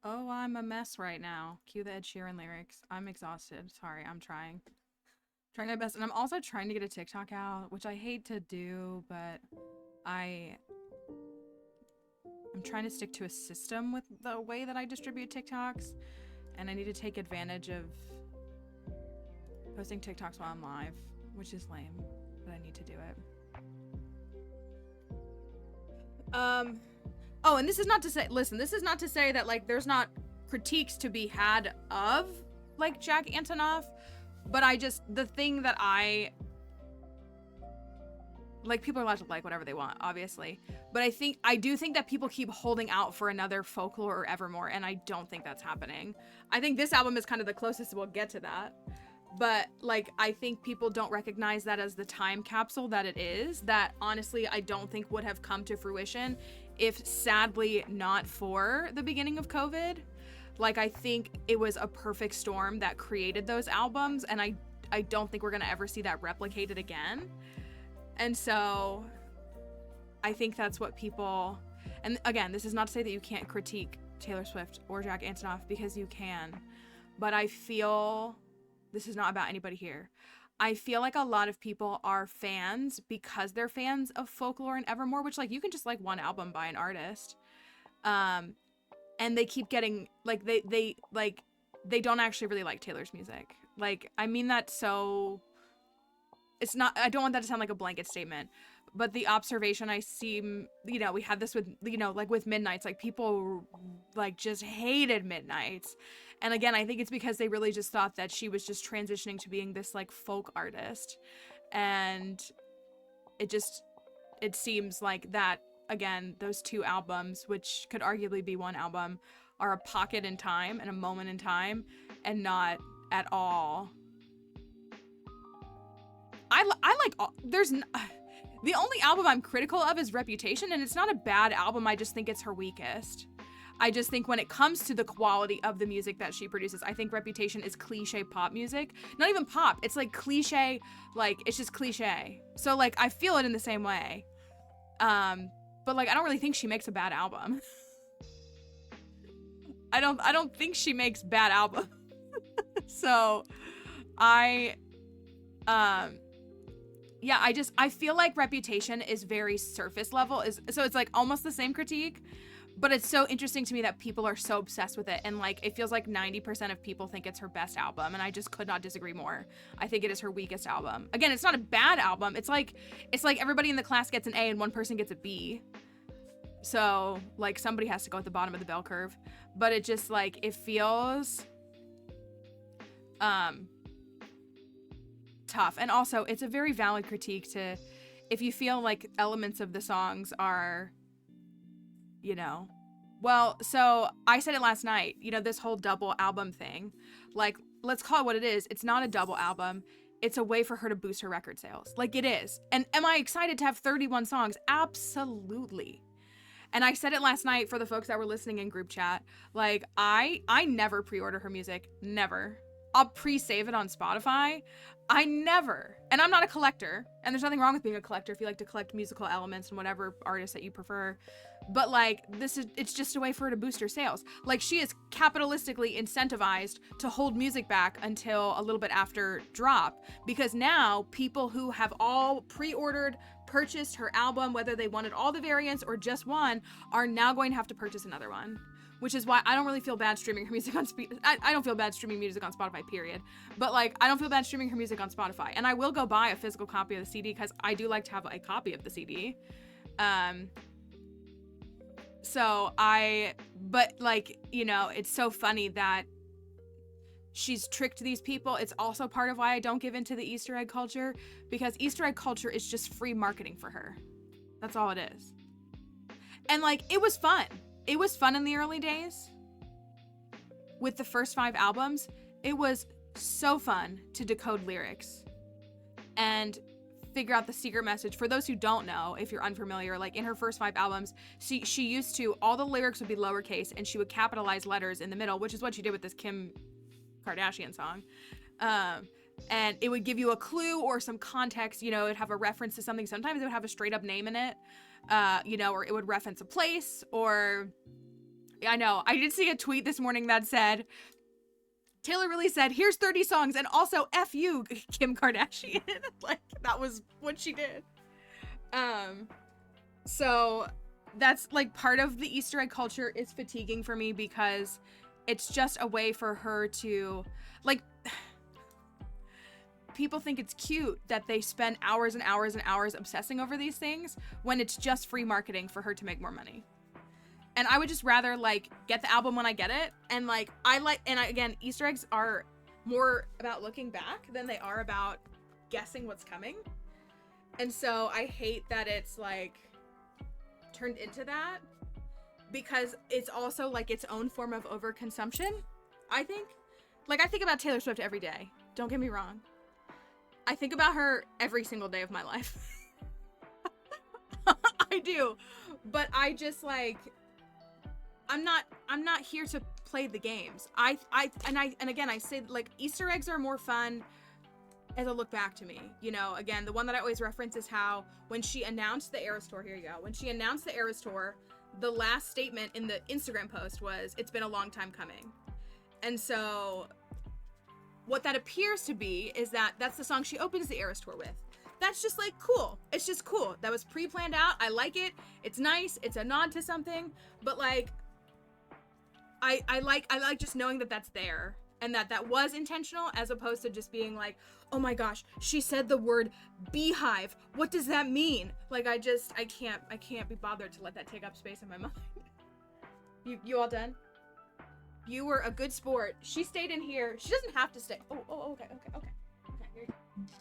Oh, I'm a mess right now. Cue the Ed Sheeran lyrics. I'm exhausted. Sorry, I'm trying. Trying my best. And I'm also trying to get a TikTok out, which I hate to do, but I'm trying to stick to a system with the way that I distribute TikToks, and I need to take advantage of posting TikToks while I'm live, which is lame, but I need to do it. Oh, and this is not to say, listen, this is not to say that, like, there's not critiques to be had of, like, Jack Antonoff, but the thing that like, people are allowed to like whatever they want, obviously, but I do think that people keep holding out for another Folklore or Evermore, and I don't think that's happening. I think this album is kind of the closest we'll get to that, but, like, I think people don't recognize that as the time capsule that it is, that, honestly, I don't think would have come to fruition if, sadly, not for the beginning of COVID. Like, I think it was a perfect storm that created those albums, and I don't think we're gonna ever see that replicated again. And so I think that's what people, and again, this is not to say that you can't critique Taylor Swift or Jack Antonoff, because you can, but I feel, this is not about anybody here, I feel like a lot of people are fans because they're fans of Folklore and Evermore, which, like, you can just like one album by an artist. And they keep getting, like, they don't actually really like Taylor's music. Like, I mean that so, it's not, I don't want that to sound like a blanket statement, but the observation I see, you know, we had this with, you know, like with Midnights, like people like just hated Midnights. And again, I think it's because they really just thought that she was just transitioning to being this like folk artist. And it seems like that, again, those two albums, which could arguably be one album, are a pocket in time and a moment in time, and not at all. I like all, the only album I'm critical of is Reputation, and it's not a bad album, I just think it's her weakest. I just think when it comes to the quality of the music that she produces, I think Reputation is cliche pop music. Not even pop, it's like cliche, like, it's just cliche. So, like, I feel it in the same way. But, like, I don't really think she makes a bad album. I don't think she makes bad albums. So, yeah, I feel like Reputation is very surface level. So it's like almost the same critique, but it's so interesting to me that people are so obsessed with it. And like, it feels like 90% of people think it's her best album. And I just could not disagree more. I think it is her weakest album. Again, it's not a bad album. It's like everybody in the class gets an A and one person gets a B. So like somebody has to go at the bottom of the bell curve, but it just like, it feels, tough. And also it's a very valid critique to, if you feel like elements of the songs are, you know, well, so I said it last night, you know, this whole double album thing, like, let's call it what it is. It's not a double album. It's a way for her to boost her record sales. Like, it is. And am I excited to have 31 songs? Absolutely. And I said it last night for the folks that were listening in group chat. Like, I never pre-order her music. Never. I'll pre-save it on Spotify. I never. And I'm not a collector. And there's nothing wrong with being a collector if you like to collect musical elements and whatever artists that you prefer. But like, it's just a way for her to boost her sales. Like, she is capitalistically incentivized to hold music back until a little bit after drop. Because now people who have all pre-ordered, purchased her album, whether they wanted all the variants or just one, are now going to have to purchase another one. Which is why I don't really feel bad streaming her music on I don't feel bad streaming music on Spotify, period. But like, I don't feel bad streaming her music on Spotify. And I will go buy a physical copy of the CD because I do like to have a copy of the CD. But like, you know, it's so funny that she's tricked these people. It's also part of why I don't give into the Easter egg culture, because Easter egg culture is just free marketing for her. That's all it is. And like, it was fun. It was fun in the early days. With the first 5 albums, it was so fun to decode lyrics and figure out the secret message. For those who don't know, if you're unfamiliar, like in her first 5 albums, she used to, all the lyrics would be lowercase and she would capitalize letters in the middle, which is what she did with this Kim Kardashian song. And it would give you a clue or some context, you know, it'd have a reference to something. Sometimes it would have a straight up name in it, you know, or it would reference a place, or, I know, I did see a tweet this morning that said, Taylor really said, here's 30 songs and also F you, Kim Kardashian. Like, that was what she did. So that's like part of the Easter egg culture is fatiguing for me, because it's just a way for her to, like, people think it's cute that they spend hours and hours and hours obsessing over these things when it's just free marketing for her to make more money. And I would just rather like get the album when I get it. And like, again, Easter eggs are more about looking back than they are about guessing what's coming. And so I hate that it's like turned into that, because it's also like its own form of overconsumption, I think. Like, I think about Taylor Swift every day. Don't get me wrong. I think about her every single day of my life. I do. But I just like, I'm not here to played the games. And again, I say, like, Easter eggs are more fun as a look back to me. You know, again, the one that I always reference is how when she announced the Era Store, here you go. When she announced the Era Store, the last statement in the Instagram post was, "It's been a long time coming." And so what that appears to be is that that's the song she opens the Era Store with. That's just like cool. It's just cool. That was pre-planned out. I like it. It's nice. It's a nod to something. But like, I like just knowing that that's there and that was intentional, as opposed to just being like, oh my gosh, she said the word beehive. What does that mean? Like, I can't be bothered to let that take up space in my mind. You all done? You were a good sport. She stayed in here. She doesn't have to stay. Okay, here you go.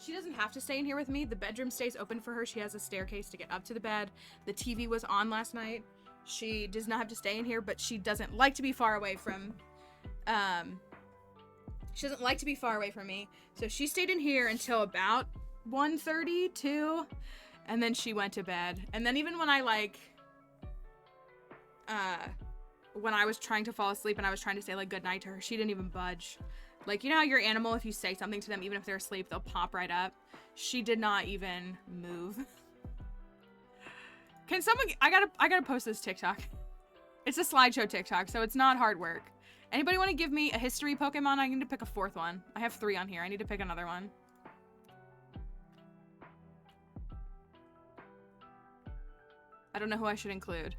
She doesn't have to stay in here with me. The bedroom stays open for her. She has a staircase to get up to the bed. The TV was on last night. She does not have to stay in here, but she doesn't like to be far away from, she doesn't like to be far away from me. So she stayed in here until about 1:30, 2, and then she went to bed. And then even when I when I was trying to fall asleep and I was trying to say like good night to her, she didn't even budge. Like, you know how your animal, if you say something to them, even if they're asleep, they'll pop right up? She did not even move. Can someone, I gotta post this TikTok. It's a slideshow TikTok, so it's not hard work. Anybody want to give me a history Pokemon? I need to pick a 4th one. I have 3 on here. I need to pick another one. I don't know who I should include.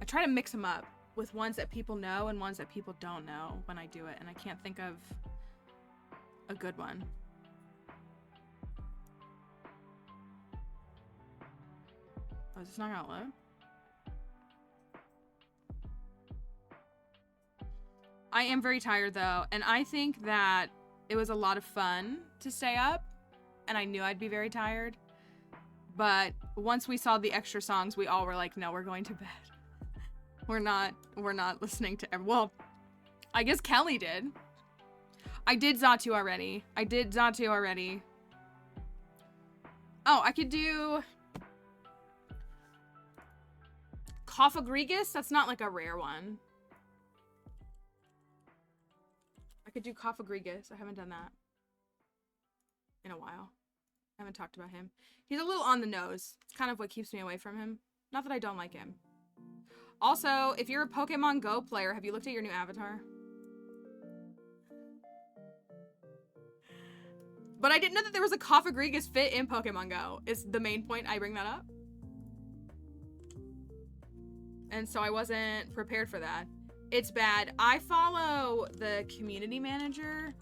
I try to mix them up with ones that people know and ones that people don't know when I do it, and I can't think of a good one. Oh, is this not gonna load? I am very tired though, and I think that it was a lot of fun to stay up, and I knew I'd be very tired. But once we saw the extra songs, we all were like, no, we're going to bed. We're not listening to well, I guess Kelly did. I did Zatu already. Oh, I could do Cophagrigus. That's not like a rare one. I could do Cophagrigus. I haven't done that in a while. I haven't talked about him. He's a little on the nose. It's kind of what keeps me away from him. Not that I don't like him. Also, if you're a Pokemon Go player, have you looked at your new avatar? But I didn't know that there was a Cophagrigus fit in Pokemon Go, is the main point I bring that up. And so I wasn't prepared for that. It's bad. I follow the community manager.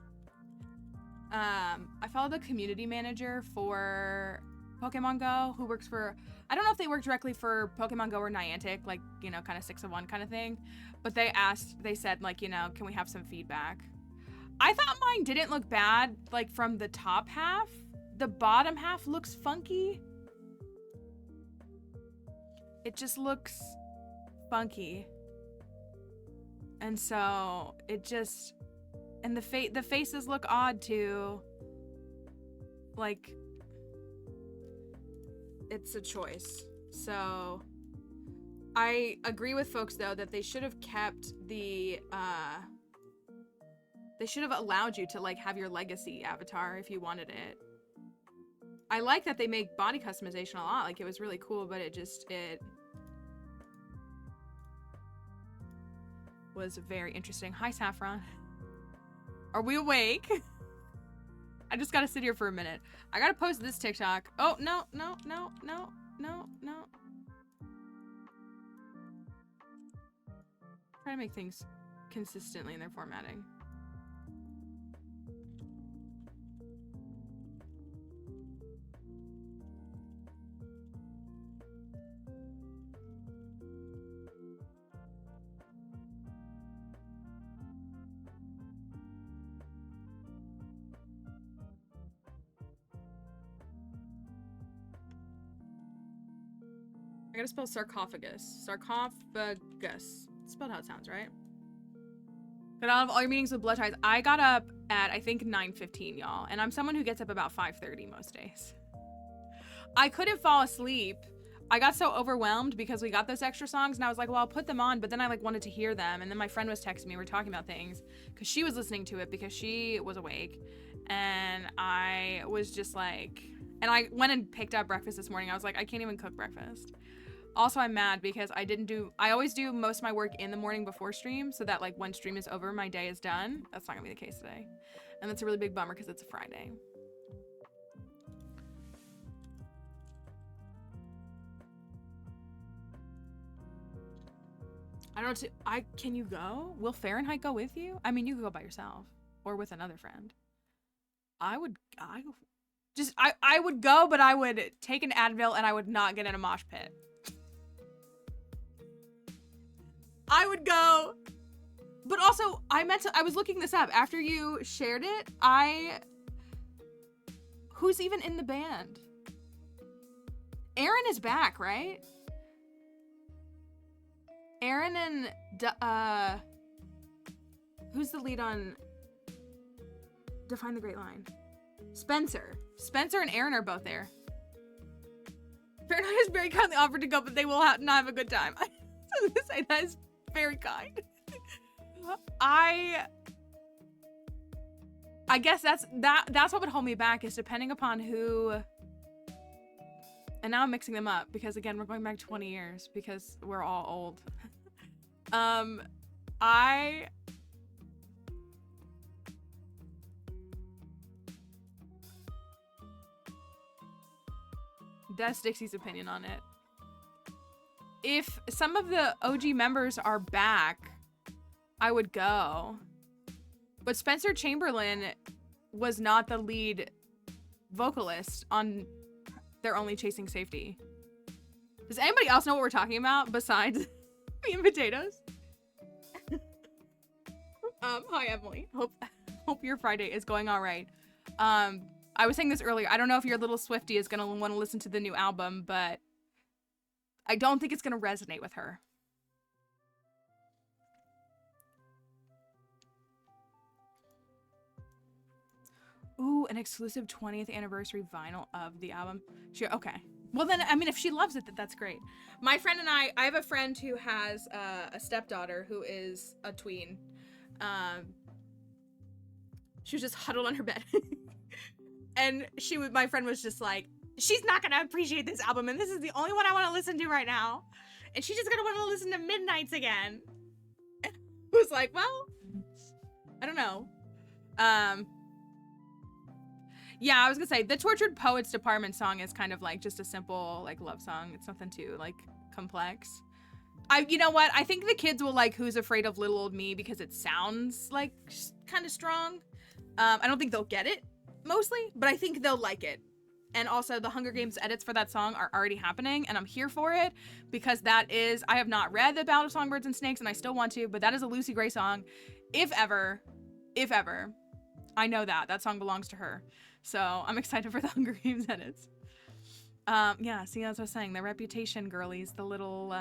I follow the community manager for Pokemon Go, who works for, I don't know if they work directly for Pokemon Go or Niantic, like, you know, kind of 6 of 1 kind of thing. But they said, like, you know, can we have some feedback? I thought mine didn't look bad, like, from the top half. The bottom half looks funky. It just looks funky. And so, it just, and the faces look odd too. Like, it's a choice. So I agree with folks though that they should have kept the they should have allowed you to like have your legacy avatar if you wanted it. I like that they make body customization a lot. Like, it was really cool, but it was very interesting. Hi, Saffron. Are we awake? I just gotta sit here for a minute. I gotta post this TikTok. Oh, no. Try to make things consistently in their formatting. I gotta spell sarcophagus. Sarcophagus. Spelled how it sounds, right? Got out of all your meetings with blood ties. I got up at, I think, 9:15, y'all. And I'm someone who gets up about 5:30 most days. I couldn't fall asleep. I got so overwhelmed because we got those extra songs and I was like, well, I'll put them on, but then I like wanted to hear them. And then my friend was texting me, we were talking about things because she was listening to it because she was awake. And I was just like, and I went and picked up breakfast this morning. I was like, I can't even cook breakfast. Also, I'm mad because I always do most of my work in the morning before stream so that like when stream is over, my day is done. That's not gonna be the case today. And that's a really big bummer because it's a Friday. I don't know, can you go? Will Fahrenheit go with you? I mean, you could go by yourself or with another friend. I would go, but I would take an Advil and I would not get in a mosh pit. I would go, but also I was looking this up after you shared it. Who's even in the band? Aaron is back, right? Aaron and who's the lead on Define the Great Line? Spencer and Aaron are both there. Fahrenheit has very kindly offered to go, but they will not have a good time. I was gonna say that is very kind. I guess that's what would hold me back is depending upon who. And now I'm mixing them up because again we're going back 20 years because we're all old. That's Dixie's opinion on it. If some of the OG members are back, I would go. But Spencer Chamberlain was not the lead vocalist on They're Only Chasing Safety. Does anybody else know what we're talking about besides me and potatoes? Hi Emily. Hope your Friday is going all right. I was saying this earlier. I don't know if your little Swiftie is gonna want to listen to the new album, but I don't think it's gonna resonate with her. Ooh, an exclusive 20th anniversary vinyl of the album. Okay. Well then, I mean, if she loves it, that's great. My friend and I have a friend who has a stepdaughter who is a tween. She was just huddled on her bed. And my friend was just like, she's not gonna appreciate this album, and this is the only one I want to listen to right now. And she's just gonna want to listen to Midnights again. And I was like, well, I don't know. Yeah, I was gonna say the Tortured Poets Department song is kind of like just a simple like love song. It's nothing too like complex. You know what? I think the kids will like Who's Afraid of Little Old Me because it sounds like kind of strong. I don't think they'll get it mostly, but I think they'll like it. And also the Hunger Games edits for that song are already happening and I'm here for it because I have not read The Ballad of Songbirds and Snakes and I still want to, but that is a Lucy Gray song. If ever, I know that song belongs to her. So I'm excited for the Hunger Games edits. Yeah, see, that's what I was saying. The Reputation girlies, the little,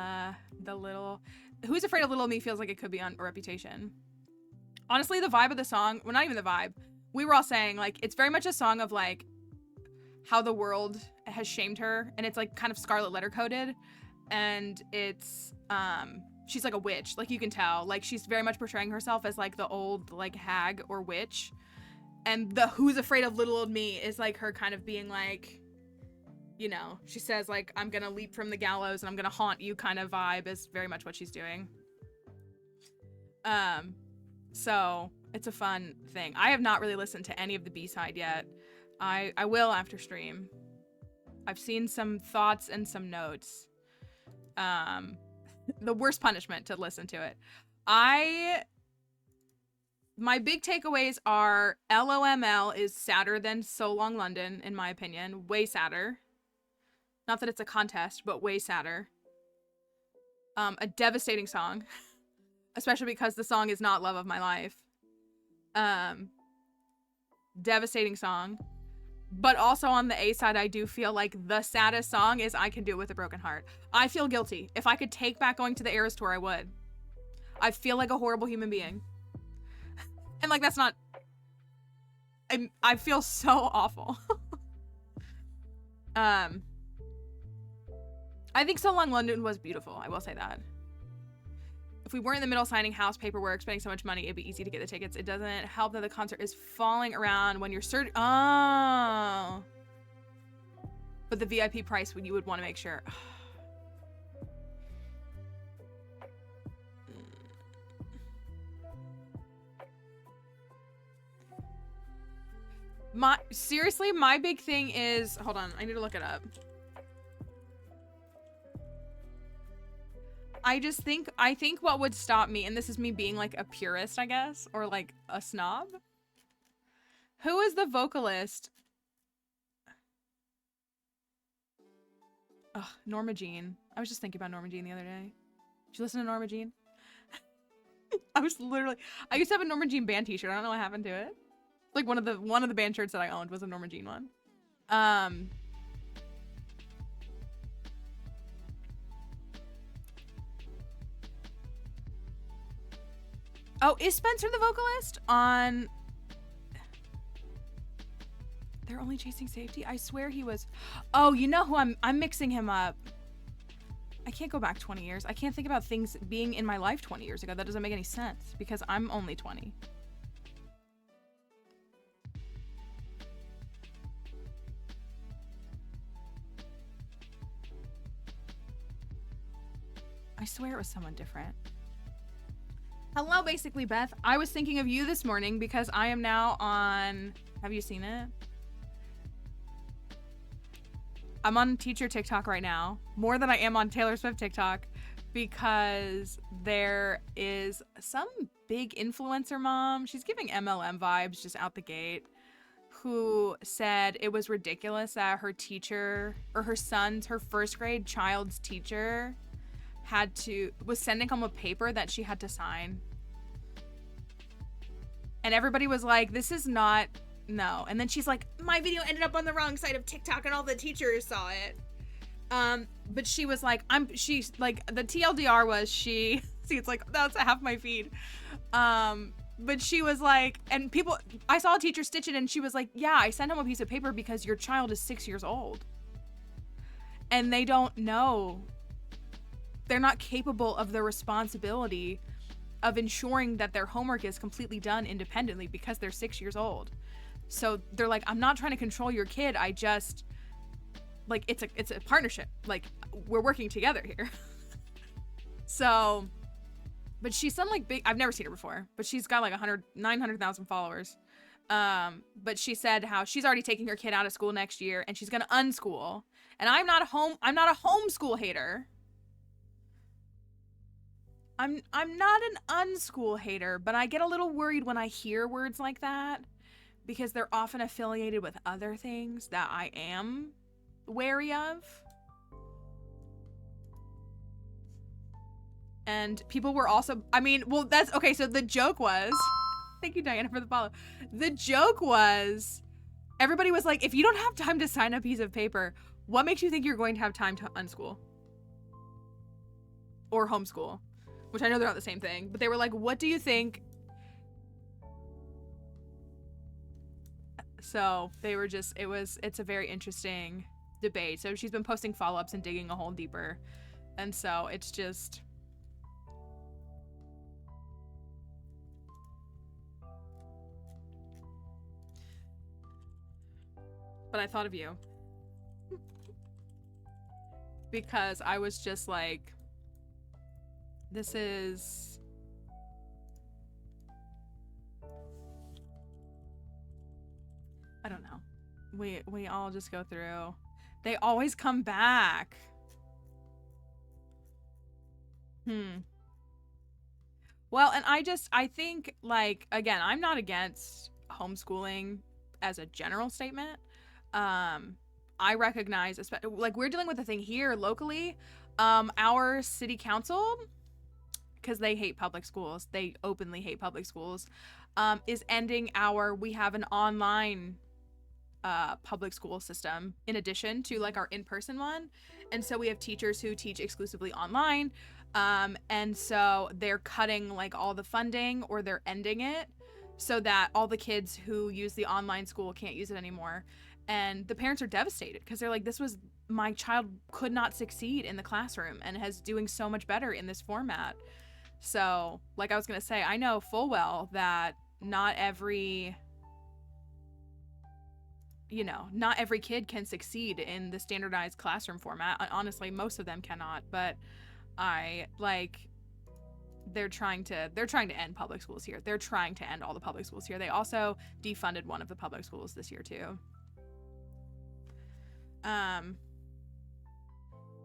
Who's Afraid of Little Me feels like it could be on Reputation. Honestly, the vibe of the song, well, not even the vibe. We were all saying, like, it's very much a song of, like, how the world has shamed her. And it's, like, kind of Scarlet Letter coded. And it's, she's, like, a witch. Like, you can tell. Like, she's very much portraying herself as, like, the old, like, hag or witch. And the Who's Afraid of Little Old Me is, like, her kind of being, like, you know, she says, like, I'm gonna leap from the gallows and I'm gonna haunt you kind of vibe is very much what she's doing. So it's a fun thing. I have not really listened to any of the B-side yet. I will after stream. I've seen some thoughts and some notes. The worst punishment to listen to it. My big takeaways are LOML is sadder than So Long London, in my opinion. Way sadder. Not that it's a contest, but way sadder. A devastating song. Especially because the song is not Love of My Life. Devastating song. But also on the A side, I do feel like the saddest song is I Can Do It With a Broken Heart. I feel guilty. If I could take back going to the Eras Tour, I would. I feel like a horrible human being. And like, that's not... I feel so awful. I think So Long London was beautiful. I will say that. If we weren't in the middle signing house paperwork, spending so much money, it'd be easy to get the tickets. It doesn't help that the concert is falling around when you're oh. But the VIP price, you would want to make sure. Seriously, my big thing is, hold on, I need to look it up. I think what would stop me, and this is me being like a purist, I guess, or like a snob. Who is the vocalist? Ugh, Norma Jean. I was just thinking about Norma Jean the other day. Did you listen to Norma Jean? I used to have a Norma Jean band t-shirt. I don't know what happened to it. Like one of the band shirts that I owned was a Norma Jean one. Oh, is Spencer the vocalist on They're Only Chasing Safety? I swear he was. Oh, you know who I'm mixing him up. I can't go back 20 years. I can't think about things being in my life 20 years ago. That doesn't make any sense because I'm only 20. I swear it was someone different. Hello, basically, Beth. I was thinking of you this morning because I am now on... Have you seen it? I'm on teacher TikTok right now. More than I am on Taylor Swift TikTok. Because there is some big influencer mom. She's giving MLM vibes just out the gate. Who said it was ridiculous that her teacher... Or her first grade child's teacher... was sending home a paper that she had to sign. And everybody was like, this is not, no. And then she's like, my video ended up on the wrong side of TikTok and all the teachers saw it. But she was like, she's like, the TLDR was see, it's like, that's half my feed. But she was like, and I saw a teacher stitch it and she was like, yeah, I sent him a piece of paper because your child is 6 years old. And they don't know. They're not capable of the responsibility of ensuring that their homework is completely done independently because they're 6 years old. So they're like, I'm not trying to control your kid. I just, like, it's a partnership. Like, we're working together here. So, but she's some like big, I've never seen her before, but she's got like 900,000 followers. But she said how she's already taking her kid out of school next year and she's going to unschool. And I'm not a homeschool hater. I'm not an unschool hater, but I get a little worried when I hear words like that because they're often affiliated with other things that I am wary of. And people were also, that's okay. So the joke was, thank you, Diana, for the follow. The joke was, everybody was like, if you don't have time to sign a piece of paper, what makes you think you're going to have time to unschool or homeschool? Which I know they're not the same thing, but they were like, what do you think? So they were just, it's a very interesting debate. So she's been posting follow-ups and digging a hole deeper. And so it's just, but I thought of you because I was just like, this is, I don't know. We all just go through. They always come back. Well, and I think, like, again, I'm not against homeschooling as a general statement. I recognize, like, we're dealing with a thing here locally. Our city council, because they hate public schools, they openly hate public schools, is ending we have an online public school system in addition to like our in-person one. And so we have teachers who teach exclusively online. And so they're cutting like all the funding or they're ending it so that all the kids who use the online school can't use it anymore. And the parents are devastated because they're like, my child could not succeed in the classroom and is doing so much better in this format. So, like I was going to say, I know full well that not every kid can succeed in the standardized classroom format. Honestly, most of them cannot, but they're trying to end public schools here. They're trying to end all the public schools here. They also defunded one of the public schools this year too.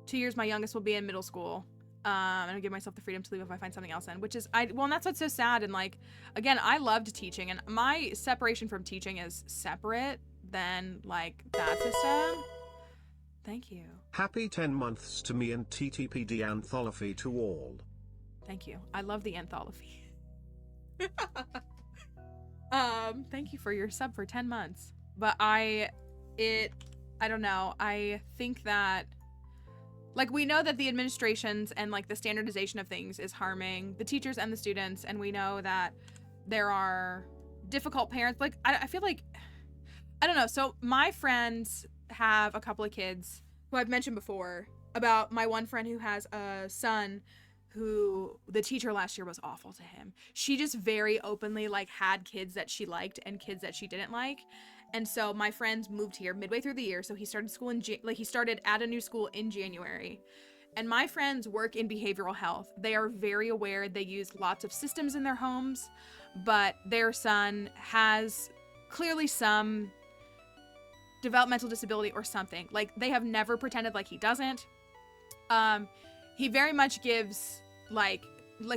2 years my youngest will be in middle school. And I'll give myself the freedom to leave if I find something else in, which is and that's what's so sad. And like, again, I loved teaching, and my separation from teaching is separate than like that system. Thank you. Happy 10 months to me and TTPD anthology to all. Thank you. I love the anthology. Thank you for your sub for 10 months. But I don't know. I think that, like, we know that the administrations and like the standardization of things is harming the teachers and the students, and we know that there are difficult parents. Like, I feel like, I don't know. So my friends have a couple of kids who I've mentioned before, about my one friend who has a son who the teacher last year was awful to him. She just very openly like had kids that she liked and kids that she didn't like. And so my friends moved here midway through the year. So he started school he started at a new school in January. And my friends work in behavioral health. They are very aware. They use lots of systems in their homes, but their son has clearly some developmental disability or something. Like, they have never pretended like he doesn't. He very much gives like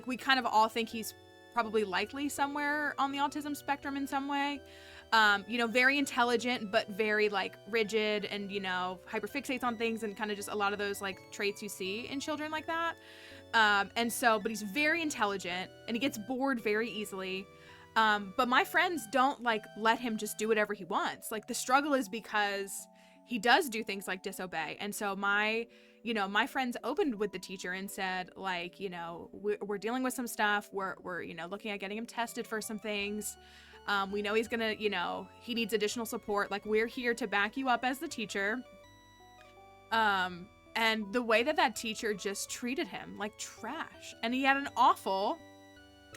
we kind of all think he's probably likely somewhere on the autism spectrum in some way. Very intelligent, but very like rigid and, hyperfixates on things, and kind of just a lot of those like traits you see in children like that. But he's very intelligent and he gets bored very easily. But my friends don't like let him just do whatever he wants. Like, the struggle is because he does do things like disobey. And so my friends opened with the teacher and said, like, we're dealing with some stuff. We're looking at getting him tested for some things. We know he's gonna, he needs additional support. Like, we're here to back you up as the teacher. And the way that teacher just treated him like trash. And he had an awful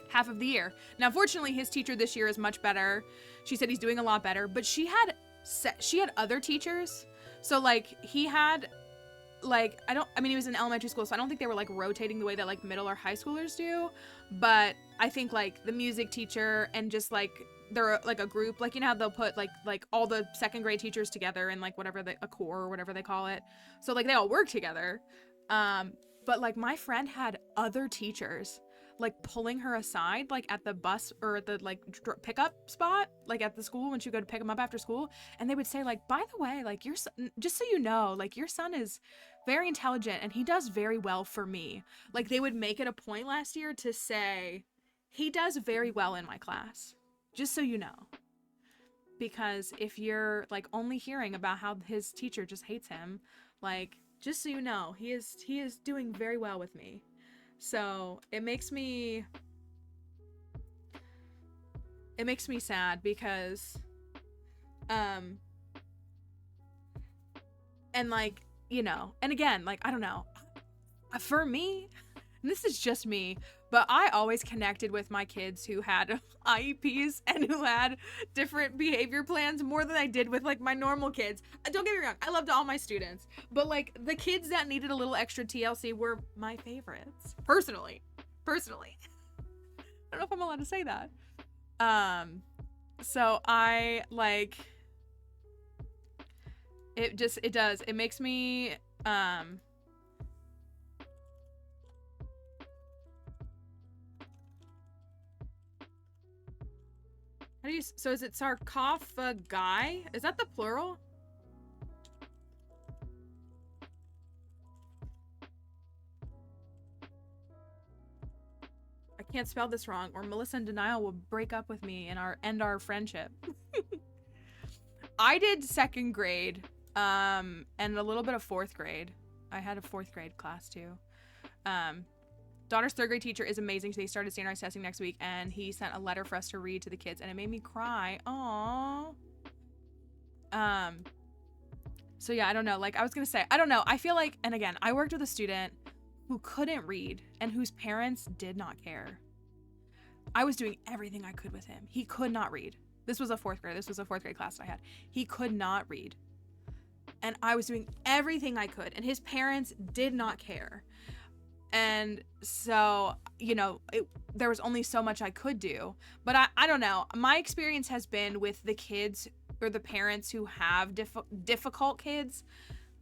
half of the year. Now, fortunately, his teacher this year is much better. She said he's doing a lot better, but she had other teachers. So like, he had like, he was in elementary school, so I don't think they were like rotating the way that like middle or high schoolers do. But I think like the music teacher and just like, they're like a group, like, how they'll put like all the second grade teachers together in like a core or whatever they call it. So like, they all work together. But like, my friend had other teachers like pulling her aside, like at the bus or at the like pickup spot, like at the school when she would go to pick him up after school. And they would say like, by the way, like, your son, just so you know, like, your son is very intelligent and he does very well for me. Like, they would make it a point last year to say, he does very well in my class, just so you know. Because if you're like only hearing about how his teacher just hates him, like, just so you know, he is doing very well with me. So it makes me sad because, and like, and again, like, I don't know, for me, and this is just me, but I always connected with my kids who had IEPs and who had different behavior plans more than I did with like my normal kids. Don't get me wrong, I loved all my students, but like, the kids that needed a little extra TLC were my favorites. Personally. I don't know if I'm allowed to say that. So I like, it makes me, so is it sarcophagi? Is that the plural? I can't spell this wrong, or Melissa in Denial will break up with me and end our friendship. I did second grade, and a little bit of fourth grade. I had a fourth grade class too. Daughter's third grade teacher is amazing. They started standardized testing next week, and he sent a letter for us to read to the kids, and it made me cry. Aww. So yeah, I don't know. Like I was gonna say, I don't know. I feel like, and again, I worked with a student who couldn't read and whose parents did not care. I was doing everything I could with him. He could not read. This was a fourth grade class I had. He could not read. And I was doing everything I could, and his parents did not care. And so, you know, there was only so much I could do. But I don't know. My experience has been with the kids or the parents who have difficult kids.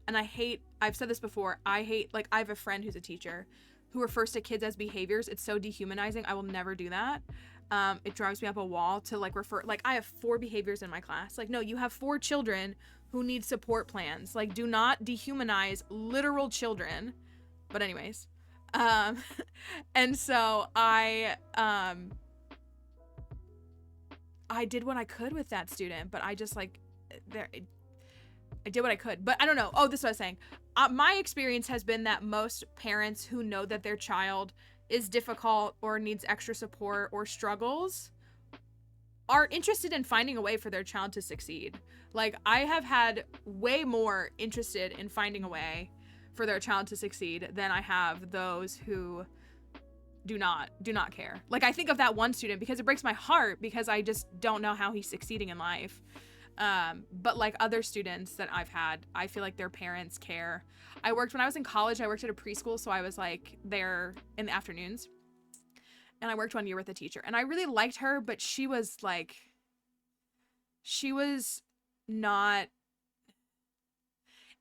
And I've said this before, I have a friend who's a teacher who refers to kids as behaviors. It's so dehumanizing. I will never do that. It drives me up a wall to like refer, like I have 4 behaviors in my class. Like, no, you have 4 children who need support plans. Like, do not dehumanize literal children. But anyways, and so I did what I could with that student, but I just like, I did what I could, but I don't know. Oh, this is what I was saying. My experience has been that most parents who know that their child is difficult or needs extra support or struggles are interested in finding a way for their child to succeed. Like, I have had way more interested in finding a way for their child to succeed than I have those who do not care. Like, I think of that one student because it breaks my heart because I just don't know how he's succeeding in life. But like other students that I've had, I feel like their parents care. When I was in college, I worked at a preschool, so I was like there in the afternoons. And I worked 1 year with a teacher, and I really liked her, but she was not,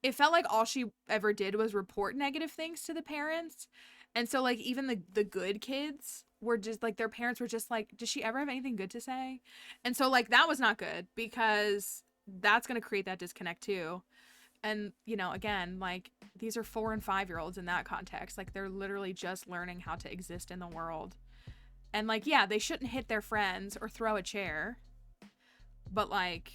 it felt like all she ever did was report negative things to the parents. And so like even the good kids were just like, their parents were just like, does she ever have anything good to say? And so like that was not good because that's going to create that disconnect too. And, you know, again, like these are 4 and 5-year-olds in that context. Like they're literally just learning how to exist in the world. And like, yeah, they shouldn't hit their friends or throw a chair, but like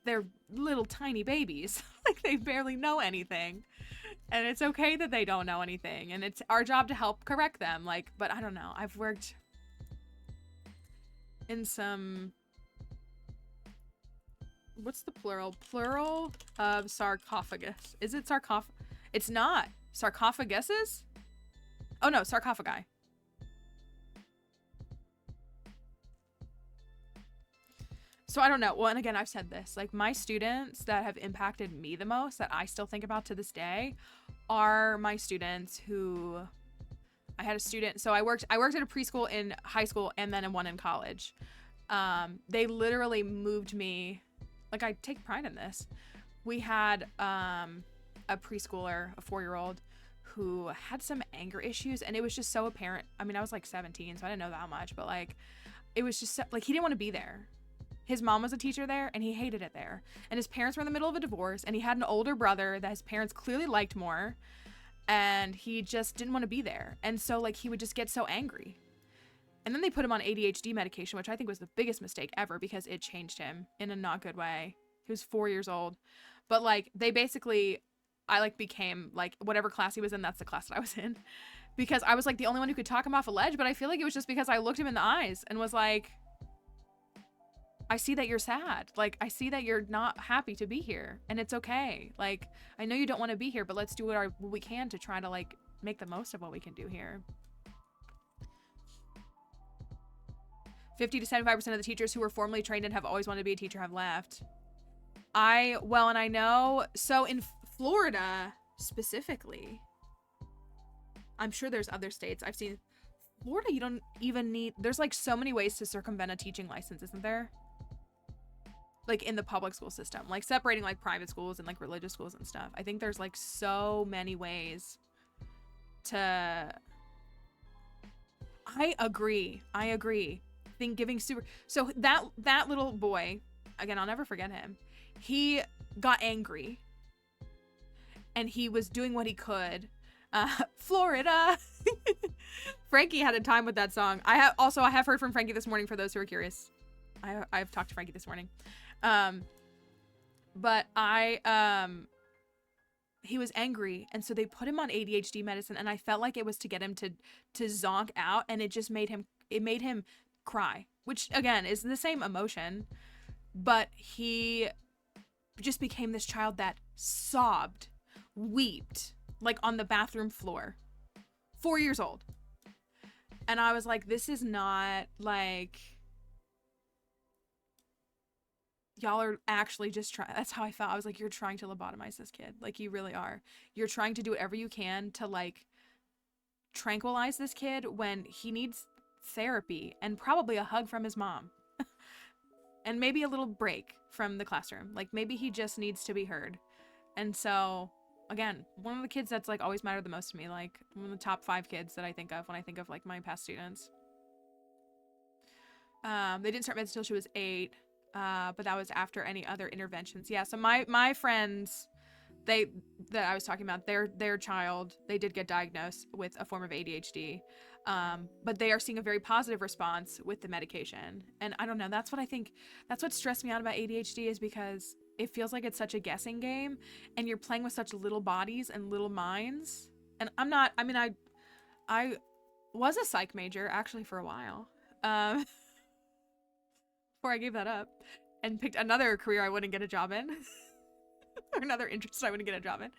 they're little tiny babies. Like they barely know anything. And it's okay that they don't know anything, and it's our job to help correct them. Like, but I don't know. I've worked in some, what's the plural? Plural of sarcophagus. Is it sarcophagus? It's not. Sarcophaguses? Oh no, sarcophagi. So I don't know. Well, and again, I've said this, like my students that have impacted me the most, that I still think about to this day, are my students who, I had a student, so I worked at a preschool in high school and then one in college. They literally moved me, like I take pride in this. We had a preschooler, a 4-year-old, who had some anger issues, and it was just so apparent. I mean, I was like 17, so I didn't know that much, but like, it was just so, like, he didn't want to be there. His mom was a teacher there, and he hated it there. And his parents were in the middle of a divorce, and he had an older brother that his parents clearly liked more, and he just didn't want to be there. And so, like, he would just get so angry. And then they put him on ADHD medication, which I think was the biggest mistake ever because it changed him in a not good way. He was 4 years old. But, like, they basically, I, like, became, like, whatever class he was in, that's the class that I was in. Because I was, like, the only one who could talk him off a ledge, but I feel like it was just because I looked him in the eyes and was like, I see that you're sad. Like, I see that you're not happy to be here, and it's okay. Like, I know you don't want to be here, but let's do what we can to try to, like, make the most of what we can do here. 50 to 75% of the teachers who were formally trained and have always wanted to be a teacher have left. And I know, so in Florida specifically, I'm sure there's other states. I've seen Florida, you don't even need, there's like so many ways to circumvent a teaching license, isn't there? Like in the public school system, like separating like private schools and like religious schools and stuff. I think there's like so many ways to, I agree. Think giving super, so that little boy, again, I'll never forget him. He got angry and he was doing what he could. Florida. Frankie had a time with that song. I have heard from Frankie this morning, for those who are curious. I've talked to Frankie this morning. But he was angry, and so they put him on ADHD medicine, and I felt like it was to get him to zonk out, and it just made him cry, which again is the same emotion, but he just became this child that sobbed, wept, like on the bathroom floor. 4 years old. And I was like, this is not like, y'all are actually just trying. That's how I felt. I was like, you're trying to lobotomize this kid. Like, you really are. You're trying to do whatever you can to like tranquilize this kid when he needs therapy and probably a hug from his mom. And maybe a little break from the classroom. Like, maybe he just needs to be heard. And so, again, one of the kids that's like always mattered the most to me, like one of the top 5 kids that I think of when I think of like my past students. They didn't start meds until she was 8, but that was after any other interventions. Yeah, so my friends, that I was talking about, their child, they did get diagnosed with a form of ADHD, but they are seeing a very positive response with the medication. And I don't know, that's what stressed me out about ADHD, is because it feels like it's such a guessing game, and you're playing with such little bodies and little minds. And I was a psych major actually for a while, before I gave that up and picked another career I wouldn't get a job in. Or another interest I wouldn't get a job in.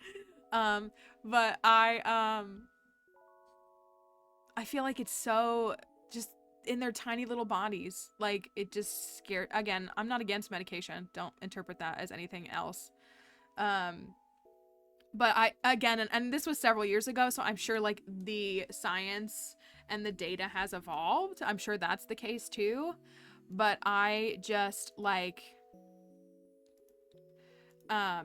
But I feel like it's so just in their tiny little bodies. Like, it just scared. Again, I'm not against medication. Don't interpret that as anything else. But and this was several years ago, so I'm sure like the science and the data has evolved. I'm sure that's the case too. But I just like, I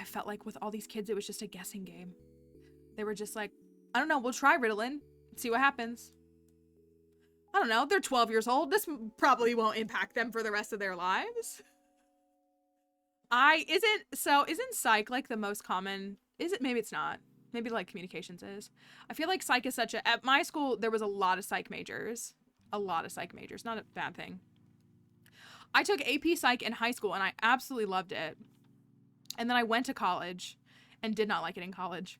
felt like with all these kids, it was just a guessing game. They were just like, I don't know, we'll try Ritalin, see what happens. I don't know, they're 12 years old. This probably won't impact them for the rest of their lives. Isn't psych like the most common? Is it? Maybe it's not. Maybe like communications is. I feel like psych is at my school, there was a lot of psych majors. A lot of psych majors, not a bad thing. I took AP Psych in high school and I absolutely loved it. And then I went to college and did not like it in college.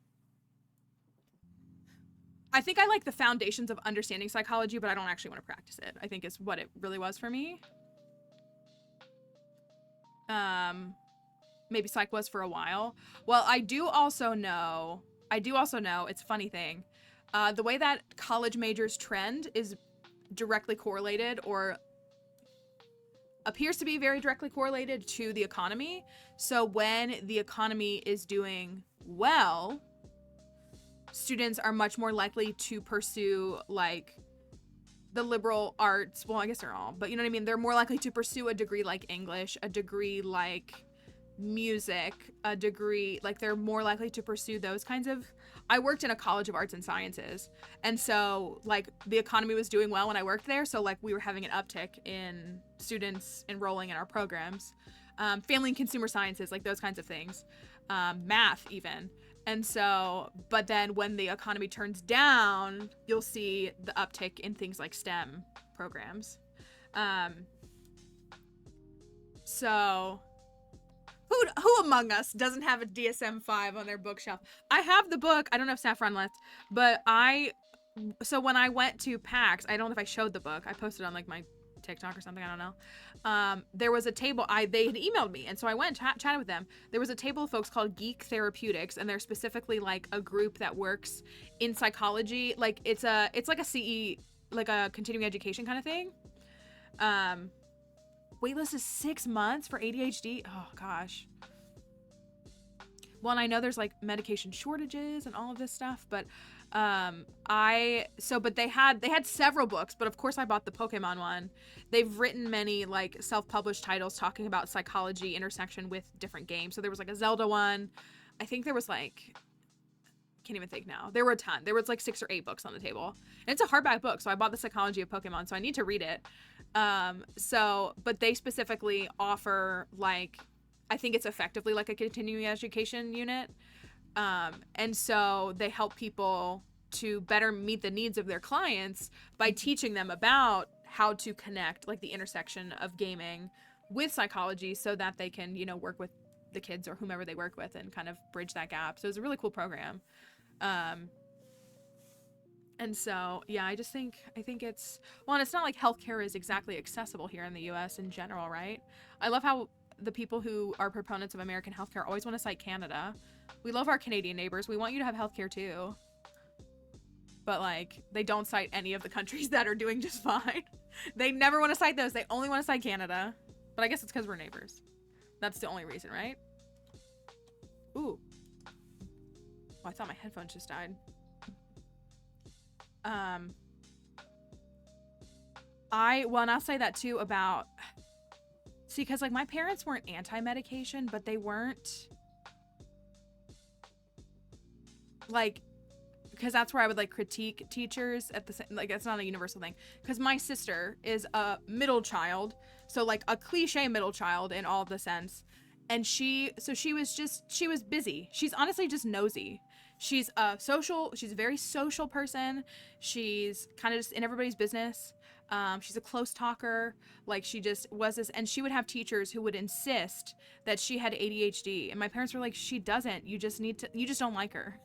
I think I like the foundations of understanding psychology, but I don't actually want to practice it, I think is what it really was for me. Maybe psych was for a while. Well, I do also know, it's a funny thing. The way that college majors trend is directly correlated, or appears to be very directly correlated to the economy. So when the economy is doing well, students are much more likely to pursue like the liberal arts. Well, I guess they're all, but you know what I mean? They're more likely to pursue a degree like English, a degree like music, a degree like, they're more likely to pursue those kinds of. I worked in a college of arts and sciences, and so like the economy was doing well when I worked there, so like we were having an uptick in students enrolling in our programs. Family and consumer sciences, like those kinds of things, math even. And so, but then when the economy turns down, you'll see the uptick in things like STEM programs. So who among us doesn't have a DSM-5 on their bookshelf? I have the book. I don't know if Saffron left, but so when I went to PAX, I don't know if I showed the book. I posted on like my TikTok or something, I don't know. There was a table, they had emailed me, and so I went and chatted with them. There was a table of folks called Geek Therapeutics, and they're specifically like a group that works in psychology. Like it's like a CE, like a continuing education kind of thing. Waitlist is 6 months for ADHD. Oh gosh. Well, and I know there's like medication shortages and all of this stuff, but but they had several books, but of course I bought the Pokemon one. They've written many like self-published titles talking about psychology intersection with different games. So there was like a Zelda one. I think there was like, can't even think now. There were a ton. There was like 6 or 8 books on the table. And it's a hardback book, so I bought the Psychology of Pokemon, so I need to read it. But they specifically offer like, I think it's effectively like a continuing education unit. And so they help people to better meet the needs of their clients by teaching them about how to connect like the intersection of gaming with psychology so that they can, you know, work with the kids or whomever they work with and kind of bridge that gap. So it's a really cool program. And And so, yeah, I think it's, well, and it's not like healthcare is exactly accessible here in the US in general, right? I love how the people who are proponents of American healthcare always want to cite Canada. We love our Canadian neighbors. We want you to have healthcare too. But like, they don't cite any of the countries that are doing just fine. They never want to cite those. They only want to cite Canada. But I guess it's because we're neighbors. That's the only reason, right? Ooh. Oh, I thought my headphones just died. And I'll say that too about, see, because like my parents weren't anti-medication, but they weren't like, because that's where I would like critique teachers at the same, like it's not a universal thing. Because my sister is a middle child, so like a cliche middle child in all of the sense, and she was busy. She's honestly just nosy. She's a very social person. She's kind of just in everybody's business. She's a close talker. Like she just was this, and she would have teachers who would insist that she had ADHD. And my parents were like, she doesn't, you just don't like her.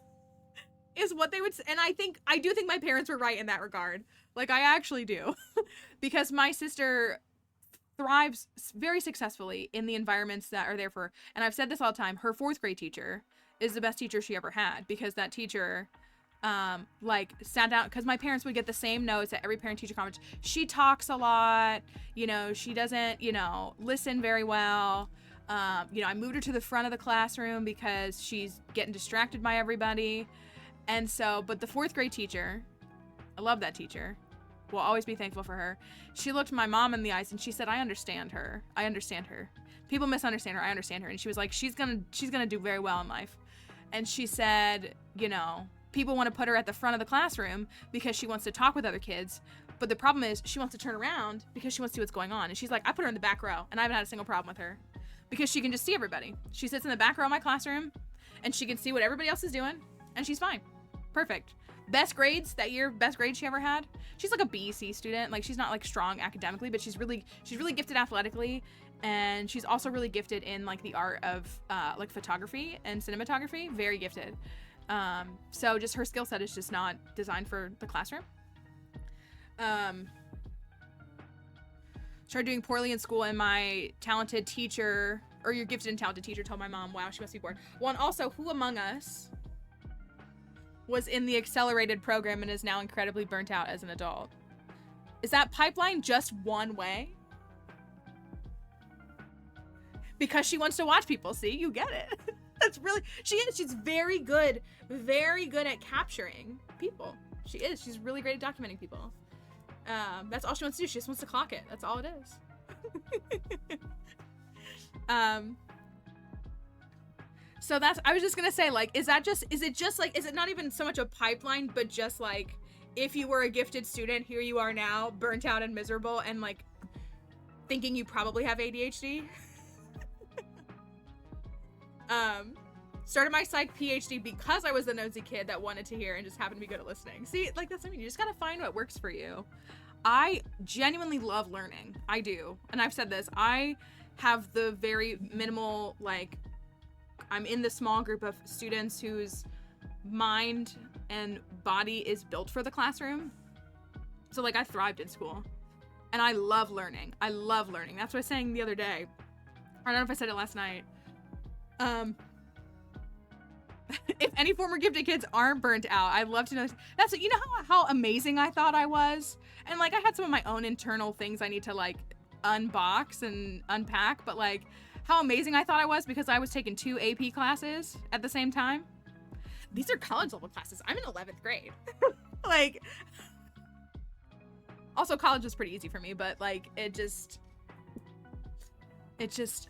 Is what they would say. And I do think my parents were right in that regard. Like I actually do. Because my sister thrives very successfully in the environments that are there for her. And I've said this all the time, her 4th grade teacher is the best teacher she ever had, because that teacher like sat down, because my parents would get the same notes at every parent teacher conference. She talks a lot, she doesn't, listen very well. I moved her to the front of the classroom because she's getting distracted by everybody. And so, but the 4th grade teacher, I love that teacher. We'll always be thankful for her. She looked my mom in the eyes and she said, I understand her. People misunderstand her. I understand her. And she was like, she's gonna do very well in life. And she said, people want to put her at the front of the classroom because she wants to talk with other kids. But the problem is she wants to turn around because she wants to see what's going on. And she's like, I put her in the back row and I haven't had a single problem with her because she can just see everybody. She sits in the back row of my classroom and she can see what everybody else is doing and she's fine. Perfect. Best grades that year, best grades she ever had. She's like a B/C student. Like she's not like strong academically, but she's really gifted athletically. And she's also really gifted in like the art of like photography and cinematography. Very gifted. So just her skill set is just not designed for the classroom. Started doing poorly in school, and my talented teacher, or your gifted and talented teacher, told my mom, wow, she must be bored. Well, and also, who among us was in the accelerated program and is now incredibly burnt out as an adult? Is that pipeline just one way? Because she wants to watch people. See, you get it. That's really, she's very good at capturing people. She is. She's really great at documenting people. That's all she wants to do. She just wants to clock it. That's all it is. So that's, I was just gonna say, like, is it not even so much a pipeline, but just like, if you were a gifted student, here you are now, burnt out and miserable, and like, thinking you probably have ADHD? Started my psych PhD because I was the nosy kid that wanted to hear and just happened to be good at listening. See, like, that's what I mean. You just gotta find what works for you. I genuinely love learning. I do. And I've said this. I have the very minimal, like, I'm in the small group of students whose mind and body is built for the classroom. So, like, I thrived in school. And I love learning. I love learning. That's what I was saying the other day. I don't know if I said it last night. If any former gifted kids aren't burnt out, I'd love to know. That's what, you know how amazing I thought I was? And like, I had some of my own internal things I need to like unbox and unpack, but like how amazing I thought I was because I was taking 2 AP classes at the same time. These are college level classes. I'm in 11th grade. Like, also college was pretty easy for me, but like it just,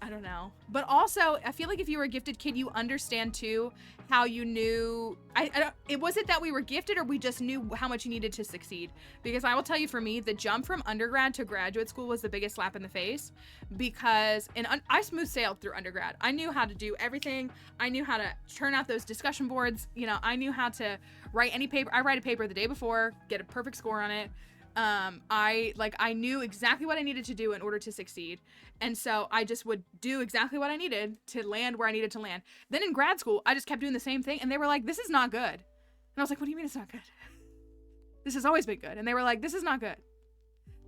I don't know. But also, I feel like if you were a gifted kid, you understand too how you knew, was it that we were gifted or we just knew how much you needed to succeed? Because I will tell you, for me, the jump from undergrad to graduate school was the biggest slap in the face, because I smooth sailed through undergrad. I knew how to do everything. I knew how to turn out those discussion boards. You know, I knew how to write any paper. I write a paper the day before, get a perfect score on it. I knew exactly what I needed to do in order to succeed. And so I just would do exactly what I needed to land where I needed to land. Then in grad school, I just kept doing the same thing. And they were like, this is not good. And I was like, what do you mean it's not good? This has always been good. And they were like, this is not good.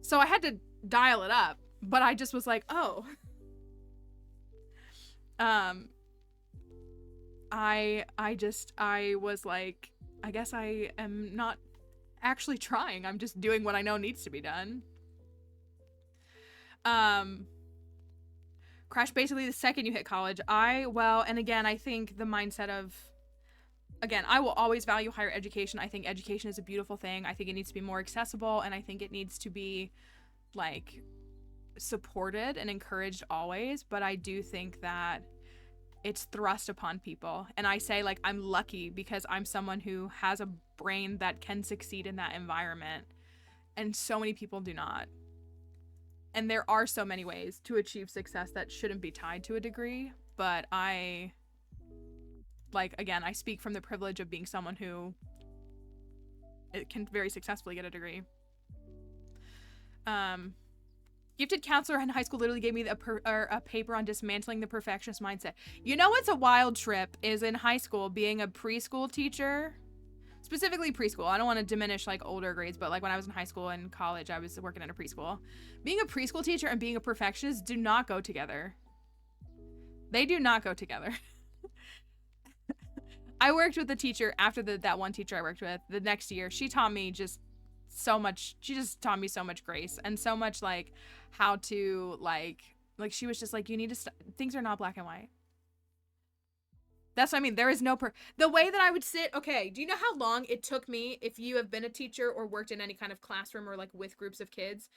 So I had to dial it up, but I just was like, oh. I was like, I guess I am not actually trying. I'm just doing what I know needs to be done. Crash basically the second you hit college. And again, I think the mindset of, again, I will always value higher education. I think education is a beautiful thing. I think it needs to be more accessible, and I think it needs to be, like, supported and encouraged always. But I do think that it's thrust upon people. And I say, like, I'm lucky because I'm someone who has a brain that can succeed in that environment. And so many people do not. And there are so many ways to achieve success that shouldn't be tied to a degree. But I speak from the privilege of being someone who can very successfully get a degree. Gifted counselor in high school literally gave me a paper on dismantling the perfectionist mindset. You know what's a wild trip is in high school being a preschool teacher, specifically preschool. I don't want to diminish like older grades, but like when I was in high school and college, I was working at a preschool. Being a preschool teacher and being a perfectionist do not go together. They do not go together. I worked with a teacher after that one teacher I worked with the next year. She taught me just so much. She just taught me so much grace and so much like how to like she was just like, you need to things are not black and white. That's what I mean. There is no the way that I would sit. Okay. Do you know how long it took me, if you have been a teacher or worked in any kind of classroom or like with groups of kids,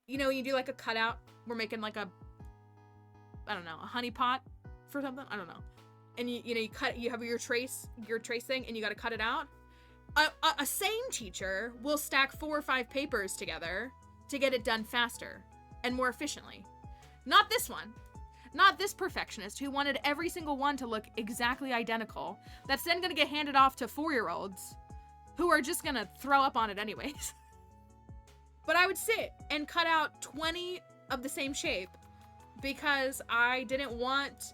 you do like a cutout. We're making like a honey pot for something. I don't know. And you have your trace thing, and you got to cut it out. A sane teacher will stack 4 or 5 papers together to get it done faster and more efficiently. Not this one. Not this perfectionist who wanted every single one to look exactly identical. That's then going to get handed off to 4-year-olds who are just going to throw up on it anyways. But I would sit and cut out 20 of the same shape because I didn't want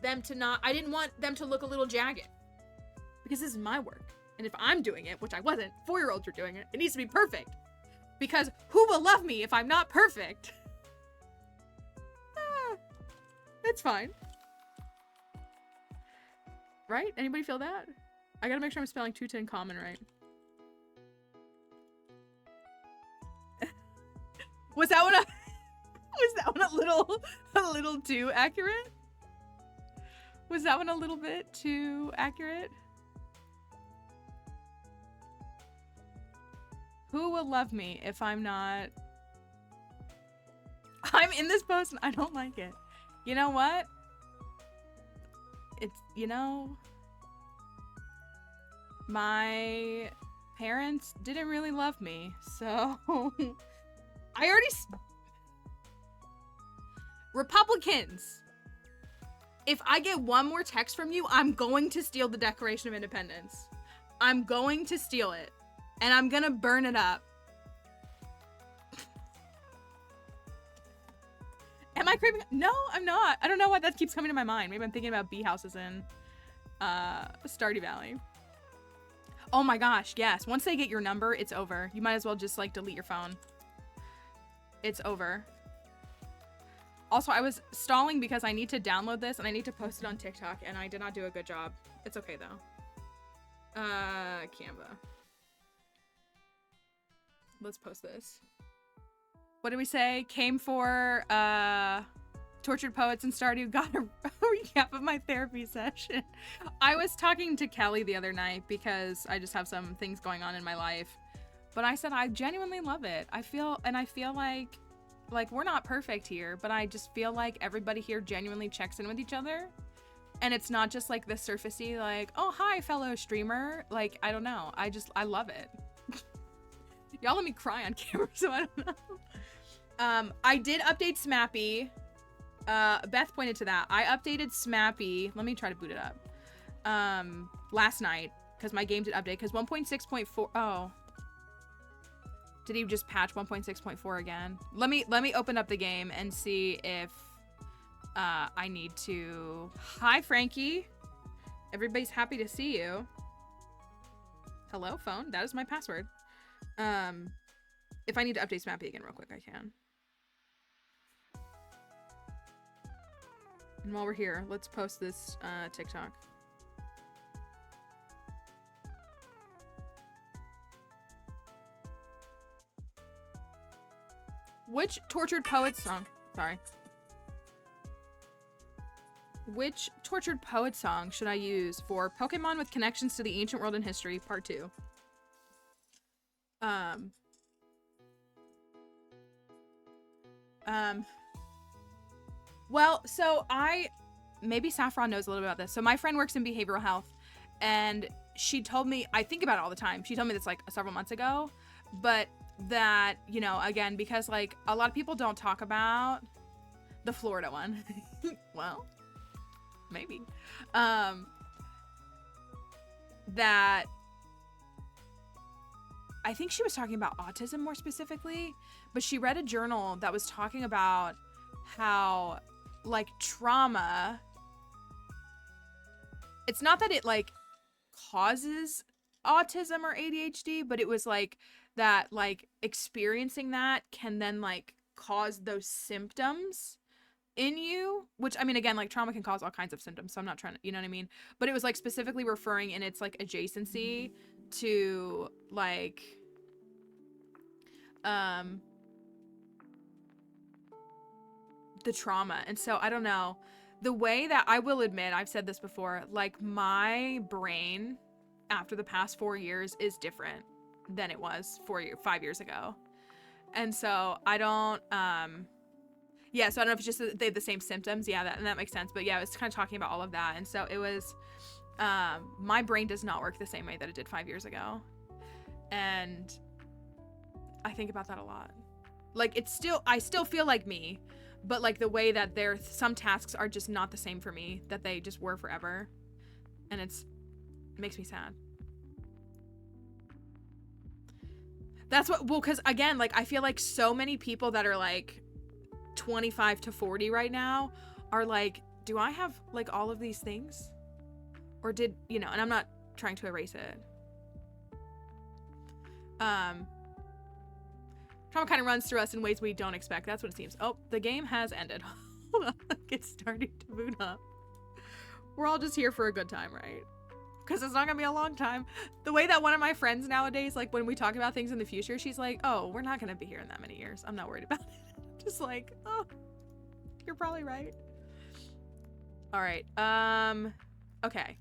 them to look a little jagged, because this is my work. And if I'm doing it, which I wasn't, 4-year-olds are doing it, it needs to be perfect, because who will love me if I'm not perfect? It's fine. Right? Anybody feel that? I gotta make sure I'm spelling tuta in common right. Was that one a little too accurate? Was that one a little bit too accurate? Who will love me if I'm not... I'm in this post and I don't like it. You know what? It's, my parents didn't really love me, so... Republicans! If I get one more text from you, I'm going to steal the Declaration of Independence. I'm going to steal it. And I'm gonna burn it up. Am I creeping? No, I'm not. I don't know why that keeps coming to my mind. Maybe I'm thinking about bee houses in Stardew Valley. Oh my gosh, yes. Once they get your number, it's over. You might as well just like delete your phone. It's over. Also, I was stalling because I need to download this and I need to post it on TikTok, and I did not do a good job. It's okay though. Canva. Let's post this. What did we say? Came for Tortured Poets and Stardew. Got a recap of my therapy session. I was talking to Kelly the other night because I just have some things going on in my life. But I said I genuinely love it. I feel like we're not perfect here, but I just feel like everybody here genuinely checks in with each other. And it's not just like the surfacey, like, oh, hi, fellow streamer. Like, I don't know. I love it. Y'all let me cry on camera, so I don't know. I did update Smappy. Beth pointed to that. I updated Smappy. Let me try to boot it up. Last night, because my game did update. Because 1.6.4. Oh. Did he just patch 1.6.4 again? Let me open up the game and see if I need to. Hi, Frankie. Everybody's happy to see you. Hello, phone. That is my password. If I need to update Smappy again real quick, I can. And while we're here, let's post this TikTok. Which tortured poet song? Sorry. Which tortured poet song should I use for Pokemon with connections to the ancient world and history, part 2? Well, so maybe Saffron knows a little bit about this. So my friend works in behavioral health, and she told me, I think about it all the time. She told me this like several months ago, but that, you know, again, because like a lot of people don't talk about the Florida one. Well, maybe. That I think she was talking about autism more specifically, but she read a journal that was talking about how like trauma, it's not that it like causes autism or ADHD, but it was like that like experiencing that can then like cause those symptoms in you, which I mean, again, like trauma can cause all kinds of symptoms, so I'm not trying to, you know what I mean, but it was like specifically referring in its like adjacency to like the trauma. And so I don't know, the way that I will admit, I've said this before, like my brain after the past 4 years is different than it was 5 years ago. And so I don't yeah, so I don't know if it's just they have the same symptoms. Yeah, that makes sense. But yeah, I was kind of talking about all of that. And so it was, my brain does not work the same way that it did 5 years ago. And I think about that a lot. Like I still feel like me, but like the way that some tasks are just not the same for me that they just were forever. And it makes me sad. That's well, because again, like I feel like so many people that are like 25 to 40 right now are like, do I have like all of these things? Or did, you know, and I'm not trying to erase it. Trauma kind of runs through us in ways we don't expect. That's what it seems. Oh, the game has ended. Hold on, it's starting to boot up. We're all just here for a good time, right? Because it's not gonna be a long time. The way that one of my friends nowadays, like when we talk about things in the future, she's like, oh, we're not gonna be here in that many years. I'm not worried about it. Just like, oh, you're probably right. All right. Okay.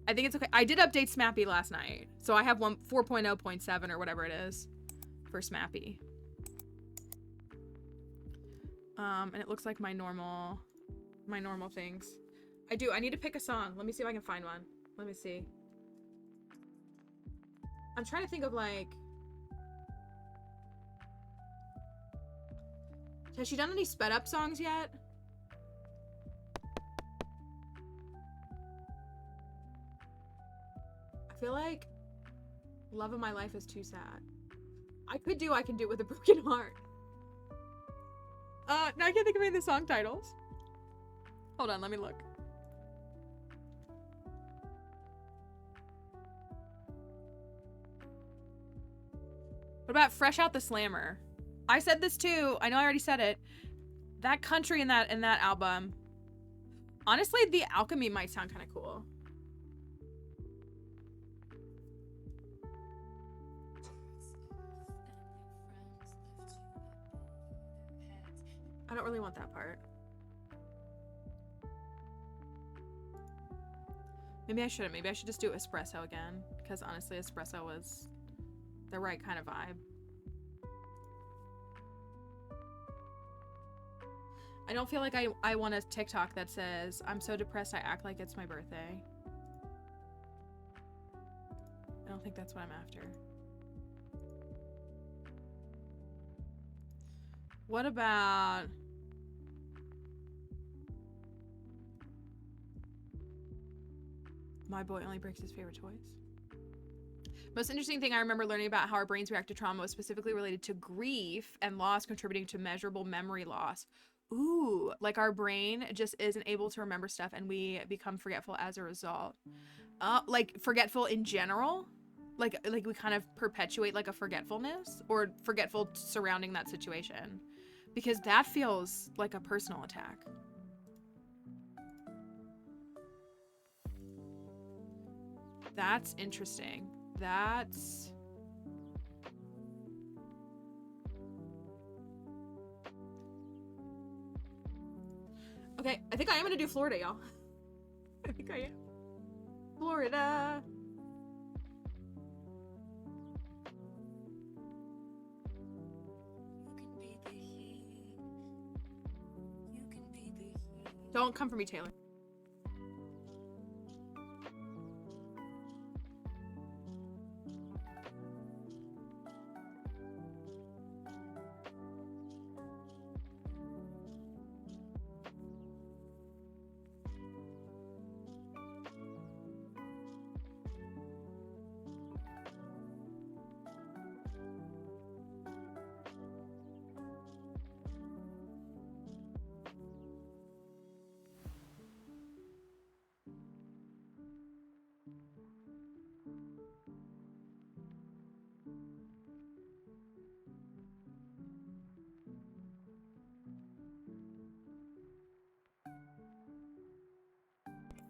I think it's okay. I did update Smappy last night. So I have 4.0.7 or whatever it is for Smappy. And it looks like my normal things. I need to pick a song. Let me see if I can find one. Let me see. I'm trying to think of like, has she done any sped up songs yet? I feel like Love of My Life is too sad. I can do it with a broken heart. No, I can't think of any of the song titles. Hold on, let me look. What about Fresh Out the Slammer? I said this too. I know I already said it. That country in that album. Honestly, The Alchemy might sound kind of cool. I don't really want that part. Maybe I shouldn't. Maybe I should just do Espresso again. Because honestly, Espresso was the right kind of vibe. I don't feel like I want a TikTok that says, I'm so depressed I act like it's my birthday. I don't think that's what I'm after. What about... My boy only breaks his favorite toys. Most interesting thing I remember learning about how our brains react to trauma was specifically related to grief and loss contributing to measurable memory loss. Ooh, like our brain just isn't able to remember stuff and we become forgetful as a result. Like forgetful in general? like we kind of perpetuate like a forgetfulness or forgetful surrounding that situation, because that feels like a personal attack. That's interesting. That's... Okay, I think I am gonna do Florida, y'all. I think I am. Florida. Don't come for me, Taylor.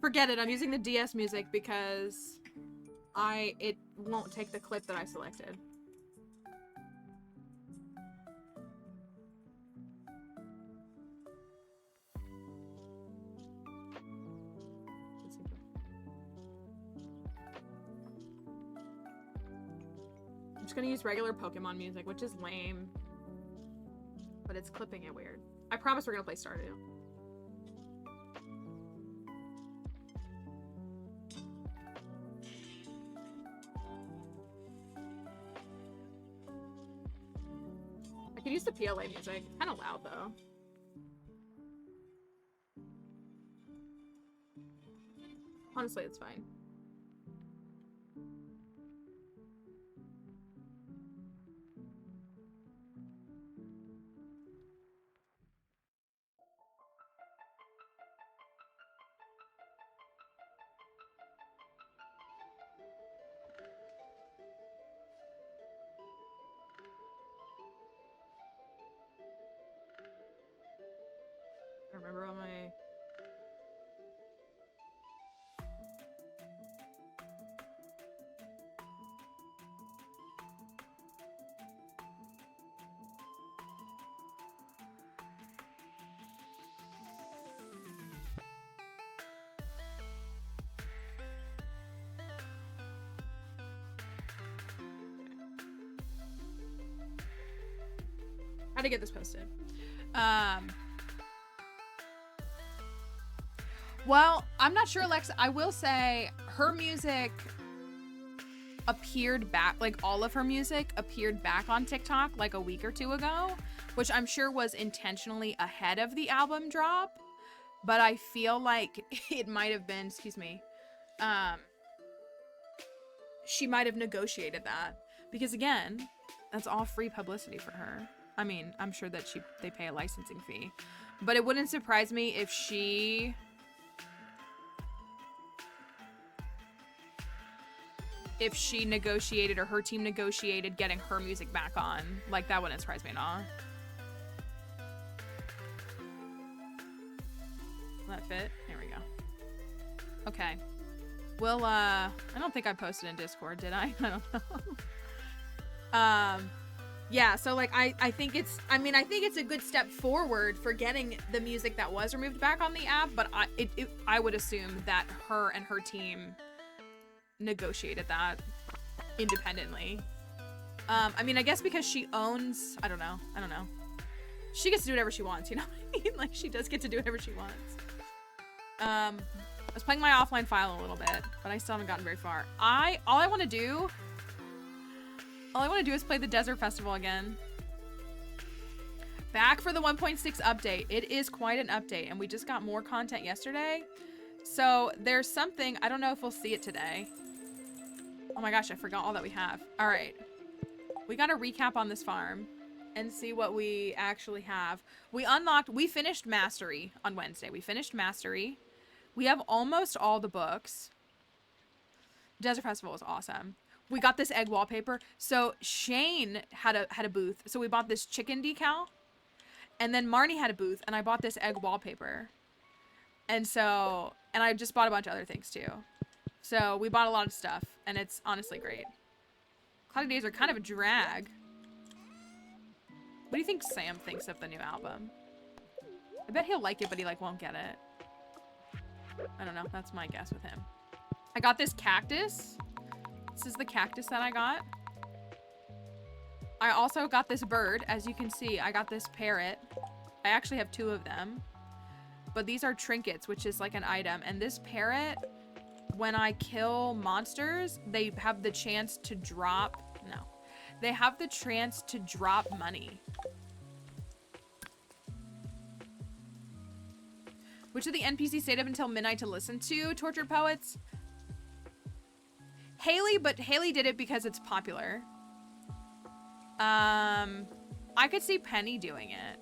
Forget it, I'm using the DS music because it won't take the clip that I selected. I'm just gonna use regular Pokemon music, which is lame, but it's clipping it weird. I promise we're gonna play Stardew. I could use the PLA music. Kind of loud, though. Honestly, it's fine. I remember all my... How to get this posted. Well, I'm not sure, Alexa. I will say her music appeared back, like all of her music appeared back on TikTok like a week or two ago, which I'm sure was intentionally ahead of the album drop. But I feel like it might have been, excuse me, she might have negotiated that, because again, that's all free publicity for her. I mean, I'm sure that they pay a licensing fee, but it wouldn't surprise me if she negotiated, or her team negotiated getting her music back on. Like, that wouldn't surprise me at all. Will that fit? There we go. Okay. Well, I don't think I posted in Discord, did I? I don't know. Yeah, so like I think it's a good step forward for getting the music that was removed back on the app, but I would assume that her and her team negotiated that independently. I mean, I guess because she owns, I don't know. She gets to do whatever she wants, you know what I mean? Like, she does get to do whatever she wants. I was playing my offline file a little bit, but I still haven't gotten very far. All I want to do is play the Desert Festival again. Back for the 1.6 update. It is quite an update, and we just got more content yesterday. So there's something, I don't know if we'll see it today. Oh my gosh, I forgot all that we have. All right. We got to recap on this farm and see what we actually have. We finished Mastery on Wednesday. We finished Mastery. We have almost all the books. Desert Festival was awesome. we got this egg wallpaper. So Shane had a booth. So we bought this chicken decal. And then Marnie had a booth, and I bought this egg wallpaper. And so, and I just bought a bunch of other things too. So we bought a lot of stuff, and it's honestly great. Cloudy Days are kind of a drag. What do you think Sam thinks of the new album? I bet he'll like it, but he like won't get it. I don't know. That's my guess with him. I got this cactus. This is the cactus that I got. I also got this bird. As you can see, I got this parrot. I actually have 2 of them. But these are trinkets, which is like an item. And this parrot, when I kill monsters, they have the chance to drop... No. They have the chance to drop money. Which of the NPCs stayed up until midnight to listen to Tortured Poets? Haley, but Haley did it because it's popular. I could see Penny doing it.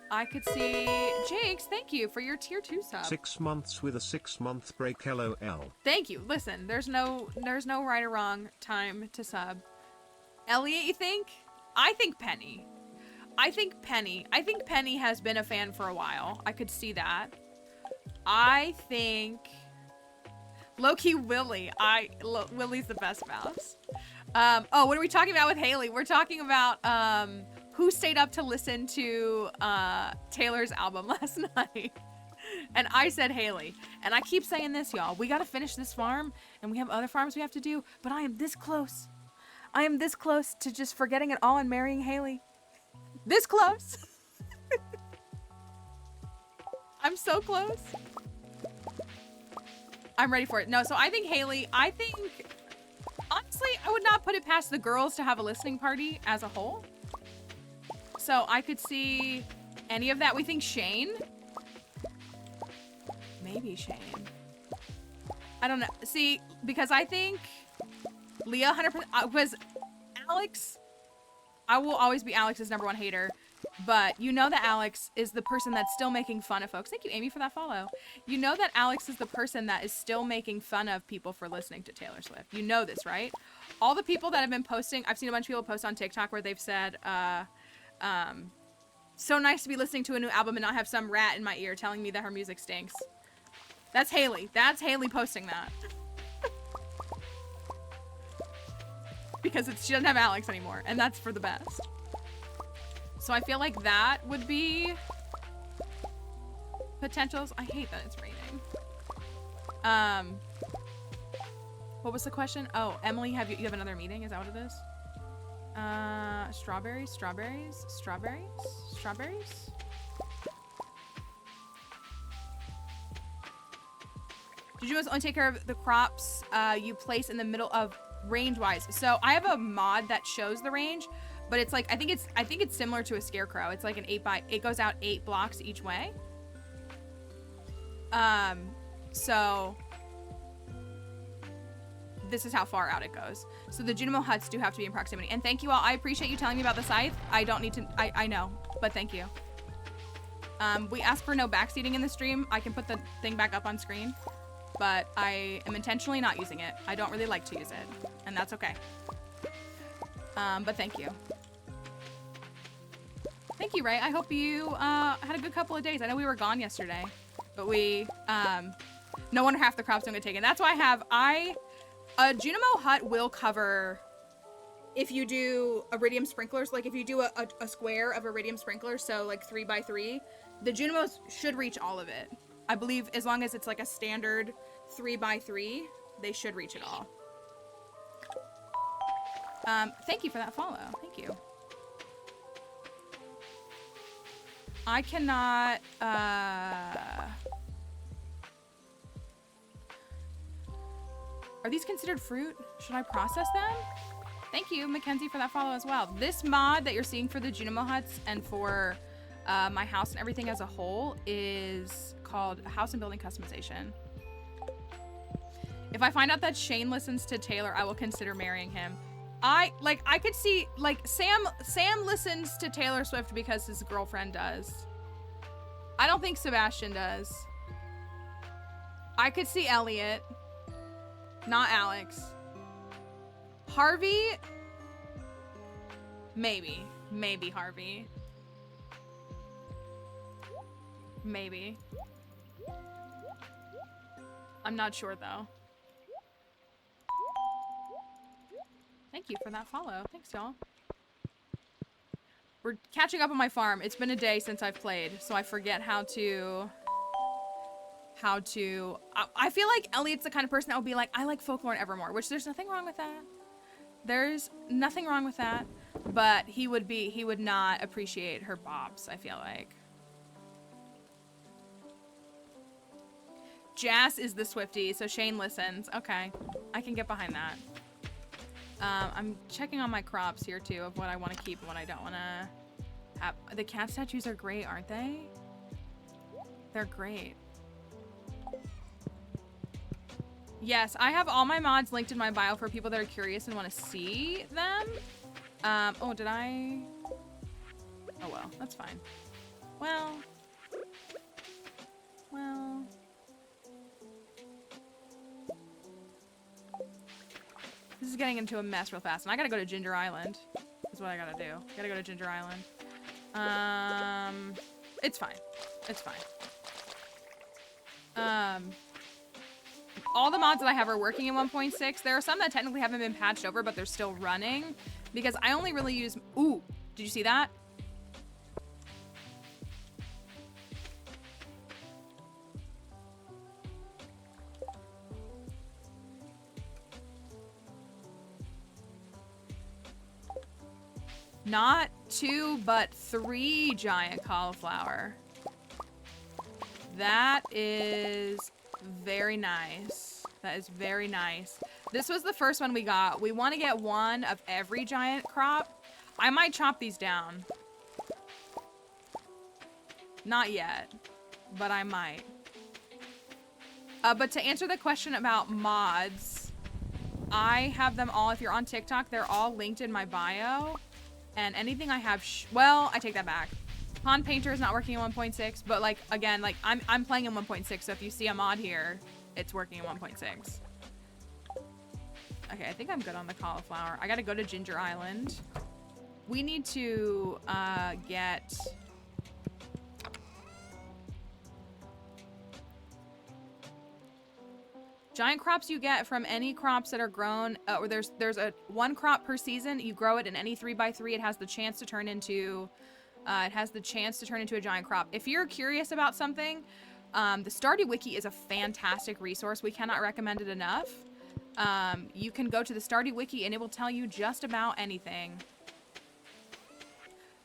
I could see Jakes. Thank you for your tier 2 sub. 6 months with a 6-month break. LOL. Thank you. Listen, there's no right or wrong time to sub. Elliot, you think? I think Penny. I think Penny has been a fan for a while. I could see that. I think low-key Willy. Willy's the best mouse. Oh, what are we talking about with Haley? We're talking about who stayed up to listen to Taylor's album last night. And I said Haley. And I keep saying this, y'all. We got to finish this farm, and we have other farms we have to do. But I am this close. I am this close to just forgetting it all and marrying Haley. This close. I'm so close. I'm ready for it. No, so I think Haley, honestly, I would not put it past the girls to have a listening party as a whole. So I could see any of that. We think Shane. Maybe Shane. I don't know. See, because I think Leah 100% was Alex. I will always be Alex's #1 hater. But you know that Alex is the person that's still making fun of folks. Thank you, Amy, for that follow. You know that Alex is the person that is still making fun of people for listening to Taylor Swift. You know this, right? All the people that have been posting, I've seen a bunch of people post on TikTok where they've said, so nice to be listening to a new album and not have some rat in my ear telling me that her music stinks. That's Haley. That's Haley posting that. Because she doesn't have Alex anymore, and that's for the best. So I feel like that would be potentials. I hate that it's raining. What was the question? Oh, Emily, you have another meeting? Is that what it is? Strawberries. Did you only take care of the crops you place in the middle of range-wise? So I have a mod that shows the range. But it's like, I think it's similar to a scarecrow. It's like an 8x, it goes out 8 blocks each way. So this is how far out it goes. So the Junimo huts do have to be in proximity. And thank you all. I appreciate you telling me about the scythe. I don't need to, I know, but thank you. We asked for no backseating in the stream. I can put the thing back up on screen, but I am intentionally not using it. I don't really like to use it, and that's okay. But thank you. Thank you, Ray. I hope you had a good couple of days. I know we were gone yesterday, but we, no wonder half the crops don't get taken. That's why a Junimo hut will cover, if you do iridium sprinklers, like if you do a square of iridium sprinklers, so like 3x3, the Junimos should reach all of it. I believe as long as it's like a standard 3x3, they should reach it all. Thank you for that follow. Thank you. I cannot, are these considered fruit? Should I process them? Thank you, Mackenzie, for that follow as well. This mod that you're seeing for the Junimo huts and for my house and everything as a whole is called House and Building Customization. If I find out that Shane listens to Taylor, I will consider marrying him. I could see, like, Sam listens to Taylor Swift because his girlfriend does. I don't think Sebastian does. I could see Elliot. Not Alex. Harvey? Maybe. Maybe Harvey. Maybe. I'm not sure though. Thank you for that follow. Thanks, y'all. We're catching up on my farm. It's been a day since I've played, so I forget how to... I feel like Elliot's the kind of person that would be like, I like Folklore and Evermore, which there's nothing wrong with that. There's nothing wrong with that. But he would not appreciate her bops, I feel like. Jas is the Swiftie, so Shane listens. Okay, I can get behind that. I'm checking on my crops here too of what I want to keep and what I don't want to have. The cat statues are great, aren't they? They're great. Yes, I have all my mods linked in my bio for people that are curious and want to see them. Oh, did I? Oh well, that's fine. Well. This is getting into a mess real fast, and I gotta go to Ginger Island. Is what I gotta do. Gotta go to Ginger Island. It's fine. It's fine. All the mods that I have are working in 1.6. There are some that technically haven't been patched over, but they're still running. Because I only really use... Ooh, did you see that? Not 2, but 3 giant cauliflower. That is very nice. That is very nice. This was the first one we got. We want to get one of every giant crop. I might chop these down. Not yet, but I might. But to answer the question about mods, I have them all. If you're on TikTok, they're all linked in my bio. And anything I have, well, I take that back. Pond Painter is not working in 1.6, but like, again, like I'm playing in 1.6, so if you see a mod here, it's working in 1.6. Okay, I think I'm good on the cauliflower. I gotta go to Ginger Island. We need to get... Giant crops you get from any crops that are grown, or there's a 1 crop per season. You grow it in any 3x3. It has the chance to turn into, a giant crop. If you're curious about something, the Stardew Wiki is a fantastic resource. We cannot recommend it enough. You can go to the Stardew Wiki and it will tell you just about anything.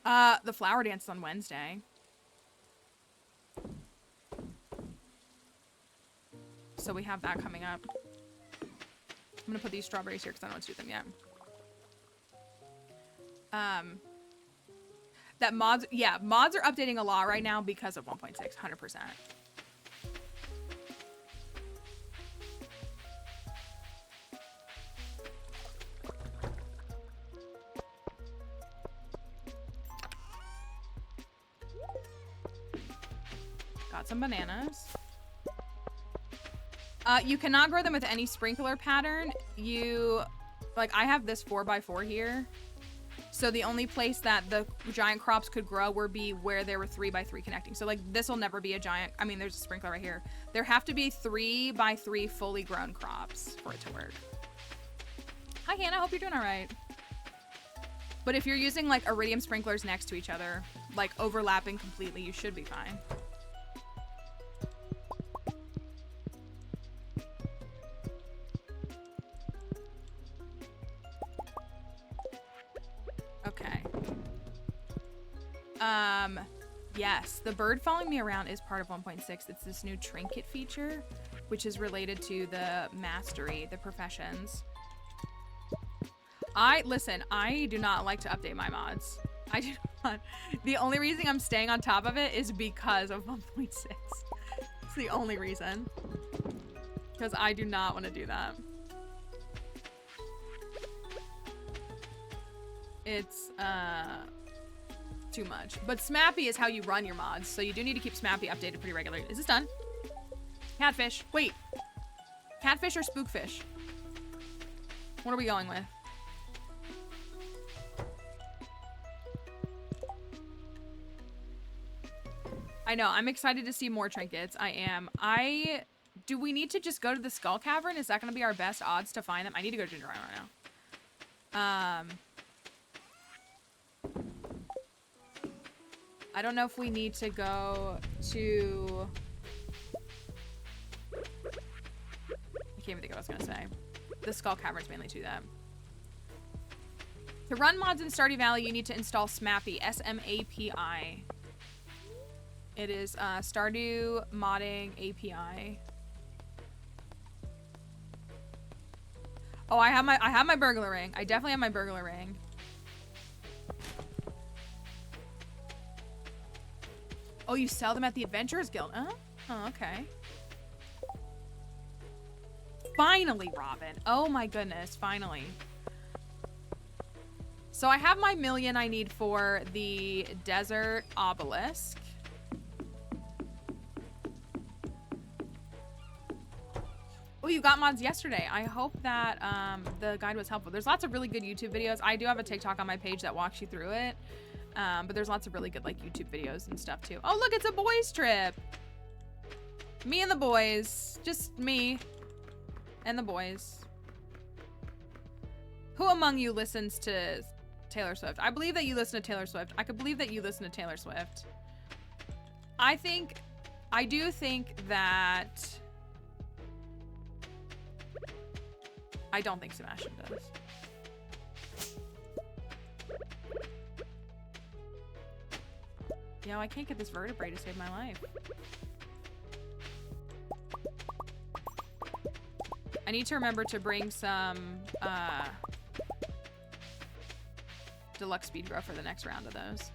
The flower dance is on Wednesday. So we have that coming up. I'm gonna put these strawberries here because I don't want to do them yet. That mods, yeah, mods are updating a lot right now because of 1.6, 100%. Got some bananas. You cannot grow them with any sprinkler pattern. Like I have this 4x4 here. So the only place that the giant crops could grow would be where there were 3x3 connecting. So like this will never be a giant, I mean, there's a sprinkler right here. There have to be 3x3 fully grown crops for it to work. Hi Hannah, hope you're doing all right. But if you're using like iridium sprinklers next to each other, like overlapping completely, you should be fine. Okay. Yes, the bird following me around is part of 1.6. It's this new trinket feature, which is related to the mastery, the professions. Listen, I do not like to update my mods. I do not. The only reason I'm staying on top of it is because of 1.6. It's the only reason. Because I do not want to do that. It's, too much. But Smappy is how you run your mods, so you do need to keep Smappy updated pretty regularly. Is this done? Catfish. Wait. Catfish or spookfish? What are we going with? I know, I'm excited to see more trinkets. I am. Do we need to just go to the Skull Cavern? Is that going to be our best odds to find them? I need to go to Ginger Island right now. I don't know if we need to go to... I can't even think of what I was going to say. The Skull Cavern's mainly to that. To run mods in Stardew Valley, you need to install SMAPI. S-M-A-P-I. It is Stardew Modding API. Oh, I have my burglar ring. I definitely have my burglar ring. Oh, you sell them at the Adventurers Guild? Oh, okay. Finally, Robin. Oh my goodness, finally. So I have my million I need for the desert obelisk. Oh, you got mods yesterday. I hope that the guide was helpful. There's lots of really good YouTube videos. I do have a TikTok on my page that walks you through it. But there's lots of really good like YouTube videos and stuff too. Oh, look, it's a boys trip. Me and the boys. Just me and the boys. Who among you listens to Taylor Swift? I believe that you listen to Taylor Swift. I could believe that you listen to Taylor Swift. I do think that... I don't think Sebastian does. Yo, I can't get this vertebrae to save my life. I need to remember to bring some deluxe speed grow for the next round of those.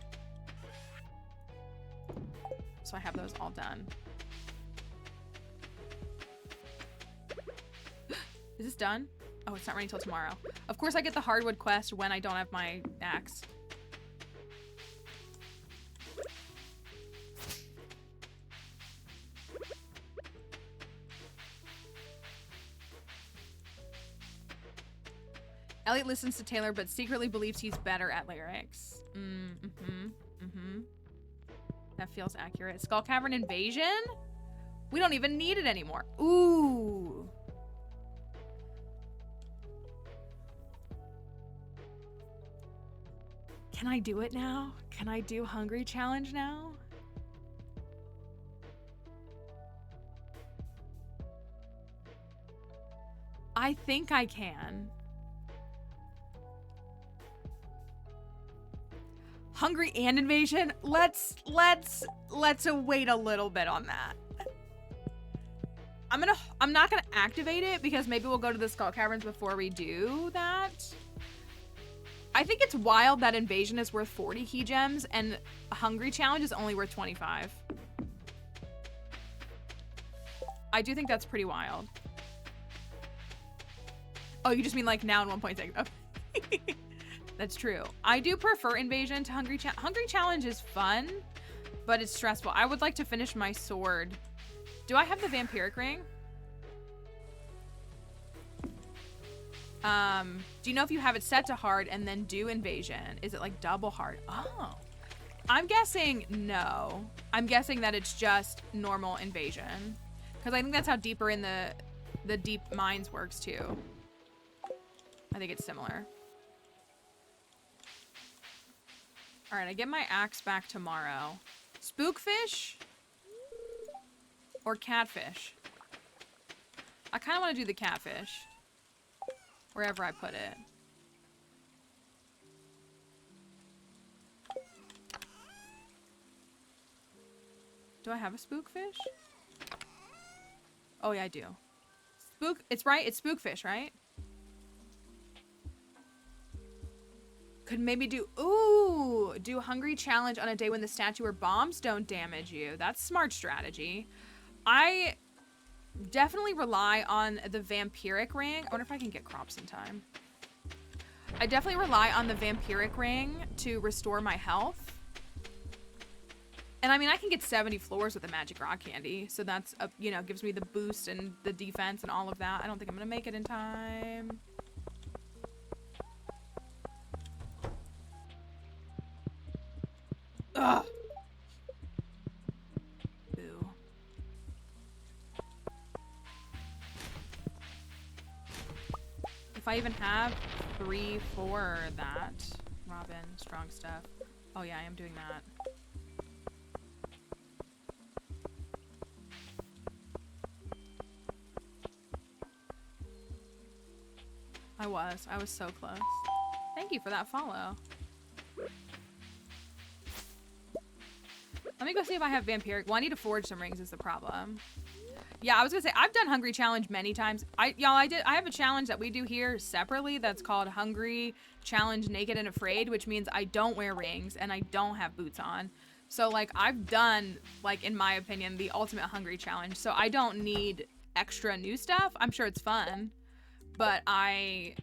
So I have those all done. Is this done? Oh, it's not ready till tomorrow. Of course I get the hardwood quest when I don't have my axe. Elliot listens to Taylor but secretly believes he's better at lyrics. That feels accurate. Skull Cavern Invasion? We don't even need it anymore. Ooh. Can I do it now? Can I do Hungry Challenge now? I think I can. Hungry and Invasion? Let's wait a little bit on that. I'm not gonna activate it because maybe we'll go to the Skull Caverns before we do that. I think it's wild that Invasion is worth 40 key gems and Hungry Challenge is only worth 25. I do think that's pretty wild. Oh, you just mean like now in 1.6. Oh. That's true. I do prefer Invasion to Hungry Challenge. Hungry Challenge is fun, but it's stressful. I would like to finish my sword. Do I have the Vampiric Ring? Do you know if you have it set to hard and then do Invasion? Is it like double hard? Oh. I'm guessing no. I'm guessing that it's just normal Invasion. Because I think that's how deeper in the deep mines works too. I think it's similar. Alright, I get my axe back tomorrow. Spookfish? Or catfish? I kind of want to do the catfish. Wherever I put it. Do I have a spookfish? Oh yeah, I do. It's right, it's spookfish, right? Could maybe do Hungry Challenge on a day when the statue or bombs don't damage you. That's smart strategy. I definitely rely on the Vampiric Ring. I wonder if I can get crops in time. I definitely rely on the Vampiric Ring to restore my health. And I mean, I can get 70 floors with the Magic Rock Candy. So that's, gives me the boost and the defense and all of that. I don't think I'm going to make it in time. Ugh. Boo. If I even have 3, 4 that. Robin, strong stuff. Oh yeah, I am doing that. I was so close. Thank you for that follow. Let me go see if I have vampiric. Well, I need to forge some rings is the problem. Yeah, I was gonna say, I've done Hungry Challenge many times. I have a challenge that we do here separately that's called Hungry Challenge Naked and Afraid, which means I don't wear rings and I don't have boots on. So, like, I've done, like, in my opinion, the ultimate Hungry Challenge. So I don't need extra new stuff. I'm sure it's fun, but I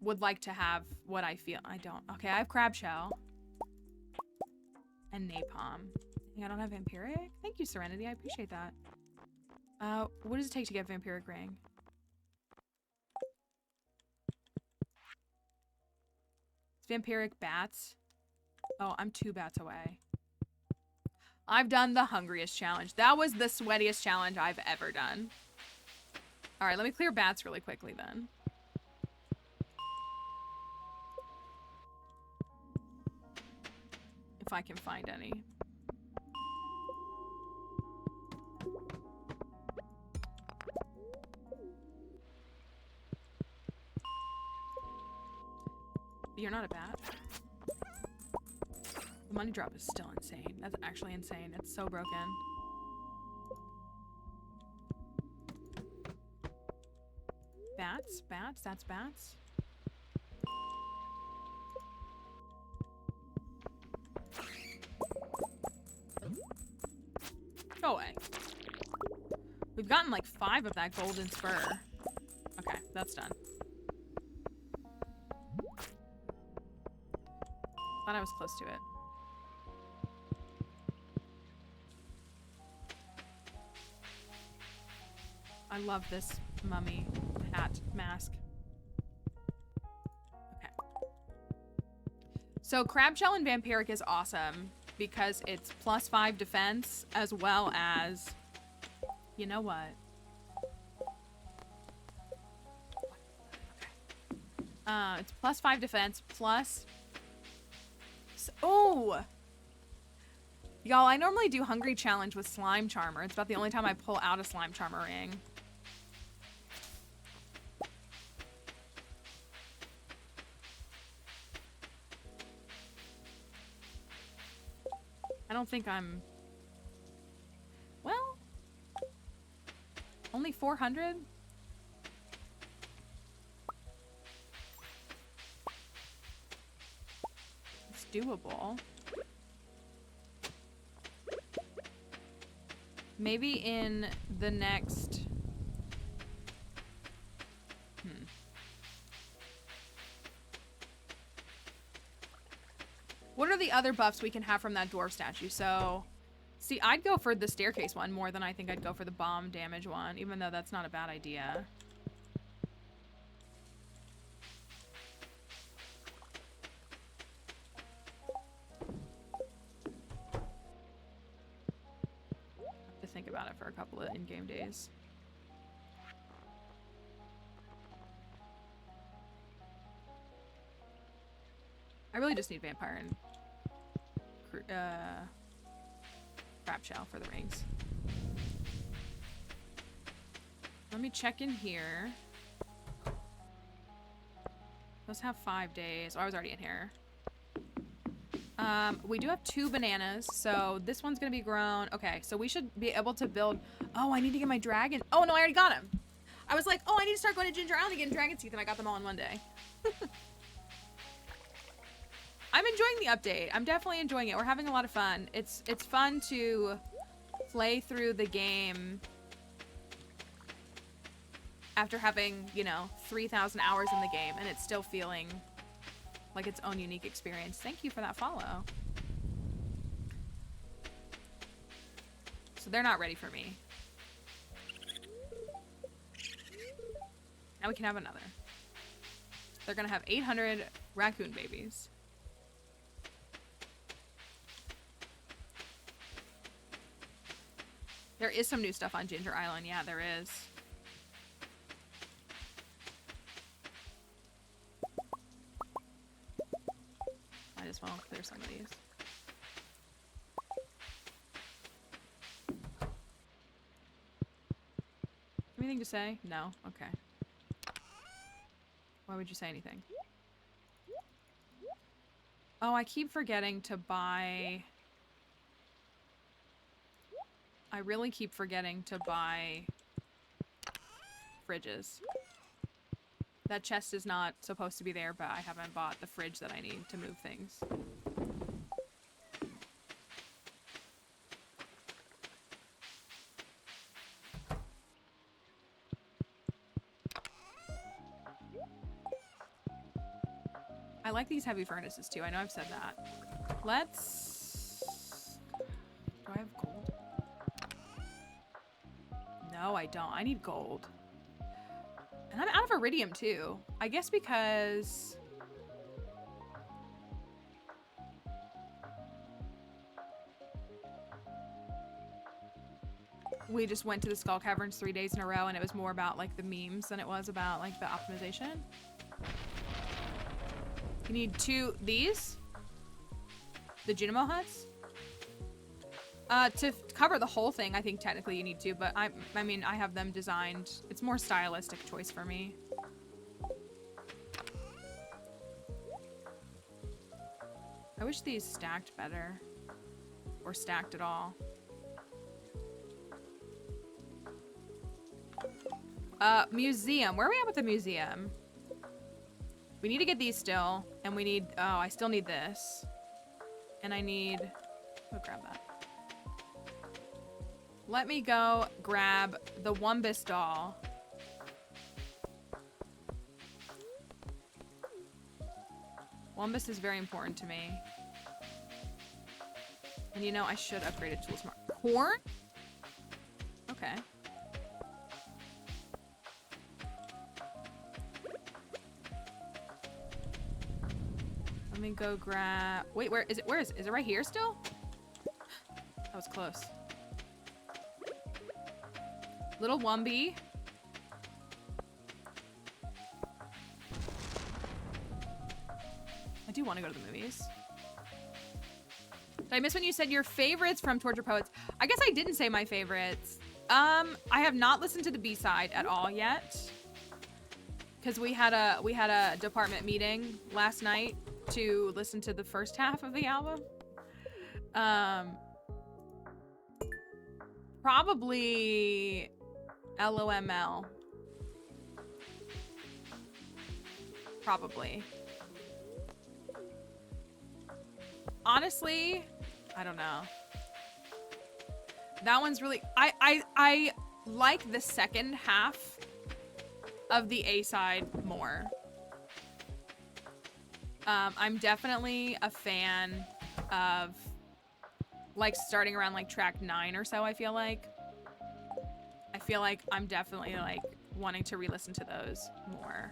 would like to have what I feel. I don't. Okay, I have crab shell and napalm. I don't have vampiric? Thank you, Serenity. I appreciate that. What does it take to get vampiric ring? It's vampiric bats. Oh, I'm 2 bats away. I've done the hungriest challenge. That was the sweatiest challenge I've ever done. All right, let me clear bats really quickly then. If I can find any. You're not a bat. The money drop is still insane. That's actually insane. It's so broken. Bats? Bats? That's bats? Go away. We've gotten like 5 of that golden spur. Okay, that's done. Thought I was close to it. I love this mummy hat mask. Okay. So crab shell and vampiric is awesome because it's +5 defense as well as, you know what? Okay. It's +5 defense plus. Oh! Y'all, I normally do Hungry Challenge with Slime Charmer. It's about the only time I pull out a Slime Charmer ring. I don't think I'm... Well... Only 400? It's doable. Maybe in the next... What are the other buffs we can have from that dwarf statue? So, see, I'd go for the staircase one more than I think I'd go for the bomb damage one, even though that's not a bad idea. Have to think about it for a couple of in-game days. I really just need vampire and crab shell for the rings. Let me check in here. Those have 5 days. Oh, I was already in here. We do have 2 bananas, so this one's gonna be grown. Okay, so we should be able to build. Oh, I need to get my dragon. Oh no, I already got him. I was like, oh, I need to start going to Ginger Island and getting dragon teeth, and I got them all in one day. I'm enjoying the update. I'm definitely enjoying it. We're having a lot of fun. It's fun to play through the game after having, you know, 3,000 hours in the game, and it's still feeling like its own unique experience. Thank you for that follow. So they're not ready for me. Now we can have another. They're gonna have 800 raccoon babies. There is some new stuff on Ginger Island. Yeah, there is. Might as well clear some of these. Anything to say? No? Okay. Why would you say anything? Oh, I keep forgetting to buy... I really keep forgetting to buy fridges. That chest is not supposed to be there, but I haven't bought the fridge that I need to move things. I like these heavy furnaces too. I know I've said that. Let's... Do I have gold? No, I don't. I need gold. And I'm out of iridium too. I guess because... we just went to the Skull Caverns 3 days in a row and it was more about like the memes than it was about like the optimization. You need these? The Junimo huts? To cover the whole thing, I think technically you need two, but I mean, I have them designed. It's more stylistic choice for me. I wish these stacked better. Or stacked at all. Museum. Where are we at with the museum? We need to get these still. And we need... oh, I still need this. And I need... oh, grab that. Let me go grab the Wumbus doll. Wumbus is very important to me. And you know, I should upgrade it to smart. Corn? Okay. Let me go grab... wait, where is it? Where is it? Is it right here still? That was close. Little Wumby. I do want to go to the movies. Did I miss when you said your favorites from Torture Poets? I guess I didn't say my favorites. I have not listened to the B-side at all yet. Because we had a department meeting last night to listen to the first half of the album. Probably LOML. Probably. Honestly, I don't know. That one's really... I like the second half of the A-side more. I'm definitely a fan of like starting around like track 9 or so, I feel like. I feel like I'm definitely like wanting to re-listen to those more.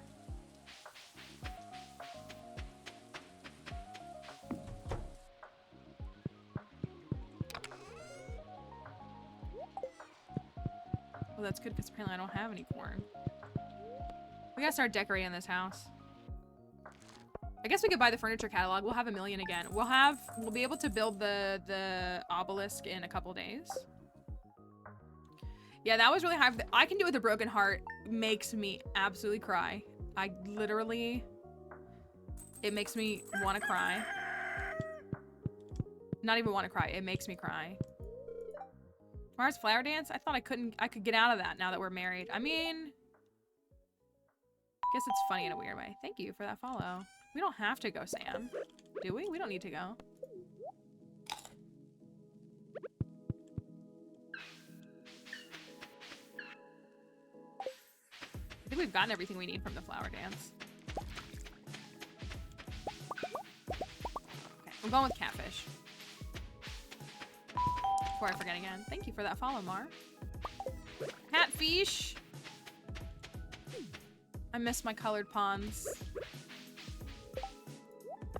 Well, that's good because apparently I don't have any corn. We gotta start decorating this house. I guess we could buy the furniture catalog. We'll have 1 million again. We'll be able to build the obelisk in a couple days. Yeah, that was really high. I can do it with a broken heart. Makes me absolutely cry. I literally, it makes me want to cry. Not even want to cry. It makes me cry. Tomorrow's flower dance? I thought I could get out of that now that we're married. I mean, guess it's funny in a weird way. Thank you for that follow. We don't have to go, Sam. Do we? We don't need to go. I think we've gotten everything we need from the flower dance. Okay, I'm going with catfish. Before I forget again. Thank you for that follow, Mar. Catfish! I miss my colored ponds.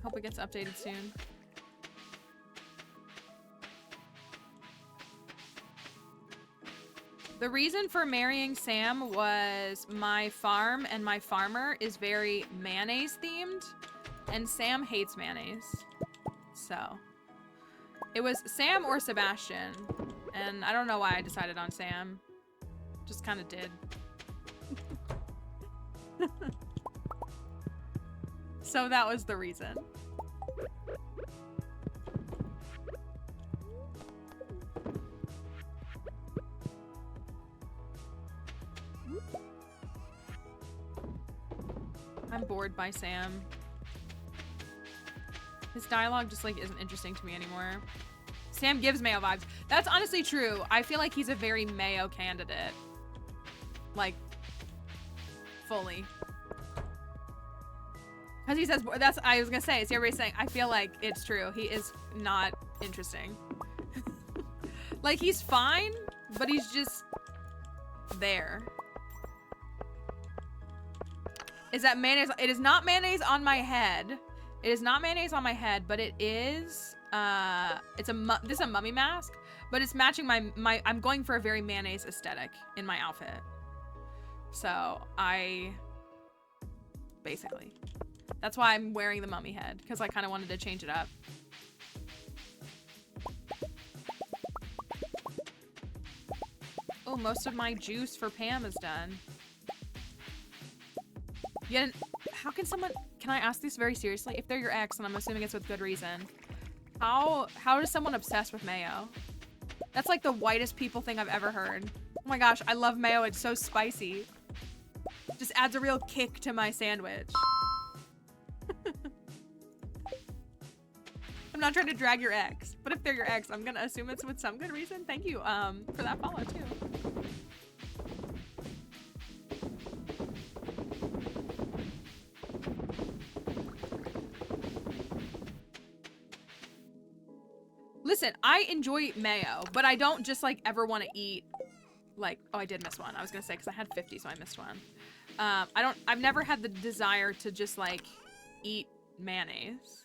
Hope it gets updated soon. The reason for marrying Sam was my farm and my farmer is very mayonnaise themed, and Sam hates mayonnaise. So it was Sam or Sebastian, and I don't know why I decided on Sam. Just kind of did. So that was the reason. I'm bored by Sam. His dialogue just like isn't interesting to me anymore. Sam gives Mayo vibes. That's honestly true. I feel like he's a very Mayo candidate. Like, fully. Because he says, that's, I was gonna say, see everybody saying, I feel like it's true. He is not interesting. Like, he's fine, but he's just there. Is that mayonnaise? It is not mayonnaise on my head. It is not mayonnaise on my head, but it is, this is a mummy mask, but it's matching I'm going for a very mayonnaise aesthetic in my outfit. So basically, that's why I'm wearing the mummy head, because I kind of wanted to change it up. Oh, most of my juice for Pam is done. Yeah, how can someone, can I ask this very seriously? If they're your ex, and I'm assuming it's with good reason, how does someone obsess with mayo? That's like the whitest people thing I've ever heard. Oh my gosh, I love mayo. It's so spicy. Just adds a real kick to my sandwich. I'm not trying to drag your ex, but if they're your ex, I'm gonna assume it's with some good reason. Thank you for that follow too. Listen, I enjoy mayo, but I don't just like ever want to eat like, oh, I did miss one. I was gonna say, because I had 50, so I missed one. I've never had the desire to just like eat mayonnaise.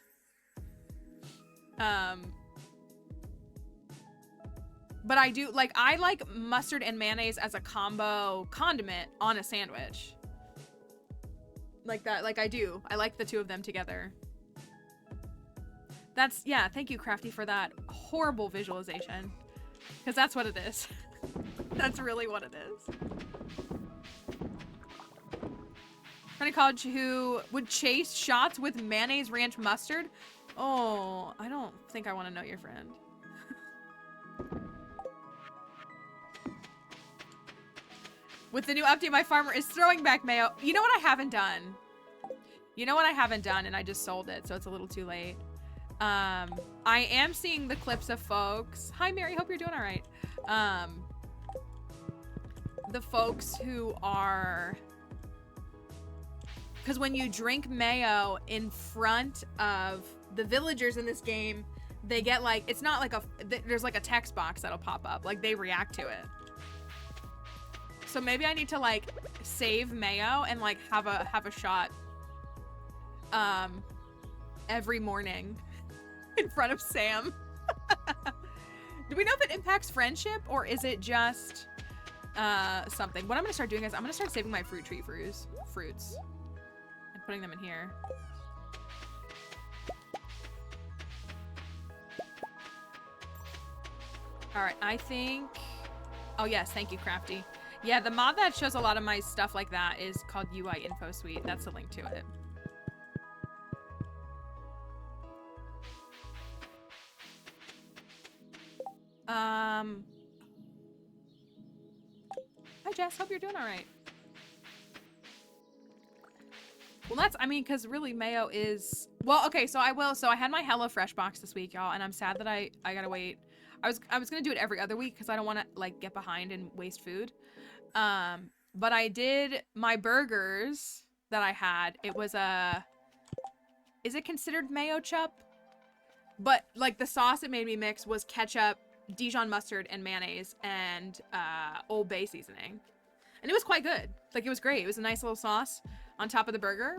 But I do, like, I like mustard and mayonnaise as a combo condiment on a sandwich. Like that, like I do. I like the two of them together. That's, yeah, thank you, Crafty, for that horrible visualization. Because that's what it is. That's really what it is. Friend of college who would chase shots with mayonnaise ranch mustard. Oh, I don't think I want to know your friend. With the new update, my farmer is throwing back mayo. You know what I haven't done? You know what I haven't done, and I just sold it, so it's a little too late. I am seeing the clips of folks. Hi, Mary. Hope you're doing all right. The folks who are... Because when you drink mayo in front of the villagers in this game, they get like... It's not like a... There's like a text box that'll pop up. Like, they react to it. So maybe I need to, like, save mayo and, like, have a shot every morning in front of Sam. Do we know if it impacts friendship, or is it just something? What I'm gonna start doing is I'm gonna start saving my fruit tree fruits and putting them in here. All right, I think... Oh yes, thank you, Crafty. Yeah, the mod that shows a lot of my stuff like that is called UI Info Suite. That's the link to it. Hi Jess, hope you're doing all right. Well, that's, I mean, because really mayo is, well, okay, so I had my HelloFresh box this week, y'all, and I'm sad that I gotta wait. I was gonna do it every other week because I don't want to like get behind and waste food. But I did my burgers that I had. It was is it considered mayo chup? But like the sauce it made me mix was ketchup, Dijon mustard, and mayonnaise, and Old Bay seasoning. And it was quite good. Like, it was great. It was a nice little sauce on top of the burger.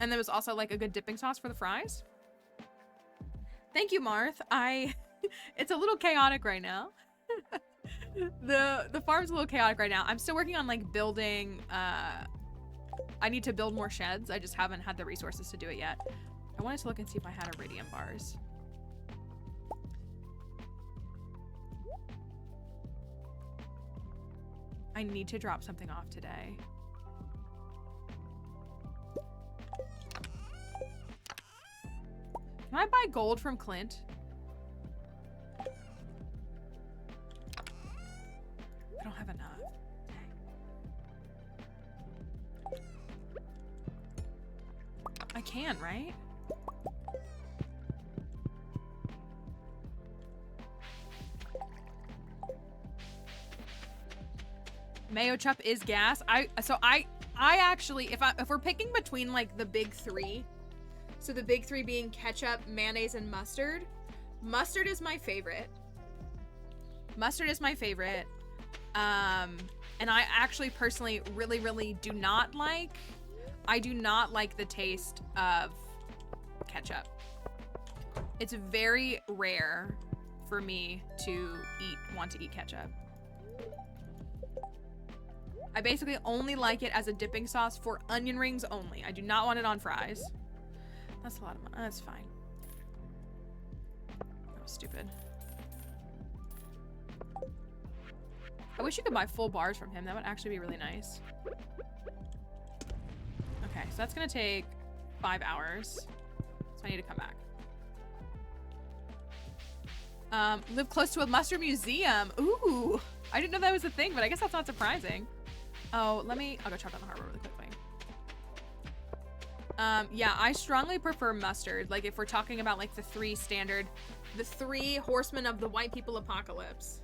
And there was also like a good dipping sauce for the fries. Thank you, Marth. It's a little chaotic right now. The farm's a little chaotic right now. I'm still working on like building, I need to build more sheds. I just haven't had the resources to do it yet. I wanted to look and see if I had iridium bars. I need to drop something off today. Can I buy gold from Clint? I don't have enough. I can, right? Mayo chup is gas. I actually, if we're picking between like the big three, so the big three being ketchup, mayonnaise, and mustard, mustard is my favorite. Mustard is my favorite. And I actually personally really do not like, I do not like the taste of ketchup. It's very rare for me to want to eat ketchup. I basically only like it as a dipping sauce for onion rings only. I do not want it on fries. That's a lot of money. That's fine. That was stupid. I wish you could buy full bars from him. That would actually be really nice. Okay, so that's gonna take 5 hours. So I need to come back. Live close to a mustard museum. Ooh, I didn't know that was a thing, but I guess that's not surprising. Oh, I'll go chop down the harbor really quickly. Yeah, I strongly prefer mustard. Like if we're talking about like the three horsemen of the white people apocalypse.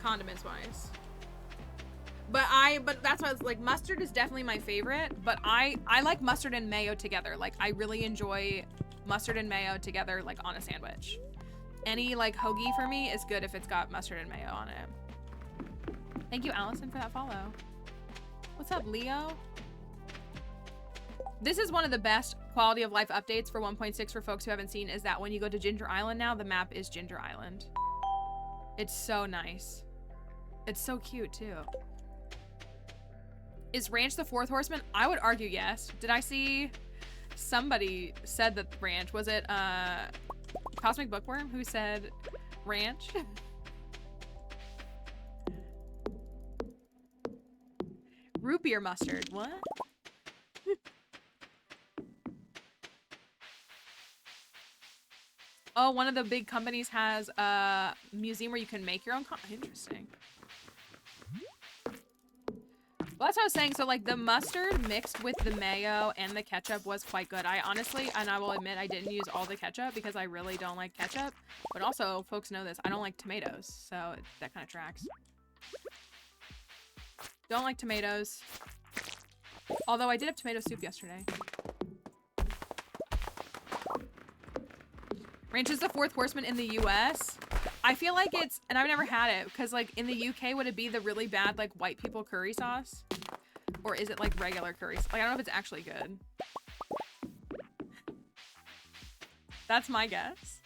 Condiments wise. But that's why I was like, mustard is definitely my favorite, but I like mustard and mayo together. Like I really enjoy mustard and mayo together, like on a sandwich. Any like hoagie for me is good if it's got mustard and mayo on it. Thank you, Allison, for that follow. What's up, Leo? This is one of the best quality of life updates for 1.6 for folks who haven't seen, is that when you go to Ginger Island now, the map is Ginger Island. It's so nice. It's so cute too. Is Ranch the fourth horseman? I would argue yes. Did I see somebody said that Ranch, was it Cosmic Bookworm who said Ranch? Root beer mustard, what? Oh, one of the big companies has a museum where you can make your own interesting. Well, that's what I was saying. So like the mustard mixed with the mayo and the ketchup was quite good. I honestly, and I will admit, I didn't use all the ketchup because I really don't like ketchup. But also, folks know this, I don't like tomatoes. So that kind of tracks. Don't like tomatoes. Although I did have tomato soup yesterday. Ranch is the fourth horseman in the US. I feel like it's, and I've never had it, because like in the UK, would it be the really bad like white people curry sauce? Or is it like regular curry sauce? Like I don't know if it's actually good. That's my guess.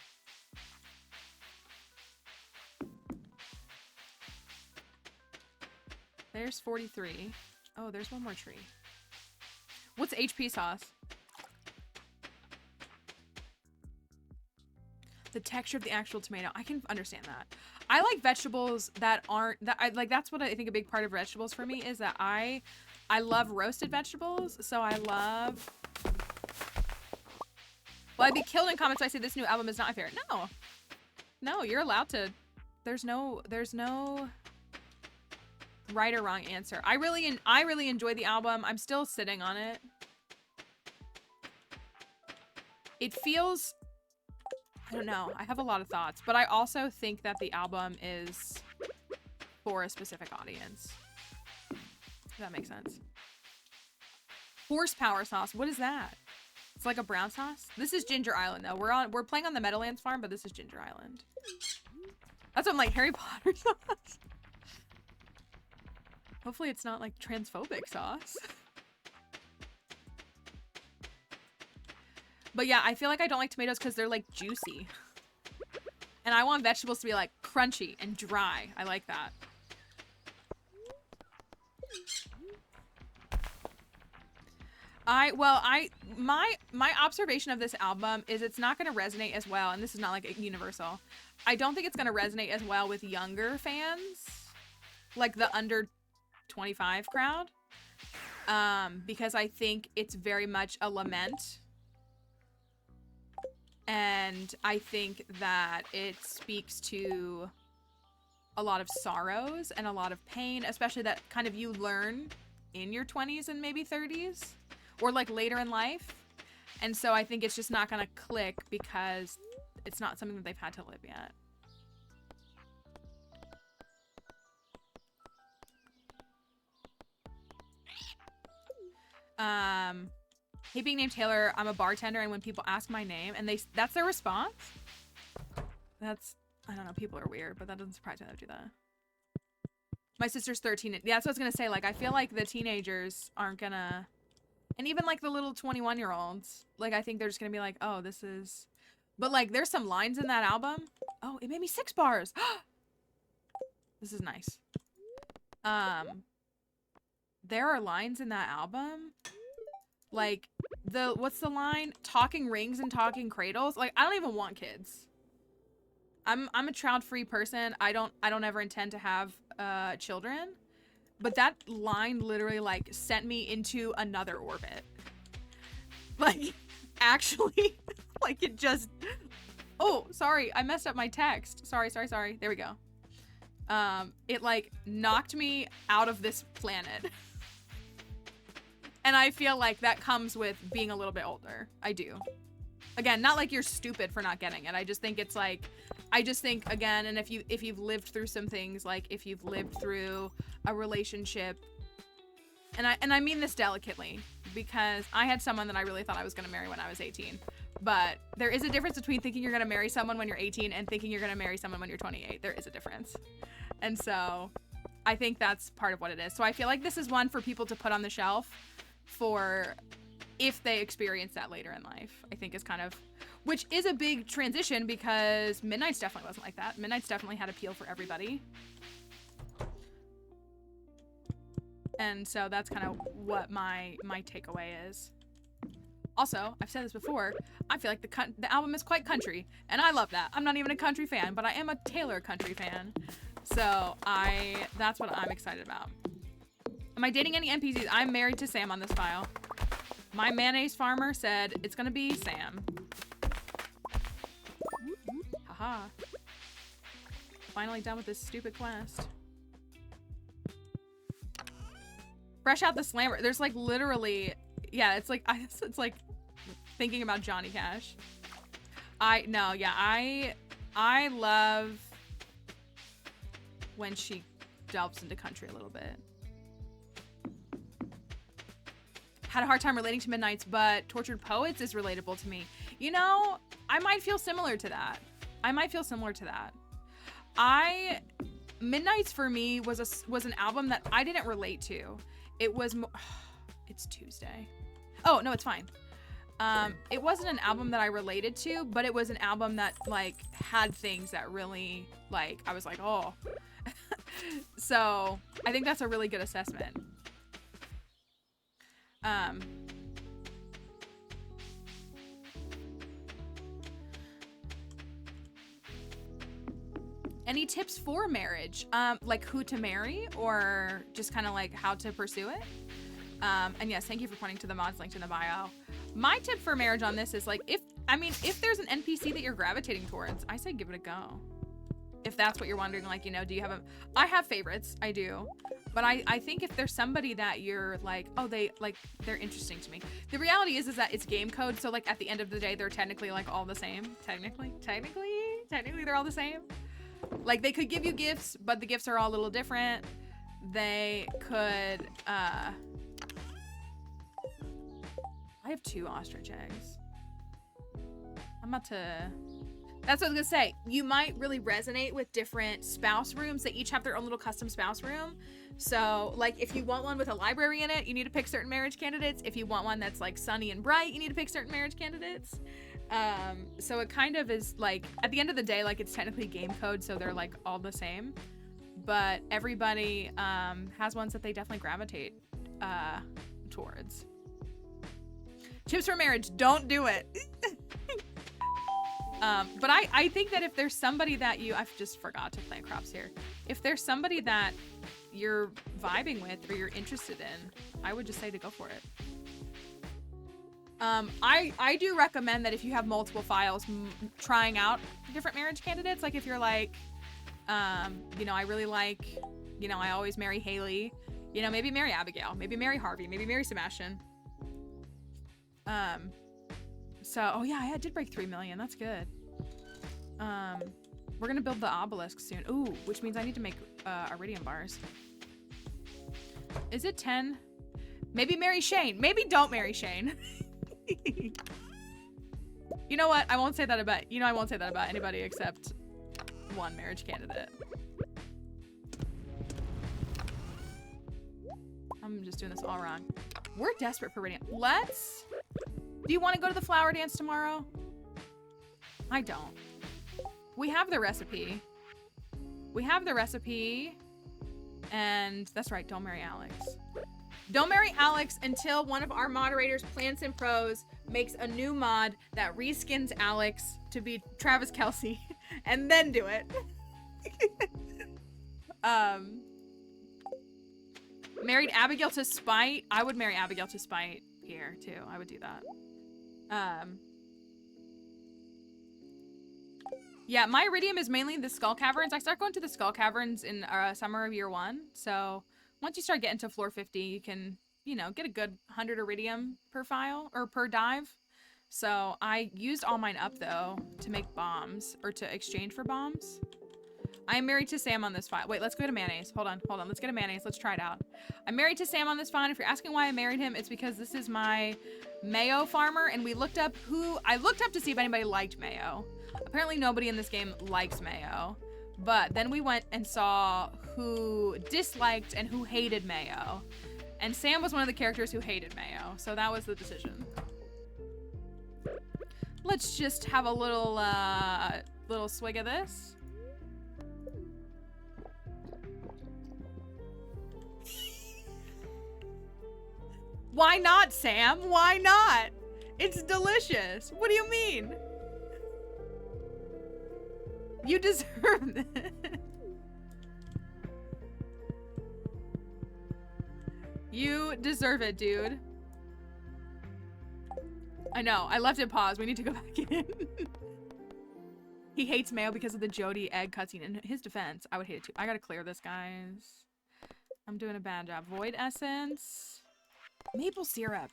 There's 43. Oh, there's one more tree. What's HP sauce? The texture of the actual tomato. I can understand that. I like vegetables that aren't that I like. That's what I think a big part of vegetables for me is that I love roasted vegetables. So I love. Well, I'd be killed in comments if I say this new album is not my favorite. No, you're allowed to. There's no right or wrong answer. I really enjoy the album. I'm still sitting on it. It feels, I don't know. I have a lot of thoughts, but I also think that the album is for a specific audience. Does that make sense? Horsepower sauce. What is that? It's like a brown sauce. This is Ginger Island though. We're playing on the Meadowlands farm, but this is Ginger Island. That's what I'm like, Harry Potter sauce. Hopefully it's not like transphobic sauce. But yeah, I feel like I don't like tomatoes because they're like juicy. And I want vegetables to be like crunchy and dry. I like that. My observation of this album is it's not going to resonate as well, and this is not like universal. I don't think it's going to resonate as well with younger fans, like the under 25 crowd, because I think it's very much a lament, and I think that it speaks to a lot of sorrows and a lot of pain, especially that kind of you learn in your 20s and maybe 30s, or like later in life. And so I think it's just not gonna click because it's not something that they've had to live yet. Hey, being named Taylor, I'm a bartender, and when people ask my name and that's their response, that's, I don't know, people are weird, but that doesn't surprise me that I do that. My sister's 13. Yeah, that's what I was gonna say. Like, I feel like the teenagers aren't gonna, and even like the little 21-year-olds, like, I think they're just gonna be like, oh, this is, but like, there's some lines in that album. Oh, it made me 6 bars. This is nice. There are lines in that album, like what's the line? Talking rings and talking cradles. Like, I don't even want kids. I'm a child-free person. I don't ever intend to have children. But that line literally like sent me into another orbit. Like, actually, like it just, oh, sorry, I messed up my text. Sorry. There we go. It like knocked me out of this planet. And I feel like that comes with being a little bit older. I do. Again, not like you're stupid for not getting it. I just think it's like, I just think, again, and if you've lived through some things, like if you've lived through a relationship, and I mean this delicately, because I had someone that I really thought I was going to marry when I was 18. But there is a difference between thinking you're going to marry someone when you're 18 and thinking you're going to marry someone when you're 28. There is a difference. And so I think that's part of what it is. So I feel like this is one for people to put on the shelf for if they experience that later in life, I think is kind of, which is a big transition because Midnight's definitely wasn't like that. Midnight's definitely had appeal for everybody. And so that's kind of what my takeaway is. Also, I've said this before, I feel like the album is quite country, and I love that. I'm not even a country fan, but I am a Taylor country fan. So that's what I'm excited about. Am I dating any NPCs? I'm married to Sam on this file. My mayonnaise farmer said it's gonna be Sam. Haha. Finally done with this stupid quest. Fresh out the slammer. There's like literally, yeah, it's like thinking about Johnny Cash. I love when she delves into country a little bit. Had a hard time relating to Midnight's, but Tortured Poets is relatable to me. You know, I might feel similar to that. Midnight's for me was an album that I didn't relate to. It was, it's Tuesday. Oh, no, it's fine. It wasn't an album that I related to, but it was an album that like had things that really like, I was like, oh. So I think that's a really good assessment. Any tips for marriage? Like who to marry or just kind of like how to pursue it? And yes, thank you for pointing to the mods linked in the bio. My tip for marriage on this is like, if there's an NPC that you're gravitating towards, I say give it a go. If that's what you're wondering, like, you know, do you have I have favorites, I do. But I think if there's somebody that you're like, oh, they're interesting to me. The reality is that it's game code. So like at the end of the day, they're technically like all the same. Technically they're all the same. Like they could give you gifts, but the gifts are all a little different. They could, I have 2 ostrich eggs. That's what I was gonna say. You might really resonate with different spouse rooms. They each have their own little custom spouse room. So like if you want one with a library in it, you need to pick certain marriage candidates. If you want one that's like sunny and bright, you need to pick certain marriage candidates. So it kind of is like, at the end of the day, like it's technically game code, so they're like all the same. But everybody has ones that they definitely gravitate towards. Tips for marriage, don't do it. But I think that if there's somebody that I just forgot to plant crops here. If there's somebody that you're vibing with or you're interested in, I would just say to go for it. I do recommend that if you have multiple files, trying out different marriage candidates. Like if you're like, you know, I really like, you know, I always marry Haley, you know, maybe marry Abigail, maybe marry Harvey, maybe marry Sebastian. So, oh yeah, I did break 3 million. That's good. We're gonna build the obelisk soon. Ooh, which means I need to make iridium bars. Is it 10? Maybe marry Shane. Maybe don't marry Shane. You know what? I won't say that about, I won't say that about anybody except one marriage candidate. I'm just doing this all wrong. We're desperate for iridium. Do you want to go to the flower dance tomorrow? I don't. We have the recipe. And that's right, don't marry Alex. Don't marry Alex until one of our moderators, Plants and Pros, makes a new mod that reskins Alex to be Travis Kelce, and then do it. Married Abigail to spite. I would marry Abigail to spite here too. I would do that. Yeah, my iridium is mainly the Skull Caverns. I start going to the Skull Caverns in summer of year 1. So once you start getting to floor 50, you can, you know, get a good 100 iridium per file or per dive. So I used all mine up though to make bombs or to exchange for bombs. I am married to Sam on this file. Wait, let's go to mayonnaise. Hold on. Let's get a mayonnaise. Let's try it out. I'm married to Sam on this file. If you're asking why I married him, it's because this is my mayo farmer, and I looked up to see if anybody liked mayo. Apparently nobody in this game likes mayo, but then we went and saw who disliked and who hated mayo, and Sam was one of the characters who hated mayo, so that was the decision. Let's just have a little swig of this. Why not, Sam? Why not? It's delicious. What do you mean? You deserve it. You deserve it, dude. I know. I left it paused. We need to go back in. He hates mayo because of the Jody egg cutscene. In his defense, I would hate it too. I gotta clear this, guys. I'm doing a bad job. Void essence. Maple syrup.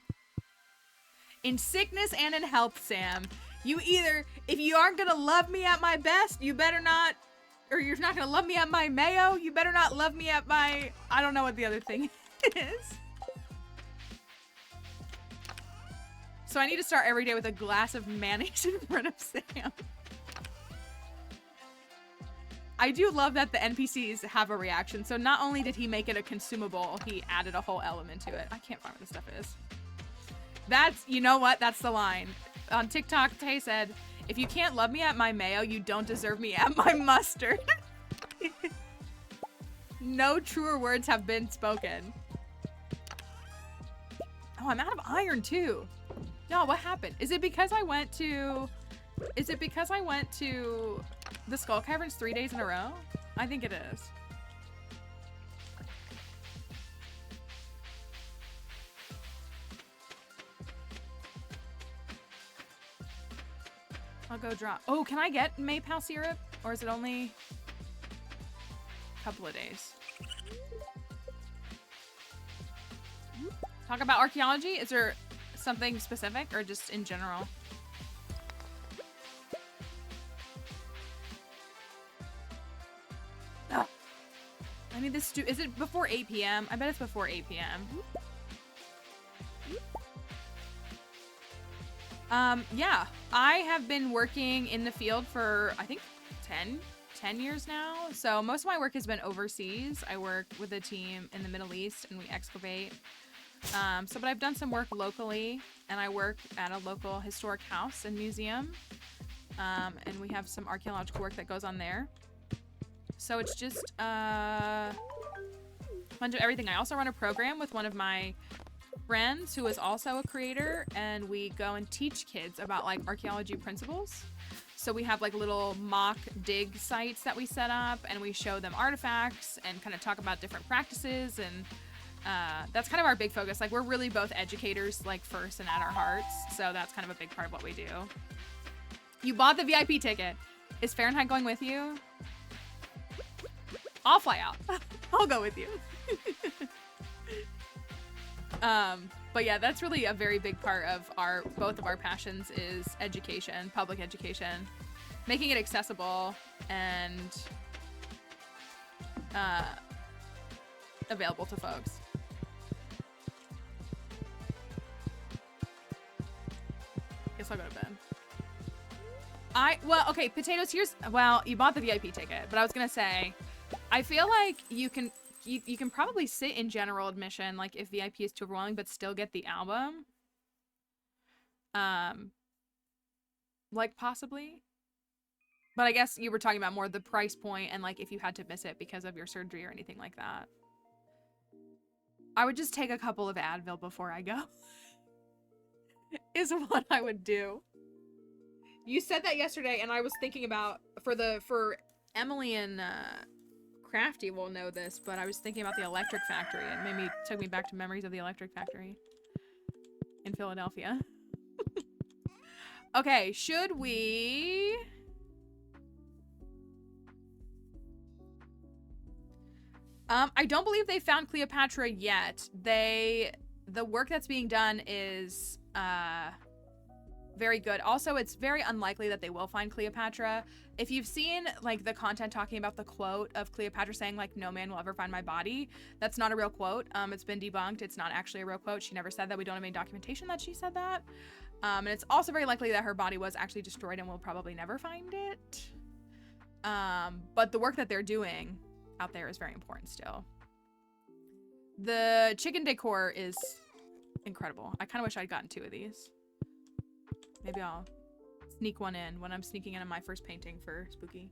In sickness and in health, Sam. You either, if you aren't gonna love me at my best, you better not, or you're not gonna love me at my mayo, you better not love me at my, I don't know what the other thing is. So I need to start every day with a glass of mayonnaise in front of Sam. I do love that the NPCs have a reaction. So not only did he make it a consumable, he added a whole element to it. I can't find what this stuff is. That's, you know what? That's the line. On TikTok, Tay said, if you can't love me at my mayo, you don't deserve me at my mustard. No truer words have been spoken. Oh, I'm out of iron too. No, what happened? Is it because I went to the Skull Caverns 3 days in a row? I think it is. I'll go drop. Oh, can I get maple syrup? Or is it only a couple of days? Talk about archaeology? Is there something specific or just in general? Oh, I need this is it before 8 p.m.? I bet it's before 8 p.m. Yeah, I have been working in the field for, I think, 10 years now. So most of my work has been overseas. I work with a team in the Middle East and we excavate But I've done some work locally, and I work at a local historic house and museum. And we have some archaeological work that goes on there. So it's just a bunch of everything. I also run a program with one of my friends who is also a creator, and we go and teach kids about like archaeology principles. So we have like little mock dig sites that we set up, and we show them artifacts and kind of talk about different practices, and that's kind of our big focus. Like, we're really both educators, like, first and at our hearts, so that's kind of a big part of what we do. You bought the VIP ticket. Is Fahrenheit going with you? I'll fly out. I'll go with you. But yeah, that's really a very big part of both of our passions is education, public education, making it accessible and available to folks. Guess I'll go to bed. Well, okay, potatoes, well, you bought the VIP ticket, but I was gonna say, I feel like you can probably sit in general admission, like if VIP is too overwhelming, but still get the album. Like possibly. But I guess you were talking about more the price point and like if you had to miss it because of your surgery or anything like that. I would just take a couple of Advil before I go. Is what I would do. You said that yesterday, and I was thinking about for Emily and Crafty will know this, but I was thinking about the Electric Factory, and took me back to memories of the Electric Factory in Philadelphia. Okay, should we? I don't believe they found Cleopatra yet. The work that's being done is very good. Also, it's very unlikely that they will find Cleopatra. If you've seen like the content talking about the quote of Cleopatra saying like no man will ever find my body, that's not a real quote. It's been debunked. It's not actually a real quote. She never said that. We don't have any documentation that she said that. And it's also very likely that her body was actually destroyed and we'll probably never find it. But the work that they're doing out there is very important still. The chicken decor is incredible. I kind of wish I'd gotten 2 of these. Maybe I'll sneak one in when I'm sneaking in on my first painting for Spooky.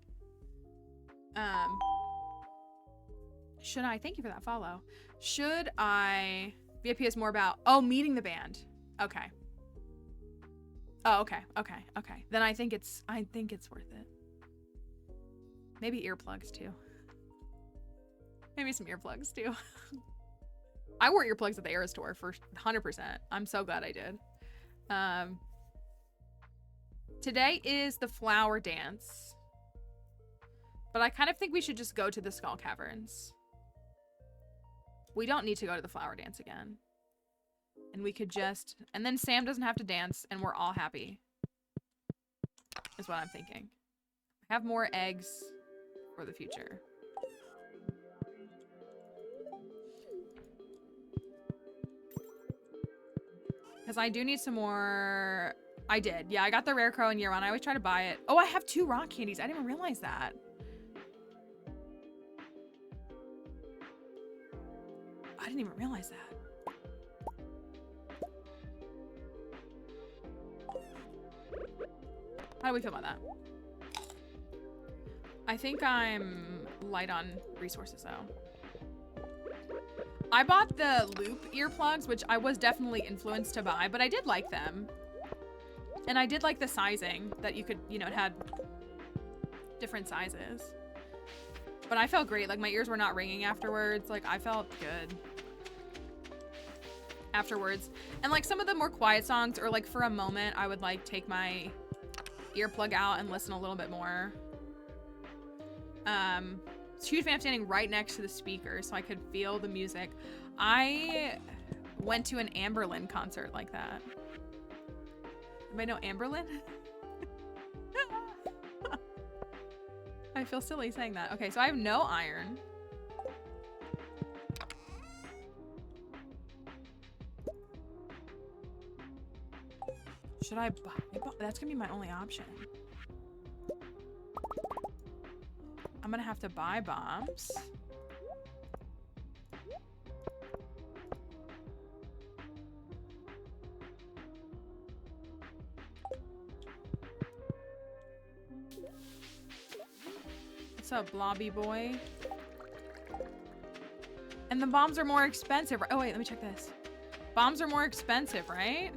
Should I? Thank you for that follow. Should I? VIP is more about, meeting the band. Okay. Oh, okay. Then I think it's worth it. Maybe earplugs too. Maybe some earplugs too. I wore earplugs at the Era store for 100%. I'm so glad I did. Today is the flower dance. But I kind of think we should just go to the Skull Caverns. We don't need to go to the flower dance again. And we could just... And then Sam doesn't have to dance, and we're all happy. Is what I'm thinking. Have more eggs for the future. Because I do need some more... I did. Yeah, I got the Rare Crow in year 1. I always try to buy it. Oh, I have 2 rock candies. I didn't even realize that. I didn't even realize that. How do we feel about that? I think I'm light on resources, though. I bought the loop earplugs, which I was definitely influenced to buy, but I did like them. And I did like the sizing that you could, it had different sizes. But I felt great. Like, my ears were not ringing afterwards. Like, I felt good afterwards. And, like, some of the more quiet songs, or, like, for a moment, I would, like, take my earplug out and listen a little bit more. Huge fan of standing right next to the speaker so I could feel the music. I went to an Amberlin concert like that. Anybody know Amberlin? I feel silly saying that. Okay, so I have no iron. Should I buy? That's gonna be my only option. I'm gonna have to buy bombs. What's up, Blobby boy? And the bombs are more expensive. Oh wait, let me check this. Bombs are more expensive, right?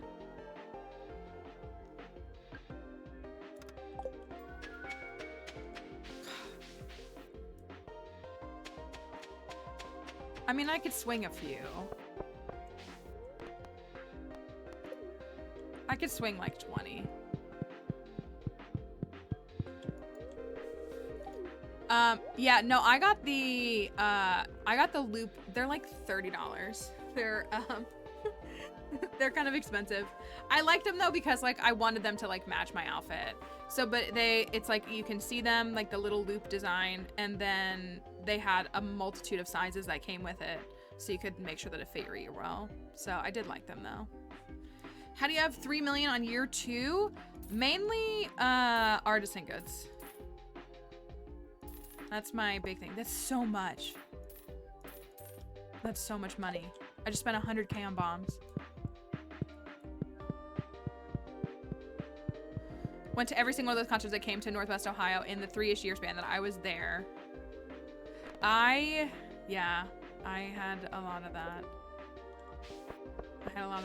I mean, I could swing a few. I could swing like 20. Yeah, no, I got the loop. They're like $30. They're they're kind of expensive. I liked them though because like I wanted them to like match my outfit. So, but it's like you can see them, like the little loop design, and then they had a multitude of sizes that came with it, so you could make sure that it fit you well. So I did like them though. How do you have 3 million on year 2? Mainly artisan goods. That's my big thing. That's so much. That's so much money. I just spent 100K on bombs. Went to every single one of those concerts that came to Northwest Ohio in the 3-ish year span that I was there. Yeah, I had a lot of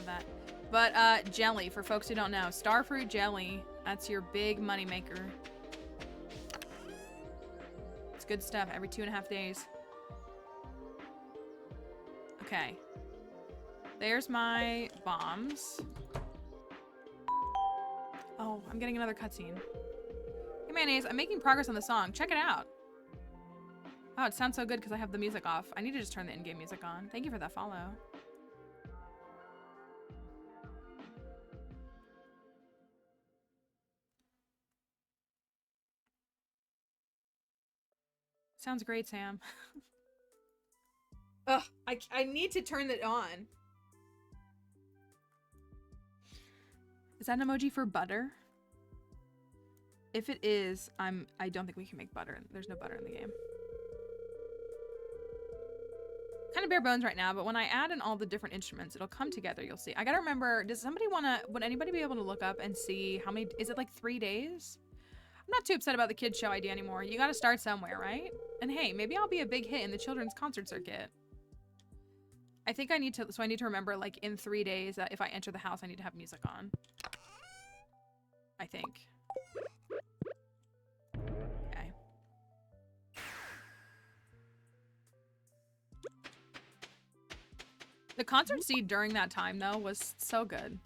that. But jelly, for folks who don't know, starfruit jelly, that's your big money maker. It's good stuff every 2.5 days. Okay. There's my bombs. Oh, I'm getting another cutscene. Hey Mayonnaise, I'm making progress on the song. Check it out. Oh, it sounds so good because I have the music off. I need to just turn the in-game music on. Thank you for that follow. Sounds great, Sam. Ugh, I need to turn it on. Is that an emoji for butter? If it is, I don't think we can make butter. There's no butter in the game. Kind of bare bones right now, but when I add in all the different instruments, it'll come together. You'll see. I gotta remember, would anybody be able to look up and see how many, is it like 3 days? I'm not too upset about the kids show idea anymore. You gotta start somewhere, right? And hey, maybe I'll be a big hit in the children's concert circuit. I think I need to remember like in 3 days that if I enter the house, I need to have music on. I think. Okay. The concert seed during that time though was so good.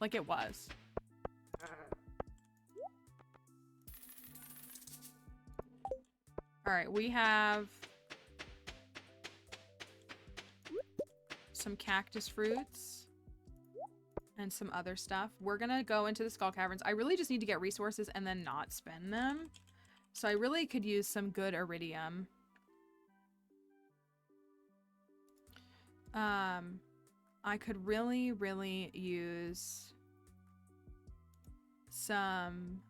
Like it was. All right, we have some cactus fruits and some other stuff. We're gonna go into the skull caverns. I really just need to get resources and then not spend them. So I really could use some good iridium. I could really, really use some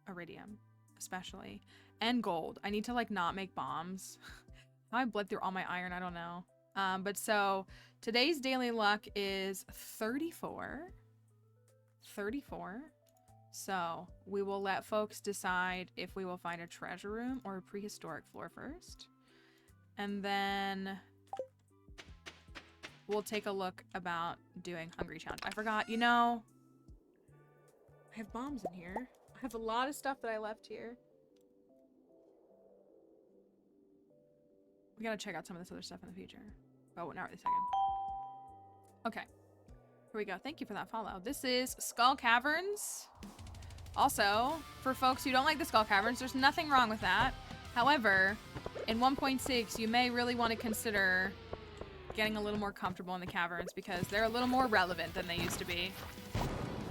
iridium, especially. And gold. I need to like not make bombs. How I bled through all my iron, I don't know. But so today's daily luck is 34. 34. So we will let folks decide if we will find a treasure room or a prehistoric floor first. And then we'll take a look about doing hungry challenge. I forgot, you know, I have bombs in here. I have a lot of stuff that I left here. We gotta check out some of this other stuff in the future. Oh, not right this second. Okay. Here we go. Thank you for that follow. This is Skull Caverns. Also, for folks who don't like the Skull Caverns, there's nothing wrong with that. However, in 1.6, you may really want to consider getting a little more comfortable in the caverns because they're a little more relevant than they used to be.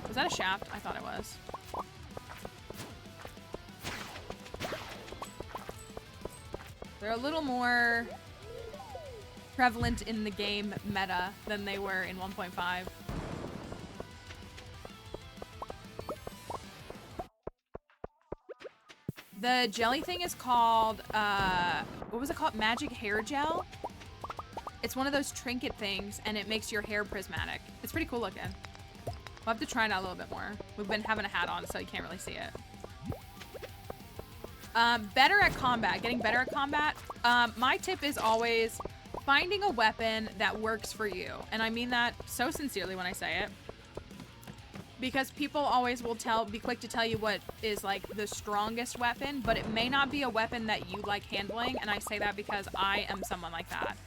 Was that a shaft? I thought it was. They're a little more prevalent in the game meta than they were in 1.5. The jelly thing is called, what was it called? Magic hair gel? It's one of those trinket things, and it makes your hair prismatic. It's pretty cool looking. We'll have to try it out a little bit more. We've been having a hat on, so you can't really see it. Better at combat, getting better at combat. My tip is always finding a weapon that works for you. And I mean that so sincerely when I say it. Because people always will be quick to tell you what is like the strongest weapon, but it may not be a weapon that you like handling. And I say that because I am someone like that.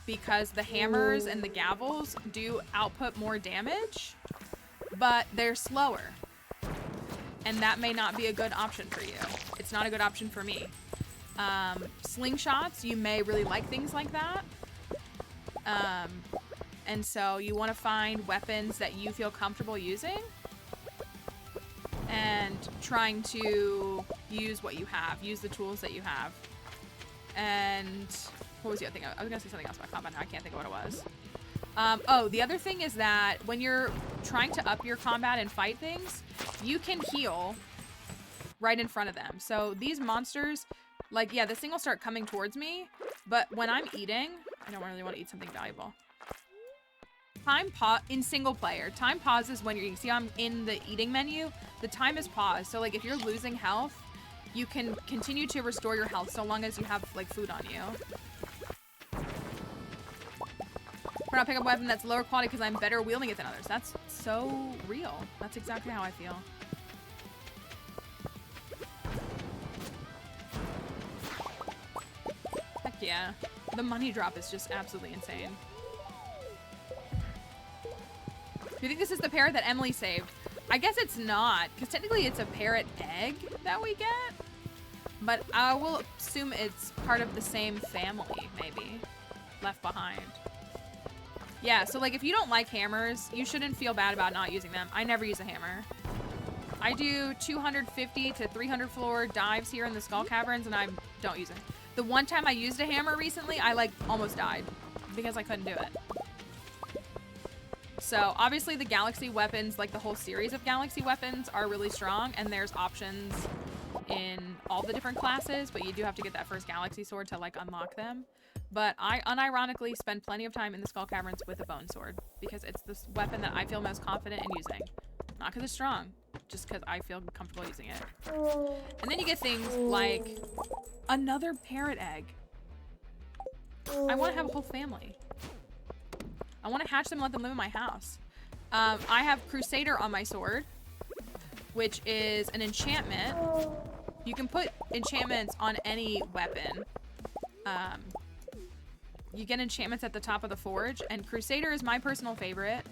Because the hammers and the gavels do output more damage, but they're slower. And that may not be a good option for you. It's not a good option for me. Slingshots, you may really like things like that. And so you want to find weapons that you feel comfortable using and trying to use what you have, use the tools that you have. And what was the other thing? I was going to say something else about combat now. I can't think of what it was. Oh, the other thing is that when you're trying to up your combat and fight things, you can heal right in front of them. So these monsters, like, yeah, this thing will start coming towards me, but when I'm eating, I don't really want to eat something valuable. In single player, time pauses when you're eating. See how I'm in the eating menu? The time is paused. So like if you're losing health, you can continue to restore your health so long as you have like food on you. Or not pick up a weapon that's lower quality because I'm better wielding it than others. That's so real. That's exactly how I feel. Heck yeah. The money drop is just absolutely insane. Do you think this is the parrot that Emily saved? I guess it's not, because technically it's a parrot egg that we get. But I will assume it's part of the same family, maybe. Left behind. Yeah, so like if you don't like hammers, you shouldn't feel bad about not using them. I never use a hammer. I do 250 to 300 floor dives here in the Skull Caverns, and I don't use it. The one time I used a hammer recently, I like almost died because I couldn't do it. So obviously the Galaxy weapons, like the whole series of Galaxy weapons, are really strong, and there's options in all the different classes, but you do have to get that first Galaxy sword to like unlock them. But I unironically spend plenty of time in the Skull Caverns with a bone sword because it's this weapon that I feel most confident in using. Not because it's strong, just because I feel comfortable using it. And then you get things like another parrot egg. I want to have a whole family. I want to hatch them and let them live in my house. I have Crusader on my sword, which is an enchantment. You can put enchantments on any weapon. You get enchantments at the top of the forge, and Crusader is my personal favorite.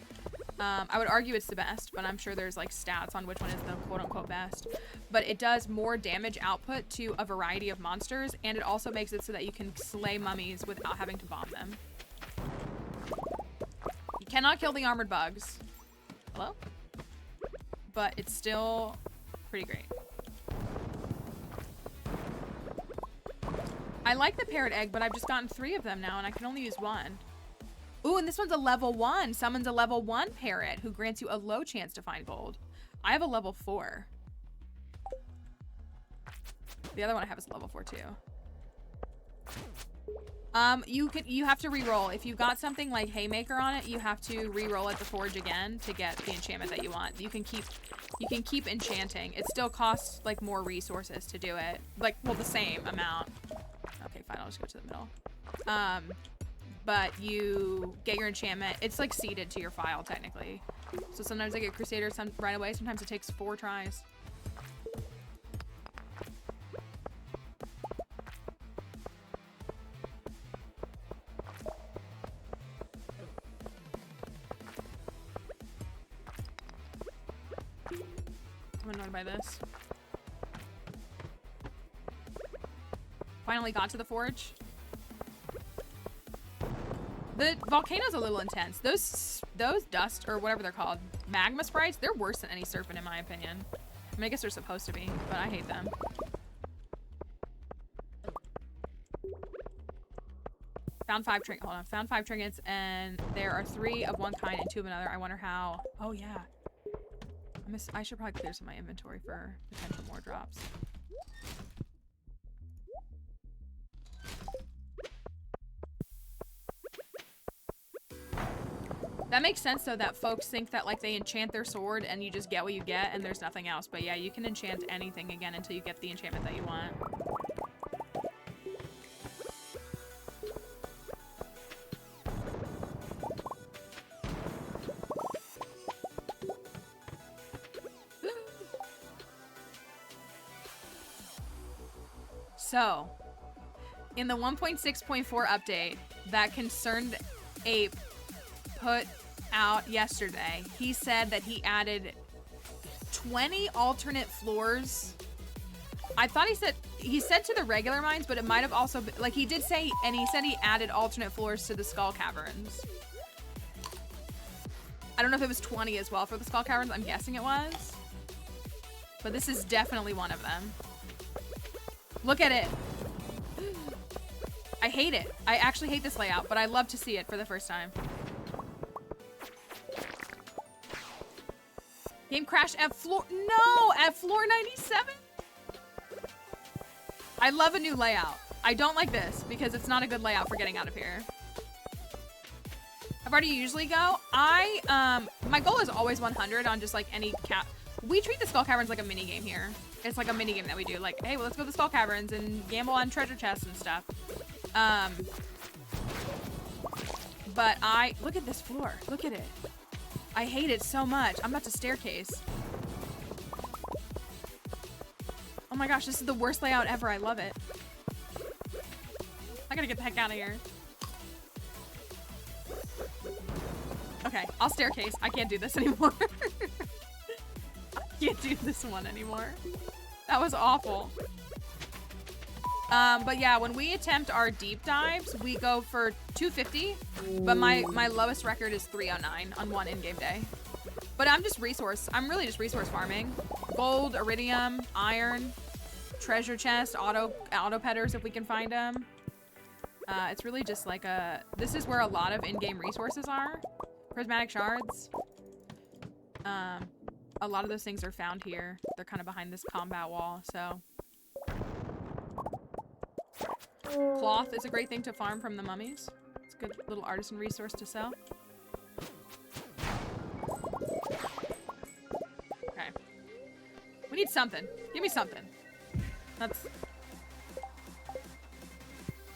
I would argue it's the best, but I'm sure there's like stats on which one is the quote-unquote best. But it does more damage output to a variety of monsters, and it also makes it so that you can slay mummies without having to bomb them. You cannot kill the armored bugs. Hello? But it's still pretty great. I like the parrot egg, but I've just gotten 3 of them now, and I can only use 1. Ooh, and this one's a level 1. Summons a level 1 parrot who grants you a low chance to find gold. I have a level 4. The other one I have is a level 4 too. You have to re-roll. If you've got something like Haymaker on it, you have to re-roll at the forge again to get the enchantment that you want. You can keep enchanting. It still costs like more resources to do it. Like, well, the same amount. Okay, fine, I'll just go to the middle. But you get your enchantment. It's like seeded to your file technically. So sometimes I get Crusader right away. Sometimes it takes 4 tries. I'm annoyed by this. Finally got to the forge. The volcano's a little intense. Those dust, or whatever they're called, magma sprites, they're worse than any serpent in my opinion. I mean, I guess they're supposed to be, but I hate them. Found 5 trinkets. Hold on. Found 5 trinkets, and there are 3 of one kind and 2 of another. I wonder how. Oh yeah. I should probably clear some of my inventory for potential more drops. That makes sense, though, that folks think that, like, they enchant their sword and you just get what you get and there's nothing else. But yeah, you can enchant anything again until you get the enchantment that you want. So, in the 1.6.4 update that Concerned Ape put out yesterday, he said that he added 20 alternate floors. I thought he said to the regular mines, but it might have also been, like, he did say, and he said he added alternate floors to the Skull Caverns. I don't know if it was 20 as well for the Skull Caverns. I'm guessing it was. But this is definitely one of them. Look at it. I hate it. I actually hate this layout, but I love to see it for the first time. Game crashed at floor... No! At floor 97? I love a new layout. I don't like this because it's not a good layout for getting out of here. How far do you usually go? My goal is always 100 on just like any cap. We treat the Skull Caverns like a mini game here. It's like a mini game that we do. Like, hey, well, let's go to the Skull Caverns and gamble on treasure chests and stuff. But look at this floor. Look at it. I hate it so much. I'm about to staircase. Oh my gosh, this is the worst layout ever. I love it. I gotta get the heck out of here. Okay, I'll staircase. I can't do this anymore. I can't do this one anymore. That was awful. But yeah, when we attempt our deep dives, we go for 250, but my lowest record is 309 on one in-game day. But I'm really just resource farming. Gold, iridium, iron, treasure chest, auto petters if we can find them. It's really just like this is where a lot of in-game resources are. Prismatic shards. A lot of those things are found here. They're kind of behind this combat wall, so. Cloth is a great thing to farm from the mummies. It's a good little artisan resource to sell. Okay. We need something. Give me something. That's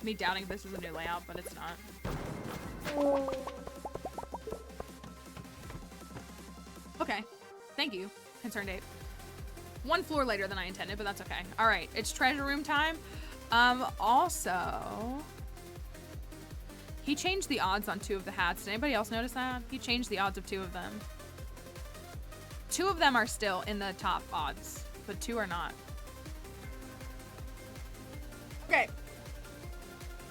me doubting this is a new layout, but it's not. Okay. Thank you, Concerned Ape. One floor later than I intended, but that's okay. All right, it's treasure room time. Also, he changed the odds on 2 of the hats. Did anybody else notice that? He changed the odds of 2 of them. 2 of them are still in the top odds, but 2 are not. Okay.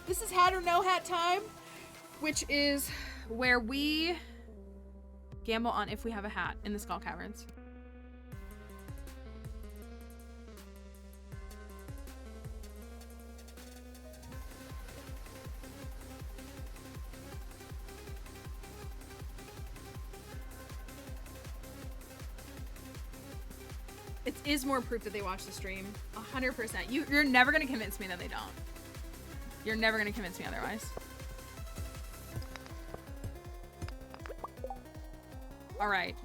This is hat or no hat time, which is where we gamble on if we have a hat in the Skull Caverns. It is more proof that they watch the stream. 100%. You're never gonna convince me that they don't. You're never gonna convince me otherwise. All right.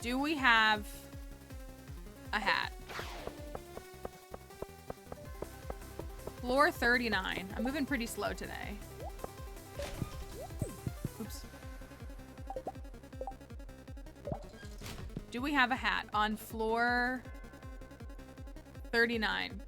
Do we have a hat? Floor 39. I'm moving pretty slow today. Oops. Do we have a hat on floor 39?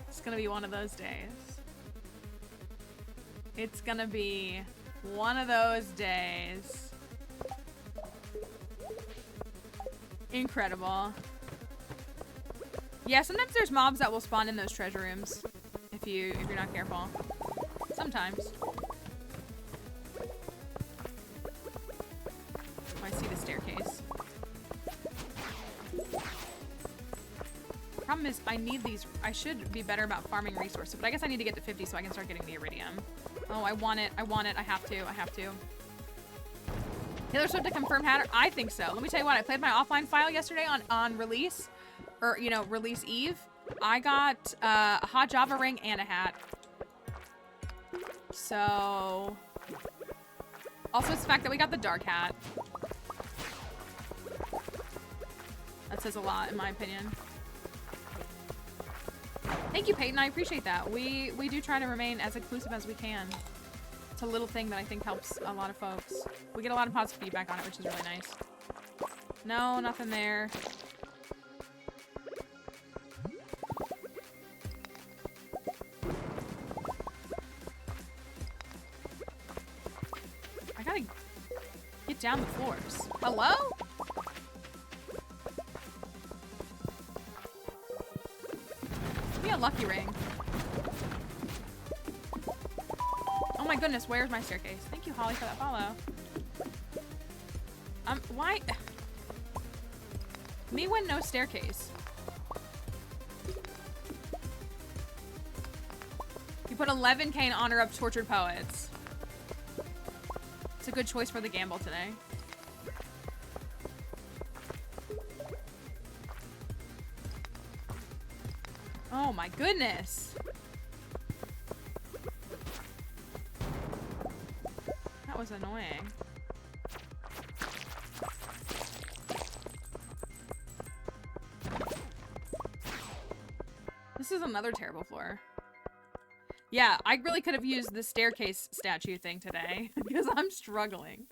It's gonna be one of those days. It's gonna be one of those days. Incredible. Yeah, sometimes there's mobs that will spawn in those treasure rooms if you're not careful. Sometimes. Oh, I see the staircase. Problem is, I need these. I should be better about farming resources, but I guess I need to get to 50 so I can start getting the iridium. Oh, I want it. I want it. I have to. I have to. Taylor Swift a confirmed hatter? I think so. Let me tell you what, I played my offline file yesterday on release, or, you know, release eve. I got a hot Java ring and a hat. So... Also, it's the fact that we got the dark hat. That says a lot, in my opinion. Thank you, Peyton. I appreciate that. We do try to remain as inclusive as we can. It's a little thing that I think helps a lot of folks. We get a lot of positive feedback on it, which is really nice. No, nothing there. I gotta get down the floors. Hello? Give me a lucky ring. Oh my goodness, where's my staircase? Thank you, Holly, for that follow. Why? Me when no staircase. You put 11K in honor of tortured poets. It's a good choice for the gamble today. Oh my goodness. That was annoying. This is another terrible floor. Yeah, I really could have used the staircase statue thing today because I'm struggling.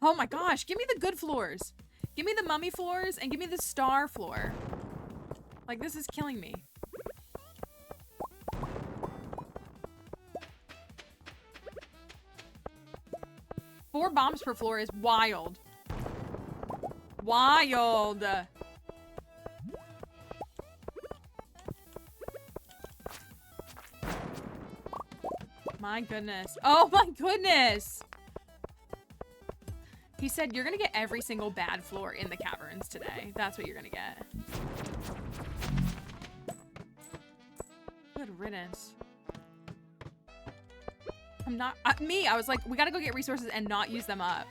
Oh my gosh, give me the good floors. Give me the mummy floors and give me the star floor. Like, this is killing me. Four bombs per floor is wild. Wild. My goodness. Oh my goodness. He said you're gonna get every single bad floor in the caverns today. That's what you're gonna get. Good riddance. I'm not... I was like, we gotta go get resources and not use them up.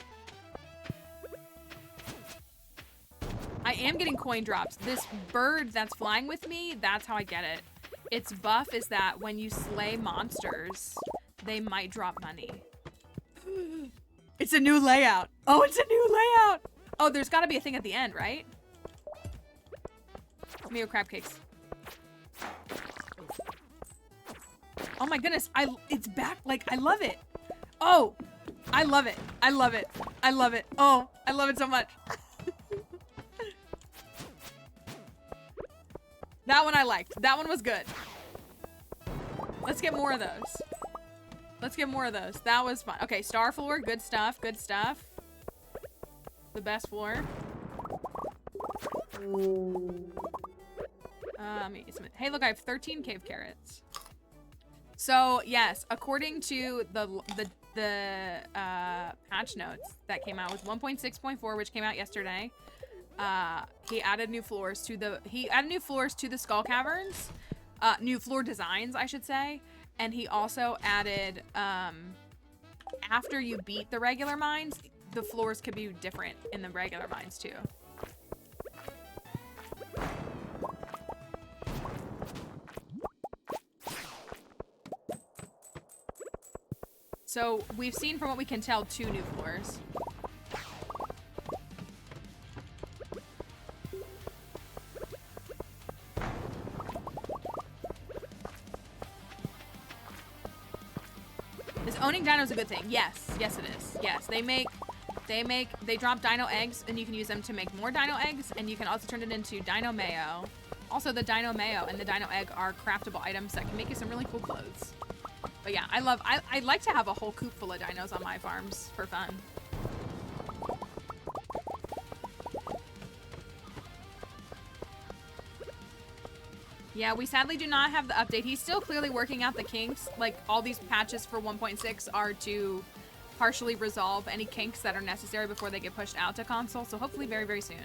I am getting coin drops. This bird that's flying with me, that's how I get it. Its buff is that when you slay monsters, they might drop money. It's a new layout. Oh, it's a new layout. Oh, there's gotta be a thing at the end, right? Mio crab cakes. Oh my goodness, it's back. Like, I love it. Oh, I love it. I love it. I love it. Oh, I love it so much. That one I liked. That one was good. Let's get more of those. Let's get more of those. That was fun. Okay, star floor. Good stuff. Good stuff. The best floor. Hey, look, I have 13 cave carrots. So, yes, according to the patch notes that came out with 1.6.4, which came out yesterday, he added new floors to the skull caverns, new floor designs, I should say, and he also added after you beat the regular mines, the floors could be different in the regular mines too. So we've seen, from what we can tell, 2 new floors. Is owning dinos a good thing? Yes. Yes, it is. Yes, they drop dino eggs, and you can use them to make more dino eggs, and you can also turn it into dino mayo. Also, the dino mayo and the dino egg are craftable items that can make you some really cool clothes. But yeah, I like to have a whole coop full of dinos on my farms for fun. Yeah, we sadly do not have the update. He's still clearly working out the kinks. Like, all these patches for 1.6 are to partially resolve any kinks that are necessary before they get pushed out to console. So hopefully very, very soon.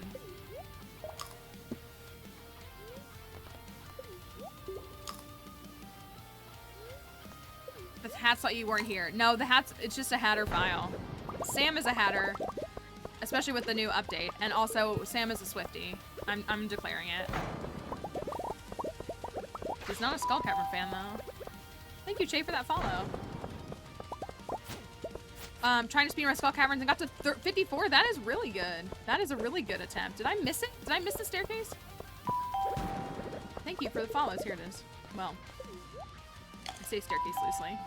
The hats thought you weren't here. No, the hats, it's just a hatter file. Sam is a hatter, especially with the new update. And also, Sam is a Swiftie. I'm declaring it. He's not a Skull Cavern fan, though. Thank you, Che, for that follow. Trying to speedrun Skull Caverns and got to 54. That is really good. That is a really good attempt. Did I miss it? Did I miss the staircase? Thank you for the follows. Here it is. Well, I say staircase loosely.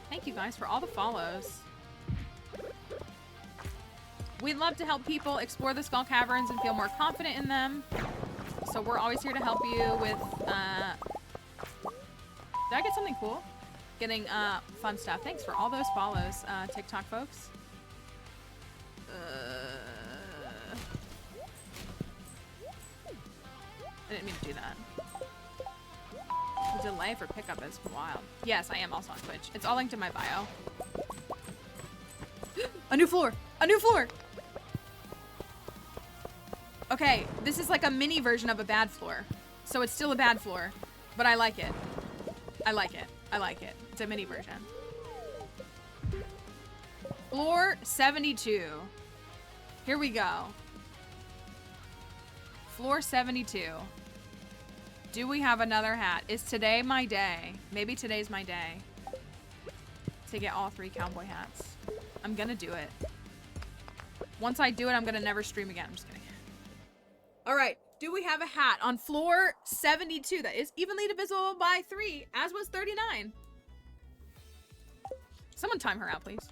Thank you guys for all the follows. We'd love to help people explore the Skull Caverns and feel more confident in them. So we're always here to help you with, did I get something cool? Getting fun stuff. Thanks for all those follows, TikTok folks. I didn't mean to do that. The delay for pickup is wild. Yes, I am also on Twitch. It's all linked in my bio. A new floor! A new floor! Okay, this is like a mini version of a bad floor. So it's still a bad floor, but I like it. I like it. I like it. It's a mini version. Floor 72. Here we go. Floor 72. Do we have another hat? Is today my day? Maybe today's my day to get all 3 cowboy hats. I'm gonna do it. Once I do it, I'm gonna never stream again. I'm just kidding. All right. Do we have a hat on floor 72 that is evenly divisible by 3, as was 39? Someone time her out, please.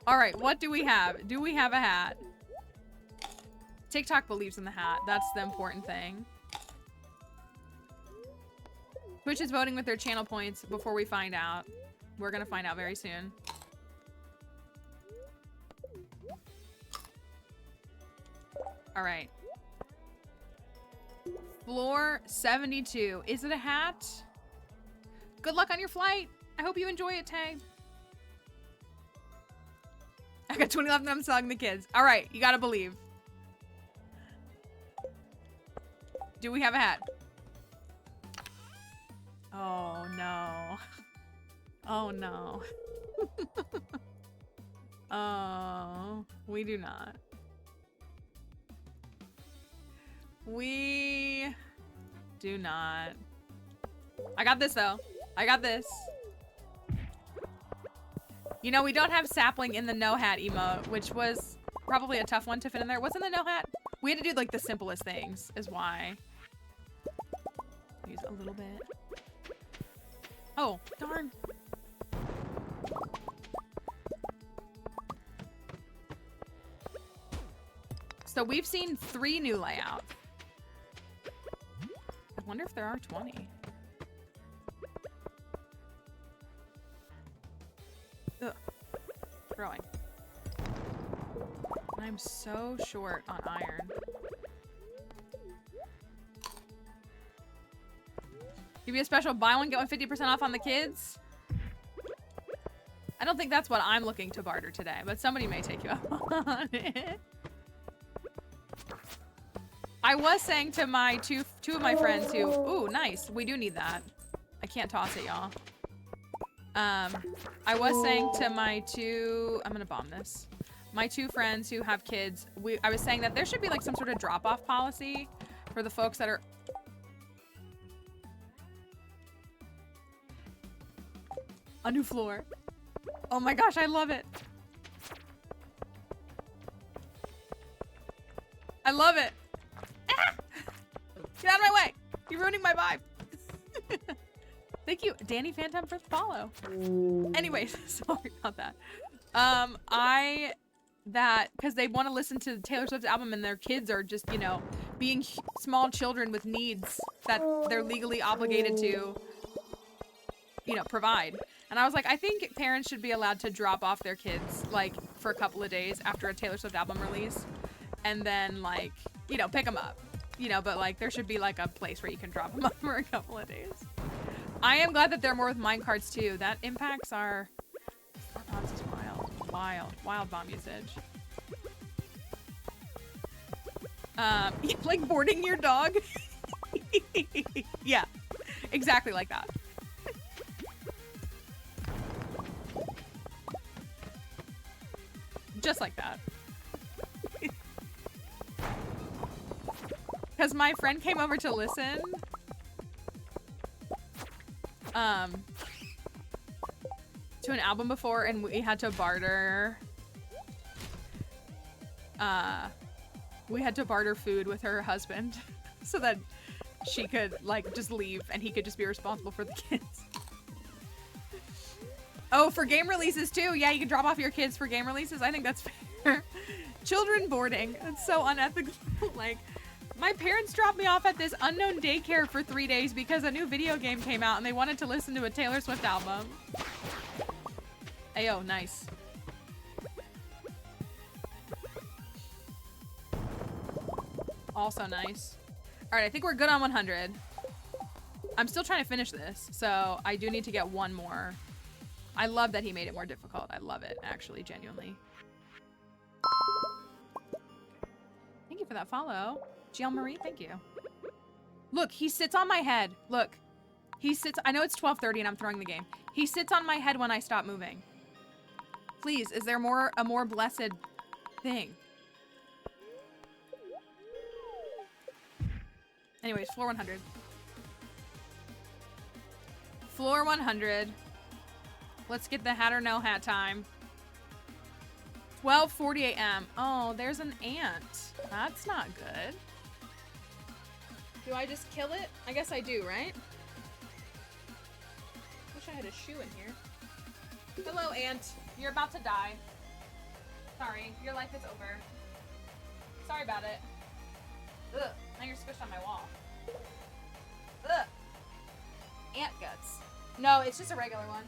All right, what do we have? Do we have a hat? TikTok believes in the hat. That's the important thing. Twitch is voting with their channel points before we find out. We're gonna find out very soon. All right. Floor 72. Is it a hat? Good luck on your flight. I hope you enjoy it, Tay. I got 20 left and I'm selling the kids. All right, you gotta believe. Do we have a hat? Oh, no. Oh, no. Oh, we do not. We do not. I got this, though. I got this. You know, we don't have sapling in the no hat emote, which was probably a tough one to fit in there. What's in the no hat? We had to do, like, the simplest things, is why. Use a little bit. Oh, darn. So we've seen 3 new layouts. I wonder if there are 20. Ugh. Throwing. I'm so short on iron. Give you a special buy one, get one 50% off on the kids. I don't think that's what I'm looking to barter today, but somebody may take you up on it. I was saying to my two of my friends who, ooh, nice. We do need that. I can't toss it, y'all. I was saying to my I'm gonna bomb this. My 2 friends who have kids, I was saying that there should be like some sort of drop-off policy for the folks that are. A new floor. Oh my gosh, I love it. I love it. Ah! Get out of my way. You're ruining my vibe. Thank you, Danny Phantom, for the follow. Anyways, sorry about that. Because they want to listen to Taylor Swift's album and their kids are just, you know, being small children with needs that they're legally obligated to, you know, provide. And I was like, I think parents should be allowed to drop off their kids, like, for a couple of days after a Taylor Swift album release. And then, like, you know, pick them up. You know, but, like, there should be, like, a place where you can drop them off for a couple of days. I am glad that there are more with minecarts, too. That impacts our... bombs is wild. Wild bomb usage. Like boarding your dog. Yeah, exactly like that. Just like that. Because my friend came over to listen. To an album before, and we had to barter. We had to barter food with her husband so that she could like just leave and he could just be responsible for the kids. Oh, for game releases too. Yeah, you can drop off your kids for game releases. I think that's fair. Children boarding. That's so unethical. Like, my parents dropped me off at this unknown daycare for 3 days because a new video game came out and they wanted to listen to a Taylor Swift album. Ayo, nice. Also nice. All right, I think we're good on 100. I'm still trying to finish this, so I do need to get one more. I love that he made it more difficult. I love it, actually, genuinely. Thank you for that follow. GL Marie, thank you. Look, he sits on my head. Look, he sits. I know it's 12:30 and I'm throwing the game. He sits on my head when I stop moving. Please, is there a more blessed thing? Anyways, floor 100. Floor 100. Let's get the hat or no hat time. 12:40 a.m. Oh, there's an ant. That's not good. Do I just kill it? I guess I do, right? Wish I had a shoe in here. Hello, ant. You're about to die. Sorry, your life is over. Sorry about it. Ugh, now you're squished on my wall. Ugh. Ant guts. No, it's just a regular one.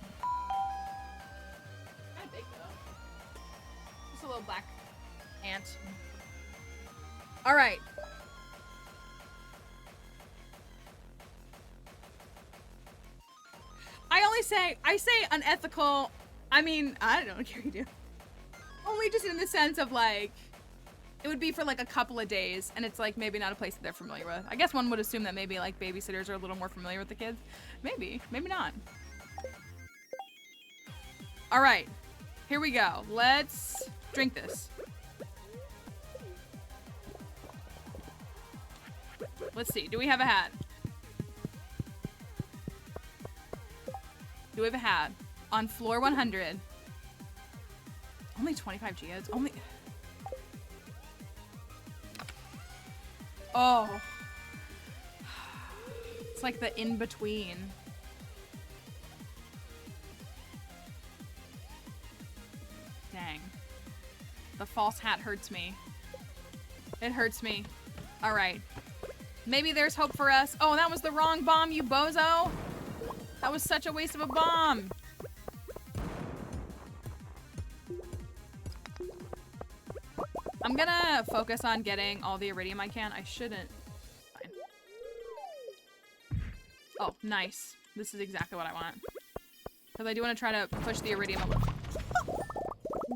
Kind of big though. Just a little black ant. All right. I say unethical. I mean, I don't know what you do. Only just in the sense of like, it would be for like a couple of days, and it's like maybe not a place that they're familiar with. I guess one would assume that maybe like babysitters are a little more familiar with the kids. Maybe, maybe not. All right, here we go. Let's drink this. Let's see, do we have a hat? Do we have a hat? On floor 100. Only 25 geodes, only... Oh. It's like the in-between. Dang. The false hat hurts me. It hurts me. All right. Maybe there's hope for us. Oh, that was the wrong bomb, you bozo. That was such a waste of a bomb. I'm gonna focus on getting all the iridium I can. I shouldn't. Fine. Oh, nice. This is exactly what I want. Because I do want to try to push the iridium a little.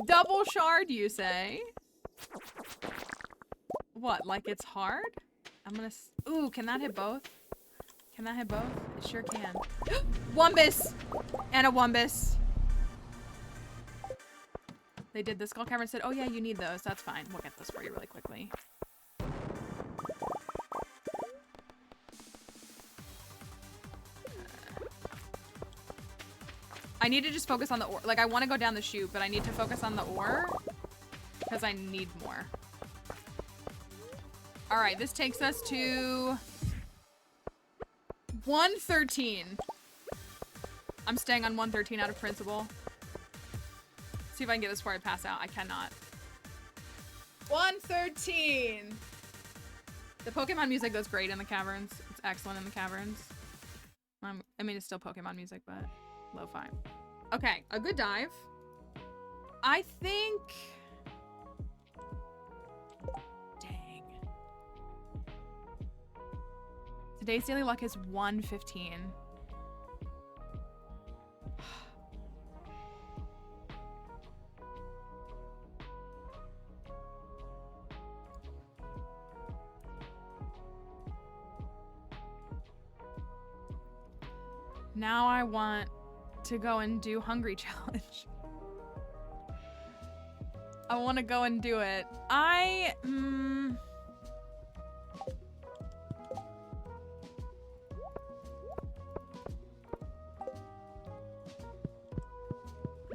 Double shard, you say? What, like it's hard? I'm gonna... Ooh, can that hit both? Can that hit both? It sure can. Wumbus! And a Wumbus. They did the skull cavern, said, oh yeah, you need those. That's fine. We'll get this for you really quickly. I need to just focus on the ore. Like, I want to go down the chute, but I need to focus on the ore because I need more. All right, this takes us to 113. I'm staying on 113 out of principle. See if I can get this before I pass out. I cannot. 113. The Pokemon music goes great in the caverns. It's excellent in the caverns. I mean, it's still Pokemon music, but lo-fi. Okay, a good dive. I think... Dang. Today's daily luck is 115. Now I want to go and do Hungry Challenge. I want to go and do it. I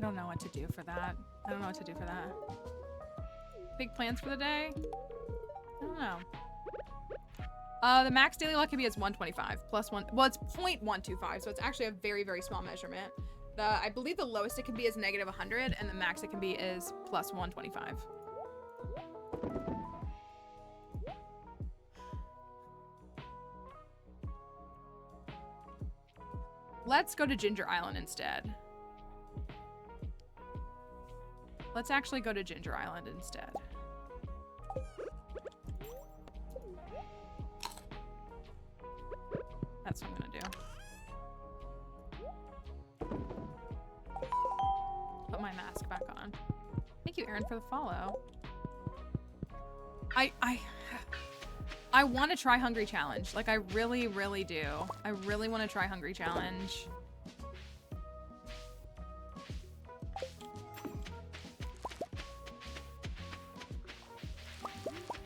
don't know what to do for that. I don't know what to do for that. Big plans for the day? I don't know. The max daily luck can be is 125 plus one. Well, it's 0.125, so it's actually a very, very small measurement. I believe the lowest it can be is negative 100, and the max it can be is plus 125. Let's go to Ginger Island instead. Let's actually go to Ginger Island instead. That's what I'm gonna do. Put my mask back on. Thank you, Aaron, for the follow. I want to try Hungry Challenge. Like, I really, really do. I really want to try Hungry Challenge.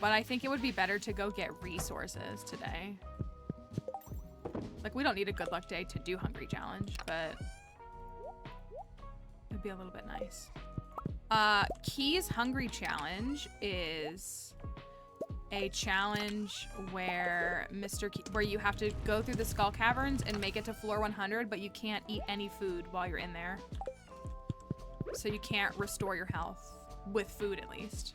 But I think it would be better to go get resources today. Like, we don't need a good luck day to do Hungry Challenge, but it'd be a little bit nice. Key's Hungry Challenge is a challenge where where you have to go through the Skull Caverns and make it to floor 100, but you can't eat any food while you're in there. So you can't restore your health with food, at least.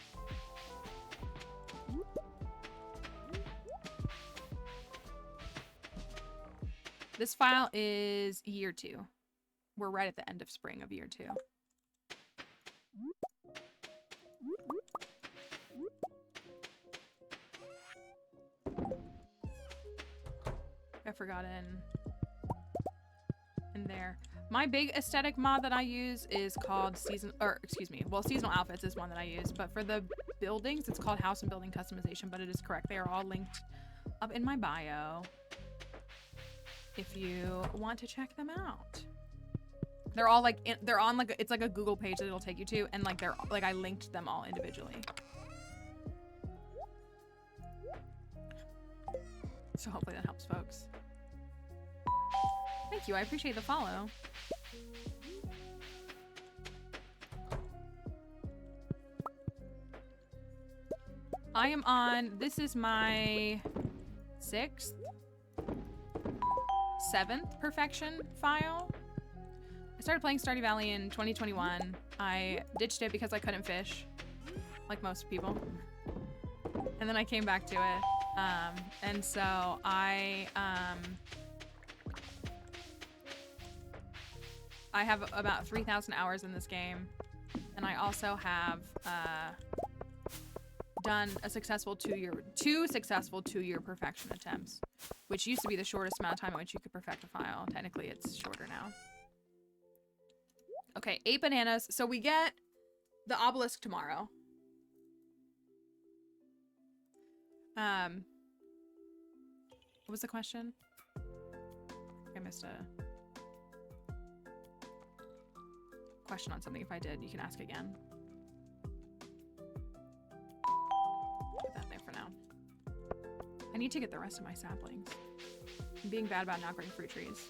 This file is year 2. We're right at the end of spring of year 2. I forgot in there. My big aesthetic mod that I use is called seasonal outfits is one that I use, but for the buildings, it's called house and building customization, but it is correct. They are all linked up in my bio if you want to check them out. They're all like, they're on like, it's like a Google page that it'll take you to, and like they're like, I linked them all individually. So hopefully that helps folks. Thank you, I appreciate the follow. I am on, this is my 6th, 7th perfection file. I started playing Stardew Valley in 2021. I ditched it because I couldn't fish, like most people. And then I came back to it. And so I have about 3,000 hours in this game. And I also have done a successful two successful 2-year perfection attempts, which used to be the shortest amount of time in which you could perfect a file. Technically, it's shorter now. Okay, 8 bananas. So we get the obelisk tomorrow. What was the question? I missed a question on something. If I did, you can ask again. Put that there for now. I need to get the rest of my saplings. I'm being bad about not growing fruit trees.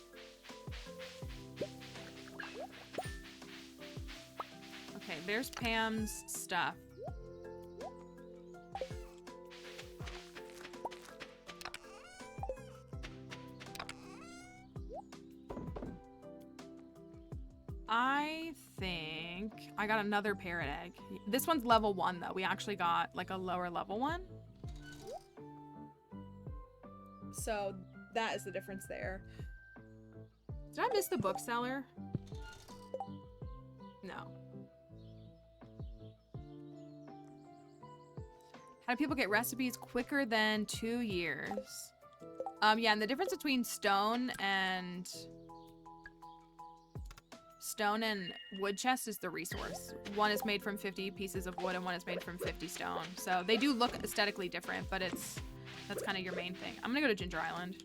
Okay, there's Pam's stuff. I think I got another parrot egg. This one's level 1 though. We actually got like a lower level one. So that is the difference there. Did I miss the bookseller? No. How do people get recipes quicker than 2 years? Yeah, and the difference between stone and wood chest is the resource. One is made from 50 pieces of wood and one is made from 50 stone. So they do look aesthetically different, but that's kind of your main thing. I'm gonna go to Ginger Island.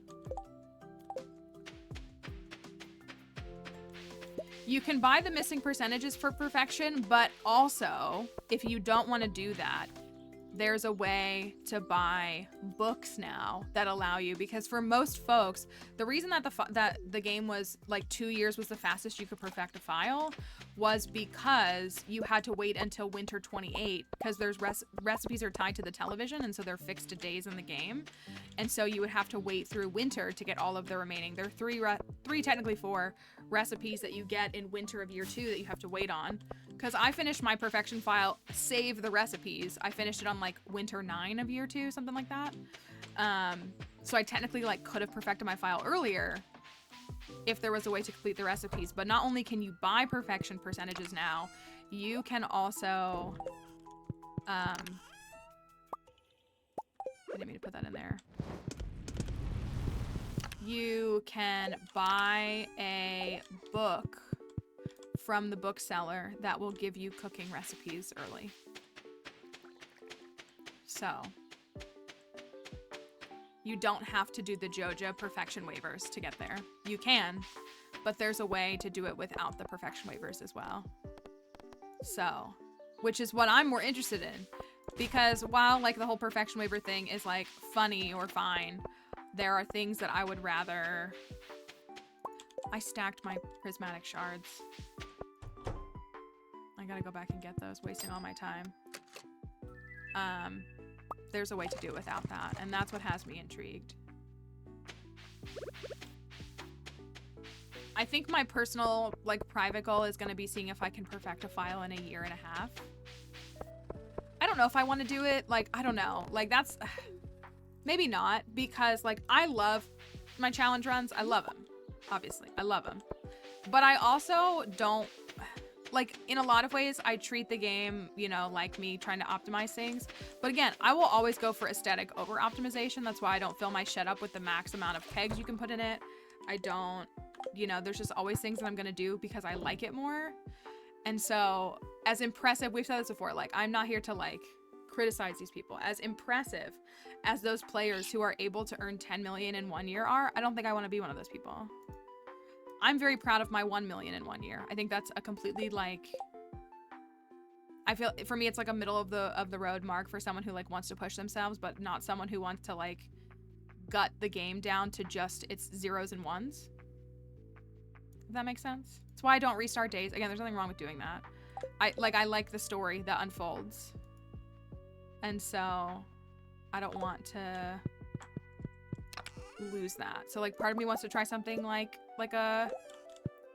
You can buy the missing percentages for perfection, but also, if you don't want to do that, there's a way to buy books now that allow you, because for most folks, the reason that the game was like 2 years was the fastest you could perfect a file was because you had to wait until winter 28, because there's recipes are tied to the television, and so they're fixed to days in the game, and so you would have to wait through winter to get all of the remaining. There are three, technically 4 recipes that you get in winter of year 2 that you have to wait on. Because I finished my perfection file, save the recipes. I finished it on like winter 9 of year 2, something like that. So I technically like could have perfected my file earlier if there was a way to complete the recipes. But not only can you buy perfection percentages now, you can also, I didn't mean to put that in there. You can buy a book from the bookseller that will give you cooking recipes early. So you don't have to do the JoJo perfection waivers to get there. You can, but there's a way to do it without the perfection waivers as well. So, which is what I'm more interested in, because while like the whole perfection waiver thing is like funny or fine, there are things that I would rather. I stacked my prismatic shards. I gotta go back and get those, wasting all my time. There's a way to do it without that, and that's what has me intrigued. I think my personal, like, private goal is gonna be seeing if I can perfect a file in 1.5 years. I don't know if I want to do it, like, I don't know. Like, that's... Maybe not, because, like, I love my challenge runs. I love them, obviously. I love them. But I also don't... Like, in a lot of ways, I treat the game, you know, like me trying to optimize things. But again, I will always go for aesthetic over optimization. That's why I don't fill my shed up with the max amount of kegs you can put in it. I don't, you know, there's just always things that I'm going to do because I like it more. And so, as impressive, we've said this before, like, I'm not here to, like, criticize these people. As impressive as those players who are able to earn 10 million in 1 year are, I don't think I want to be one of those people. I'm very proud of my 1 million in 1 year. I think that's a completely, like, I feel for me it's like a middle of the road mark for someone who like wants to push themselves, but not someone who wants to like gut the game down to just its 0s and 1s. If that makes sense. That's why I don't restart days. Again, there's nothing wrong with doing that. I like the story that unfolds. And so I don't want to lose that. So like part of me wants to try something like a 1.5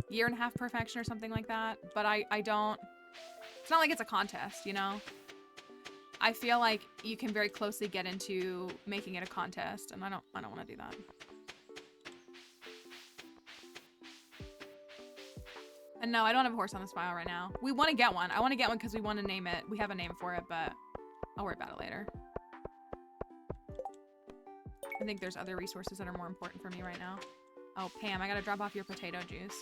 year perfection or something like that, but I don't, it's not like it's a contest, you know? I feel like you can very closely get into making it a contest, and I don't want to do that. And no, I don't have a horse on this file right now. We want to get one. I want to get one because we want to name it. We have a name for it, but I'll worry about it later. I think there's other resources that are more important for me right now. Oh, Pam, I gotta drop off your potato juice.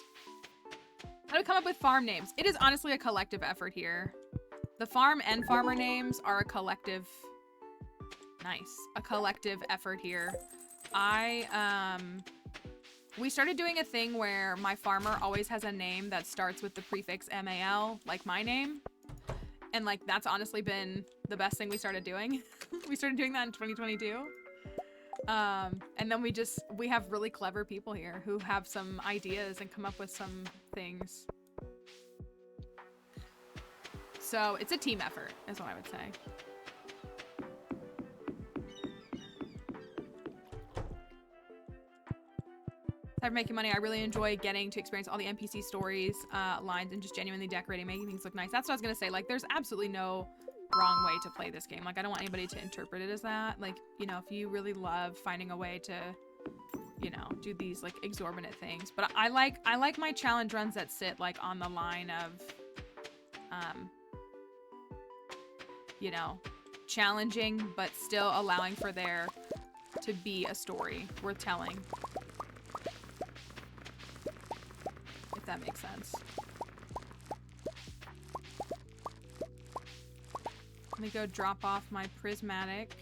How do we come up with farm names? It is honestly a collective effort here. The farm and farmer names are a collective... Nice. A collective effort here. We started doing a thing where my farmer always has a name that starts with the prefix MAL, like my name. And, like, that's honestly been the best thing we started doing. We started doing that in 2022. And then we have really clever people here who have some ideas and come up with some things. So it's a team effort, is what I would say. Aside from making money, I really enjoy getting to experience all the NPC stories, lines, and just genuinely decorating, making things look nice. That's what I was gonna say. Like, there's absolutely no wrong way to play this game. Like, I don't want anybody to interpret it as that. Like, you know, if you really love finding a way to, you know, do these like exorbitant things. But I like my challenge runs that sit like on the line of, you know, challenging, but still allowing for there to be a story worth telling. If that makes sense. Let me go drop off my prismatic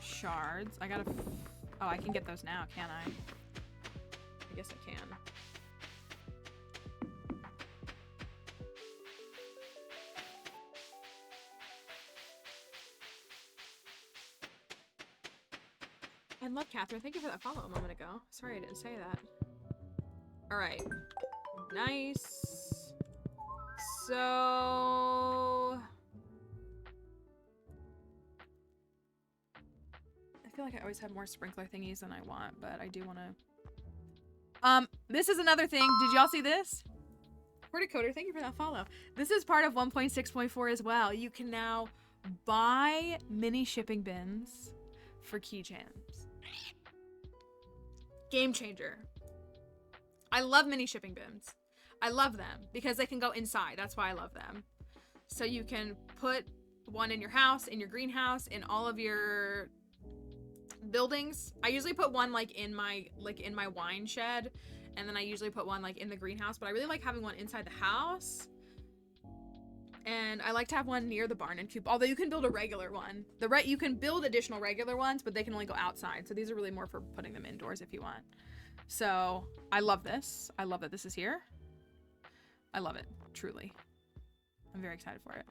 shards. I gotta... Oh, I can get those now, can't I? I guess I can. I love Catherine. Thank you for that follow a moment ago. Sorry I didn't say that. Alright. Nice. So... I feel like I always have more sprinkler thingies than I want, but I do want to... this is another thing. Did y'all see this? Horticoder, thank you for that follow. This is part of 1.6.4 as well. You can now buy mini shipping bins for keychains. Game changer. I love mini shipping bins. I love them because they can go inside. That's why I love them. So you can put one in your house, in your greenhouse, in all of your buildings. I usually put one like in my wine shed, and then I usually put one like in the greenhouse, but I really like having one inside the house. And I like to have one near the barn and coop, although you can build a regular one. You can build additional regular ones, but they can only go outside. So these are really more for putting them indoors if you want. So I love this. I love that this is here. I love it, truly. I'm very excited for it.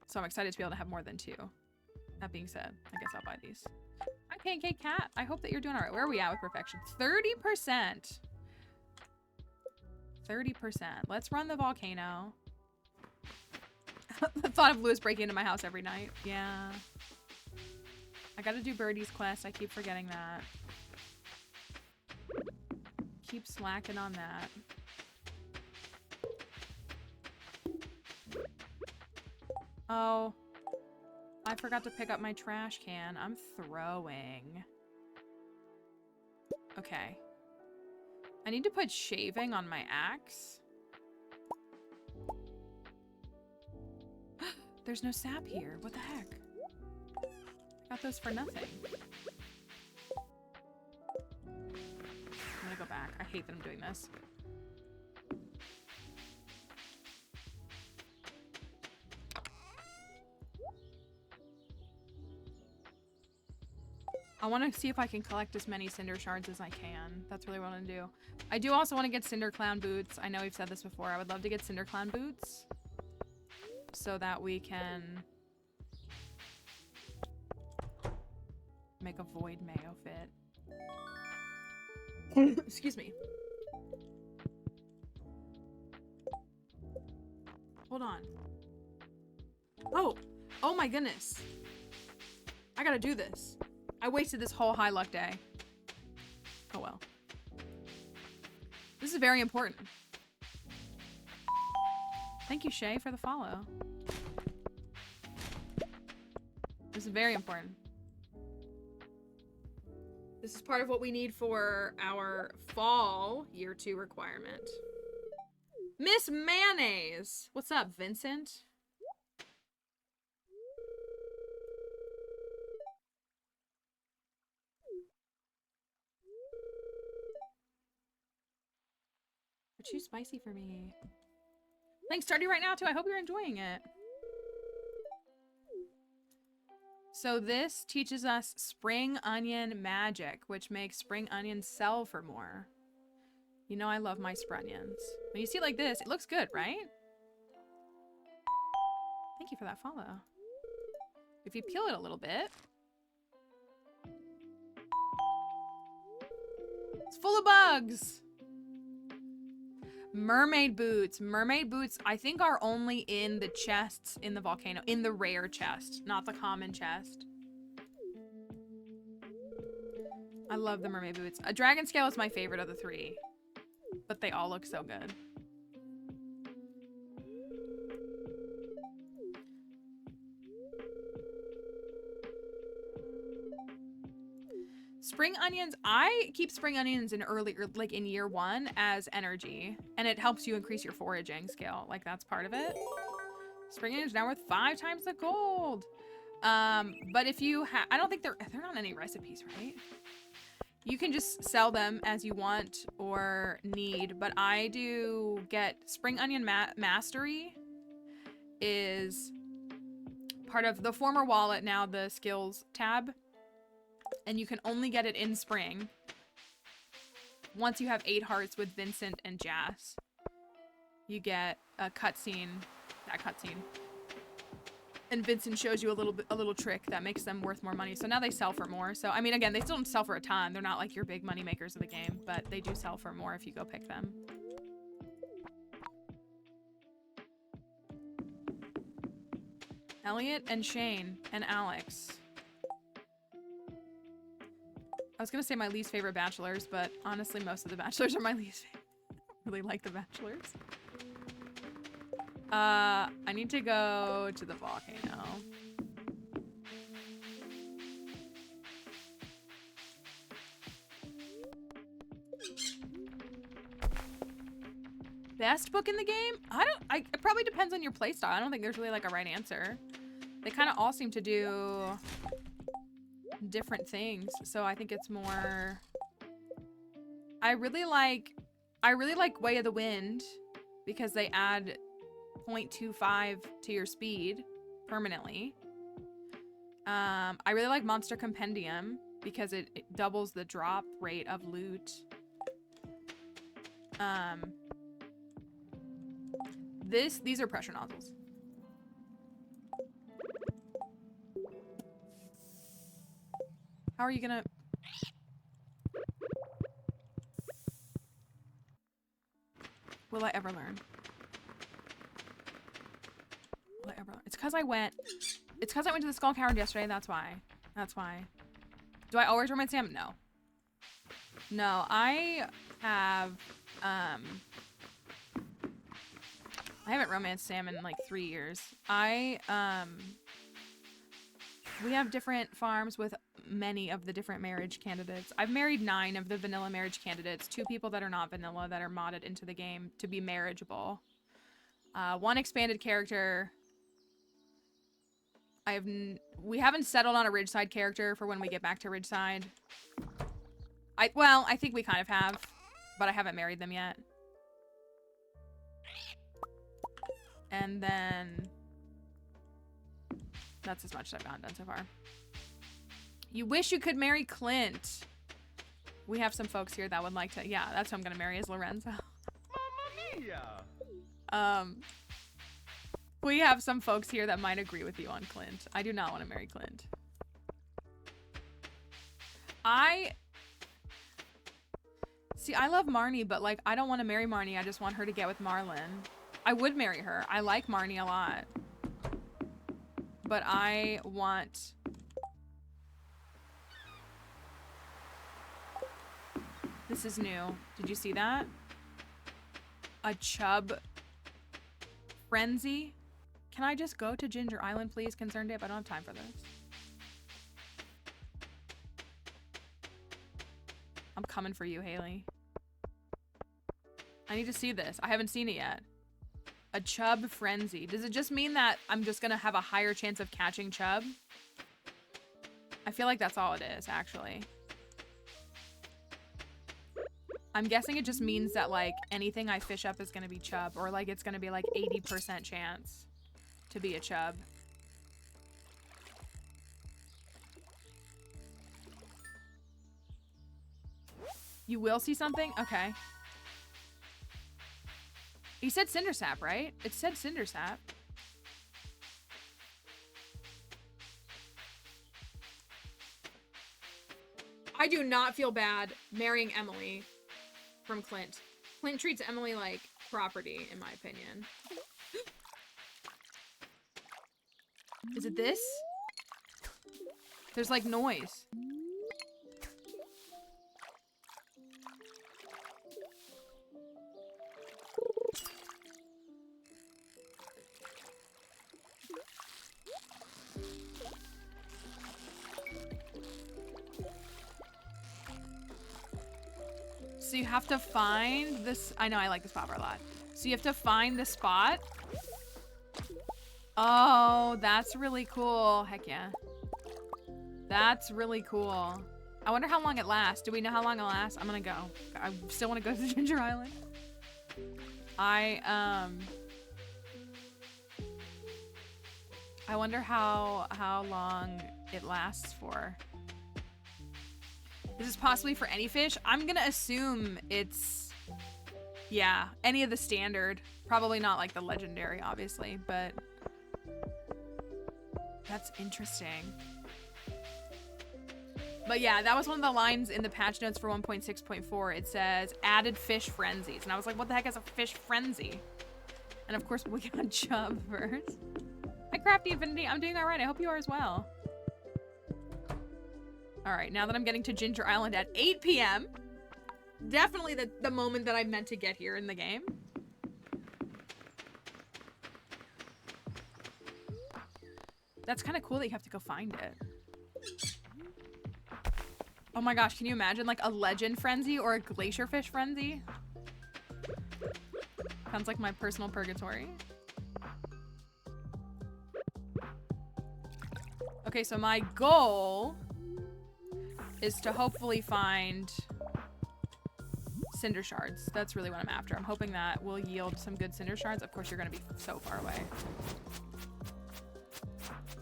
So I'm excited to be able to have more than 2. That being said, I guess I'll buy these. Hi, Pancake Cat. I hope that you're doing all right. Where are we at with perfection? 30%. 30%. Let's run the volcano. The thought of Lewis breaking into my house every night. Yeah. I gotta do Birdie's quest. I keep forgetting that. Keep slacking on that. Oh. I forgot to pick up my trash can. I'm throwing. Okay. I need to put shaving on my axe. There's no sap here. What the heck? I got those for nothing. I'm gonna go back. I hate that I'm doing this. I want to see if I can collect as many cinder shards as I can. That's really what I want to do. I do also want to get cinder clown boots. I know we've said this before. I would love to get cinder clown boots so that we can make a void mayo fit. Excuse me. Hold on. Oh my goodness. I gotta do this. I wasted this whole high luck day. Oh well. This is very important. Thank you, Shay, for the follow. This is very important. This is part of what we need for our fall year 2 requirement. Miss Mayonnaise! What's up, Vincent? You're too spicy for me. Playing Stardew right now too. I hope you're enjoying it. So this teaches us spring onion magic, which makes spring onions sell for more. You know I love my sprunions. When you see it like this, it looks good, right? Thank you for that follow. If you peel it a little bit. It's full of bugs! Mermaid boots. Mermaid boots, I think, are only in the chests in the volcano. In the rare chest, not the common chest. I love the mermaid boots. A dragon scale is my favorite of the 3. But they all look so good. Spring onions, I keep spring onions in like in year 1 as energy, and it helps you increase your foraging skill. Like that's part of it. Spring onions now worth 5 times the gold. But if you I don't think they're not any recipes, right? You can just sell them as you want or need, but I do get spring onion mastery is part of the former wallet, now the skills tab. And you can only get it in spring once you have 8 hearts with Vincent and Jas. You get a cutscene, that cutscene. And Vincent shows you a little trick that makes them worth more money. So now they sell for more. So, I mean, again, they still don't sell for a ton. They're not like your big money makers of the game, but they do sell for more if you go pick them. Elliot and Shane and Alex. I was gonna say my least favorite bachelors, but honestly, most of the bachelors are my least favorite. I really like the bachelors. I need to go to the volcano. Best book in the game? It probably depends on your playstyle. I don't think there's really like a right answer. They kind of all seem to do different things. So I think it's more, I really like Way of the Wind because they add 0.25 to your speed permanently. I really like Monster Compendium because it doubles the drop rate of loot. These are pressure nozzles. How are you gonna... Will I ever learn? Will I ever learn? It's because I went to the Skull Cavern yesterday, that's why. That's why. Do I always romance Sam? No. No, I have, I haven't romanced Sam in like 3 years. We have different farms with many of the different marriage candidates. I've married 9 of the vanilla marriage candidates, 2 people that are not vanilla that are modded into the game to be marriageable. 1 expanded character. We haven't settled on a Ridgeside character for when we get back to Ridgeside. Well, I think we kind of have, but I haven't married them yet. And then that's as much as I've gotten done so far. You wish you could marry Clint. We have some folks here that would like to. Yeah, that's who I'm gonna marry, is Lorenzo. Mamma mia! We have some folks here that might agree with you on Clint. I do not want to marry Clint. See, I love Marnie, but like, I don't want to marry Marnie. I just want her to get with Marlon. I would marry her. I like Marnie a lot. But I want... This is new. Did you see that? A chub frenzy? Can I just go to Ginger Island, please? Concerned Dip? I don't have time for this. I'm coming for you, Haley. I need to see this. I haven't seen it yet. A chub frenzy. Does it just mean that I'm just gonna have a higher chance of catching chub? I feel like that's all it is, actually. I'm guessing it just means that, like, anything I fish up is gonna be chub, or, like, it's gonna be, like, 80% chance to be a chub. You will see something? Okay. He said Cindersap, right? It said Cindersap. I do not feel bad marrying Emily from Clint. Clint treats Emily like property, in my opinion. Is it this? There's like noise. So you have to find this. I know, I like this popper a lot. So you have to find the spot. Oh, that's really cool. Heck yeah. That's really cool. I wonder how long it lasts. Do we know how long it lasts? I'm gonna go. I still want to go to Ginger Island. I wonder how long it lasts for. Is this possibly for any fish? I'm gonna assume it's, yeah, any of the standard. Probably not like the legendary, obviously, but That's interesting. But yeah, that was one of the lines in the patch notes for 1.6.4. It says, added fish frenzies. And I was like, what the heck is a fish frenzy? And of course, we got Chub first. Hi, Crafty Infinity. I'm doing all right. I hope you are as well. All right, now that I'm getting to Ginger Island at 8 p.m. Definitely the moment that I meant to get here in the game. That's kind of cool that you have to go find it. Oh my gosh, can you imagine like a legend frenzy or a glacier fish frenzy? Sounds like my personal purgatory. Okay, so my goal is to hopefully find cinder shards. That's really what I'm after. I'm hoping that will yield some good cinder shards. Of course, you're gonna be so far away.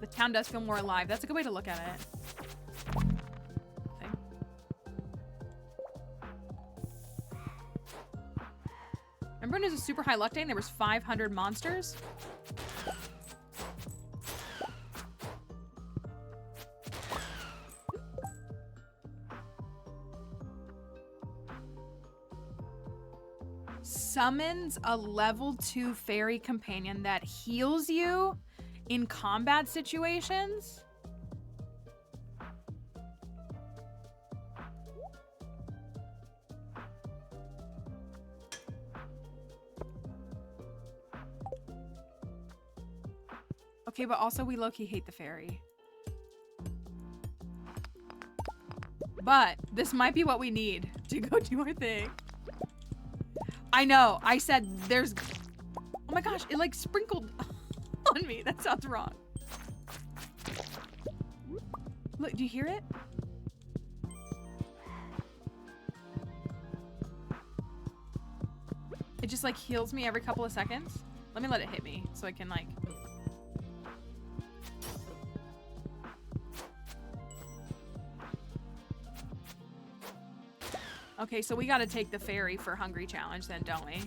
The town does feel more alive. That's a good way to look at it. Okay. Remember when it was a super high luck day and there was 500 monsters? Summons a level 2 fairy companion that heals you in combat situations. Okay, but also we low-key hate the fairy. But this might be what we need to go do our thing. I know, I said there's... Oh my gosh, it like sprinkled on me. That sounds wrong. Look, do you hear it? It just like heals me every couple of seconds. Let me let it hit me so I can like... Okay, so we gotta take the fairy for Hungry Challenge then, don't we?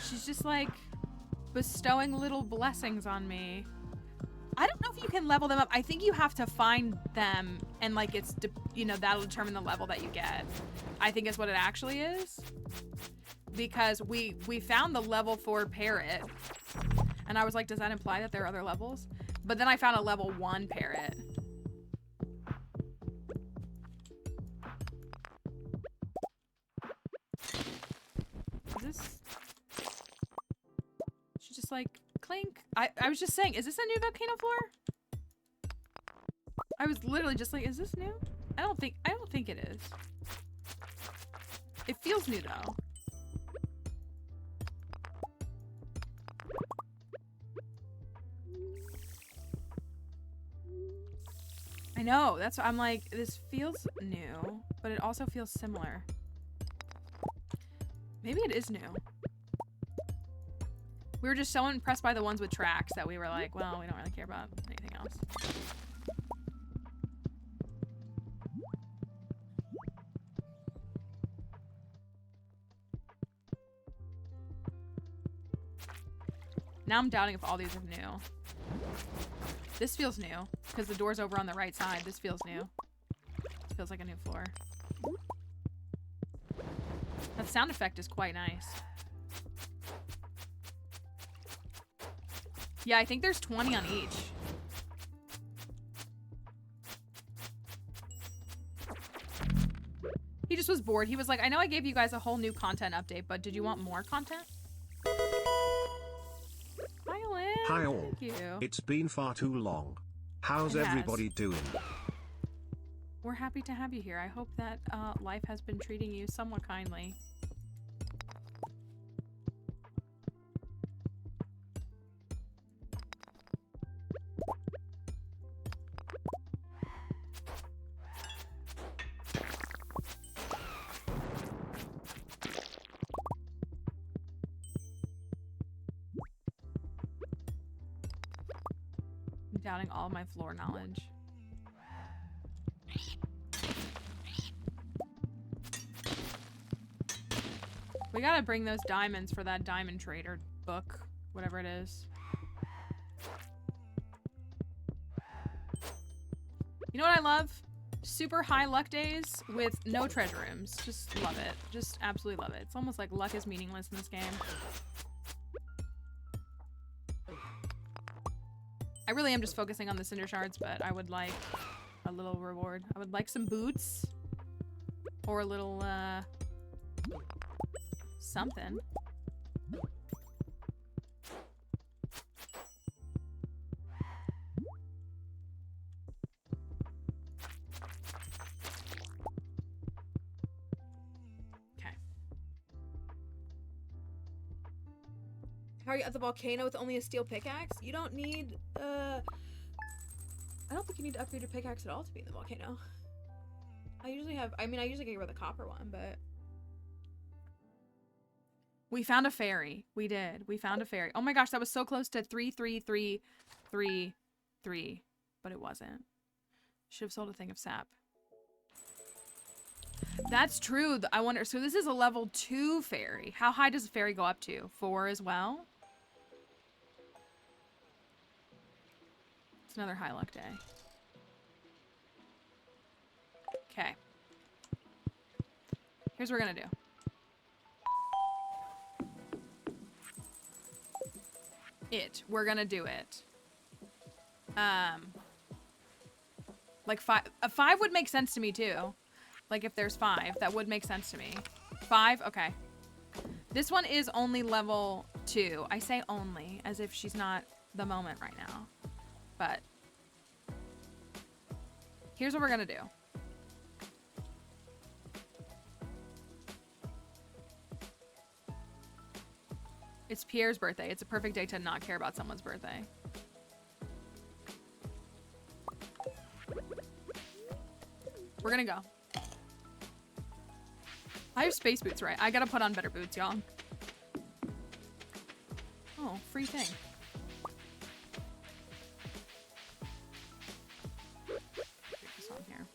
She's just like bestowing little blessings on me. I don't know if you can level them up. I think you have to find them and like it's, you know, that'll determine the level that you get. I think is what it actually is. Because we found the level 4 parrot. And I was like, does that imply that there are other levels? But then I found a level 1 parrot. Like clink. I was just saying, is this a new volcano floor? I was literally just like, is this new? I don't think it is. It feels new though. I know, that's what I'm like, this feels new, but it also feels similar. Maybe it is new. We were just so impressed by the ones with tracks that we were like, well, we don't really care about anything else. Now I'm doubting if all these are new. This feels new, because the door's over on the right side. This feels new. This feels like a new floor. That sound effect is quite nice. Yeah, I think there's 20 on each. He just was bored. He was like, I know I gave you guys a whole new content update, but did you want more content? Hi, Lynn. Hi all. Thank you. It's been far too long. How's everybody doing? We're happy to have you here. I hope that life has been treating you somewhat kindly. Doubting all of my floor knowledge. We gotta bring those diamonds for that diamond trader book whatever it is. You know what I love? Super high luck days with no treasure rooms. Just love it. Just absolutely love it. It's almost like luck is meaningless in this game. I really am just focusing on the cinder shards, but I would like a little reward. I would like some boots. Or a little, something. How are you at the volcano with only a steel pickaxe? You don't need, I don't think you need to upgrade your pickaxe at all to be in the volcano. I usually get rid of the copper one, but... We found a fairy. We did. We found a fairy. Oh my gosh, that was so close to 33333, but it wasn't. Should have sold a thing of sap. That's true. I wonder, so this is a level 2 fairy. How high does a fairy go up to? 4 as well? It's another high luck day. Okay. Here's what we're gonna do. We're gonna do it. Like 5. A 5 would make sense to me too. Like if there's 5, that would make sense to me. 5, okay. This one is only level 2. I say only, as if she's not the moment right now. But here's what we're gonna do. It's Pierre's birthday. It's a perfect day to not care about someone's birthday. We're gonna go. I have space boots, right? I gotta put on better boots, y'all. Oh, free thing. Put this on here.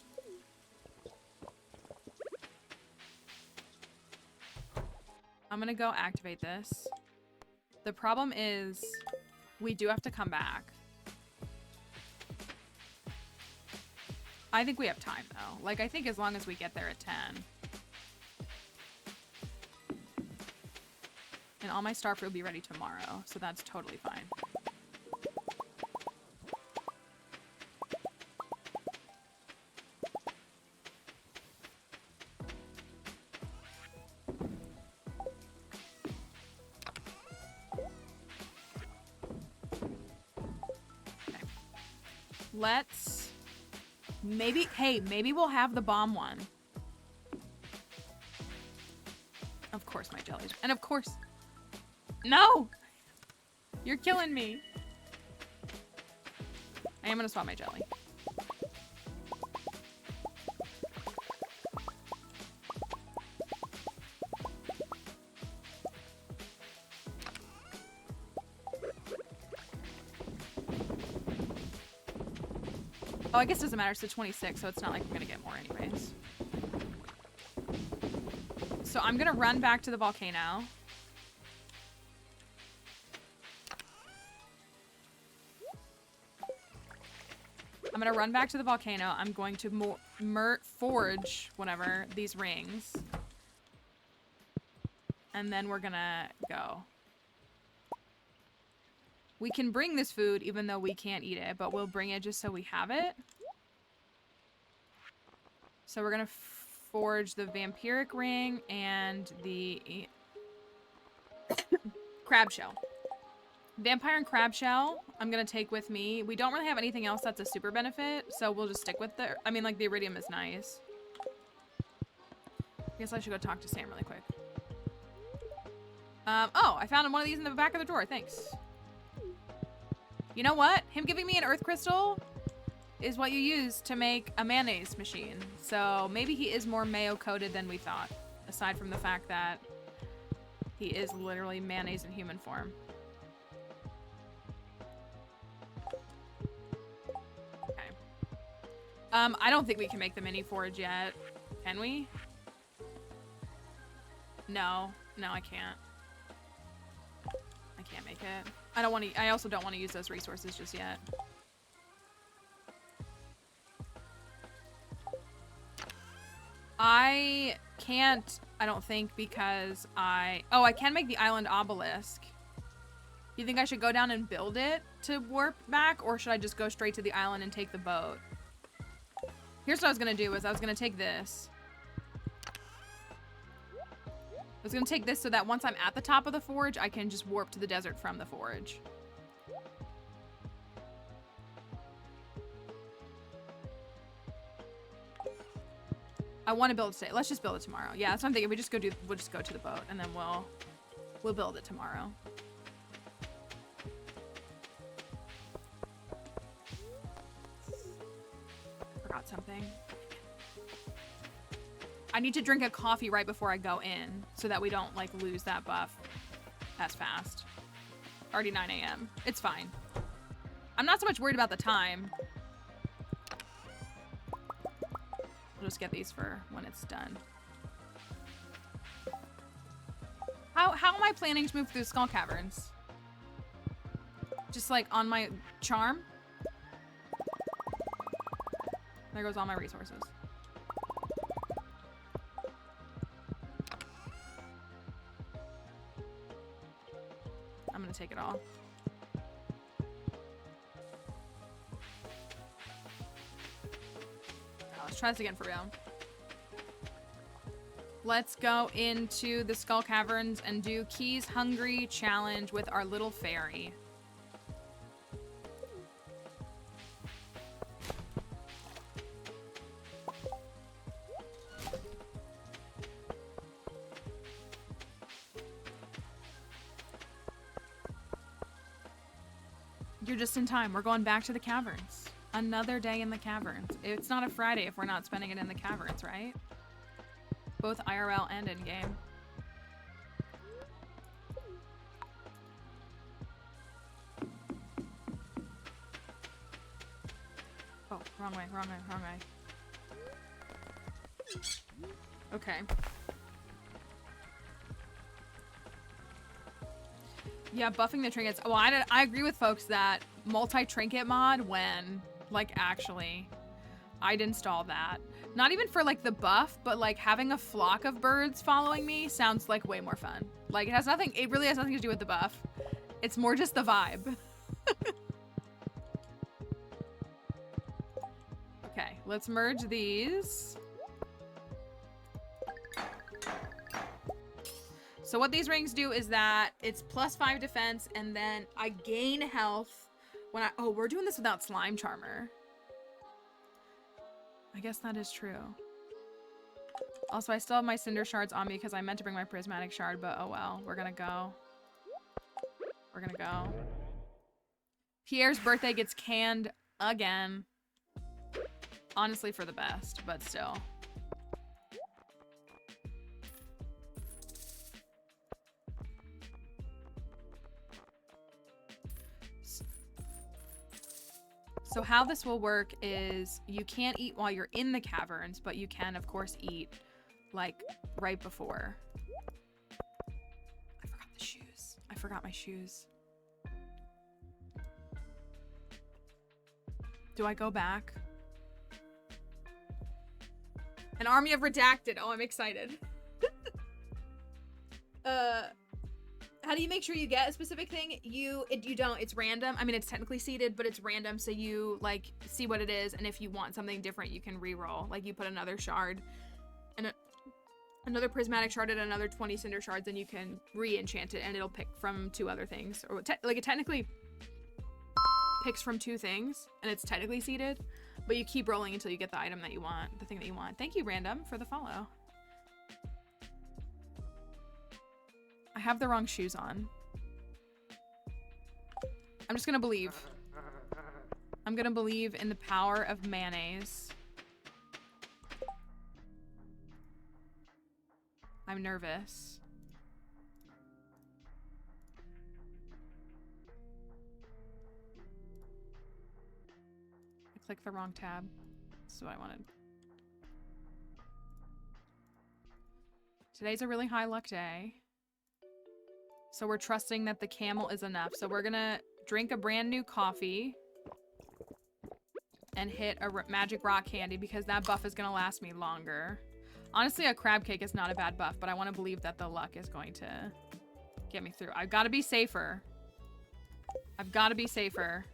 I'm gonna go activate this. The problem is we do have to come back. I think we have time though. Like I think as long as we get there at 10. And all my starfruit will be ready tomorrow, so that's totally fine. Okay. Let's maybe, hey, maybe we'll have the bomb one. Of course my jellies. And of course, no! You're killing me. I am gonna swap my jelly. Oh, I guess it doesn't matter. It's the 26, so it's not like we're gonna get more anyways. So I'm gonna run back to the volcano. I'm gonna run back to the volcano. I'm going to forge, whatever, these rings. And then we're gonna go. We can bring this food even though we can't eat it, but we'll bring it just so we have it. So we're gonna forge the vampiric ring and the crab shell. Vampire and crab shell, I'm gonna take with me. We don't really have anything else that's a super benefit, so we'll just stick with the, I mean, like, the iridium is nice. I guess I should go talk to Sam really quick. Oh, I found one of these in the back of the drawer, thanks. You know what? Him giving me an earth crystal is what you use to make a mayonnaise machine. So maybe he is more mayo-coated than we thought, aside from the fact that he is literally mayonnaise in human form. I don't think we can make the mini forge yet. Can we? No. No, I can't. I can't make it. I don't want to. I also don't want to use those resources just yet. I can't, I don't think, because oh, I can make the island obelisk. You think I should go down and build it to warp back, or should I just go straight to the island and take the boat? Here's what I was gonna do, is I was gonna take this. I was gonna take this so that once I'm at the top of the forge, I can just warp to the desert from the forge. I want to build it today. Let's just build it tomorrow. Yeah, that's what I'm thinking. We'll just go to the boat, and then we'll build it tomorrow. Forgot something. I need to drink a coffee right before I go in, so that we don't like lose that buff as fast. Already 9 a.m. It's fine. I'm not so much worried about the time. We'll just get these for when it's done. How am I planning to move through Skull Caverns? Just like on my charm? There goes all my resources. I'm gonna take it all. Let's try this again for real. Let's go into the Skull Caverns and do Keys Hungry challenge with our little fairy. You're just in time. We're going back to the caverns. Another day in the caverns. It's not a Friday if we're not spending it in the caverns, right? Both IRL and in-game. Oh, wrong way, wrong way, wrong way. Okay. Yeah, buffing the trinkets. Well, I agree with folks that multi-trinket mod, when, like, actually, I'd install that. Not even for, like, the buff, but, like, having a flock of birds following me sounds, like, way more fun. Like, it really has nothing to do with the buff. It's more just the vibe. Okay, let's merge these. So what these rings do is that it's +5 defense, and then I gain health when oh, we're doing this without Slime Charmer. I guess that is true. Also, I still have my Cinder Shards on me because I meant to bring my Prismatic Shard, but oh well. We're gonna go. We're gonna go. Pierre's birthday gets canned again. Honestly, for the best, but still. So how this will work is you can't eat while you're in the caverns, but you can, of course, eat, like, right before. I forgot the shoes. I forgot my shoes. Do I go back? An army of redacted. Oh, I'm excited. How do you make sure you get a specific thing? You don't. It's random. I mean, it's technically seeded, but it's random. So you like see what it is, and if you want something different, you can re-roll. Like you put another shard, and another prismatic shard, and another 20 cinder shards, and you can re-enchant it, and it'll pick from 2 other things. Or like it technically picks from 2 things, and it's technically seeded, but you keep rolling until you get the item that you want, the thing that you want. Thank you, Random, for the follow. I have the wrong shoes on. I'm just gonna believe. I'm gonna believe in the power of mayonnaise. I'm nervous. I clicked the wrong tab. This is what I wanted. Today's a really high luck day. So we're trusting that the camel is enough. So we're gonna drink a brand new coffee and hit a magic rock candy because that buff is gonna last me longer. Honestly, a crab cake is not a bad buff, but I want to believe that the luck is going to get me through. I've got to be safer. I've got to be safer.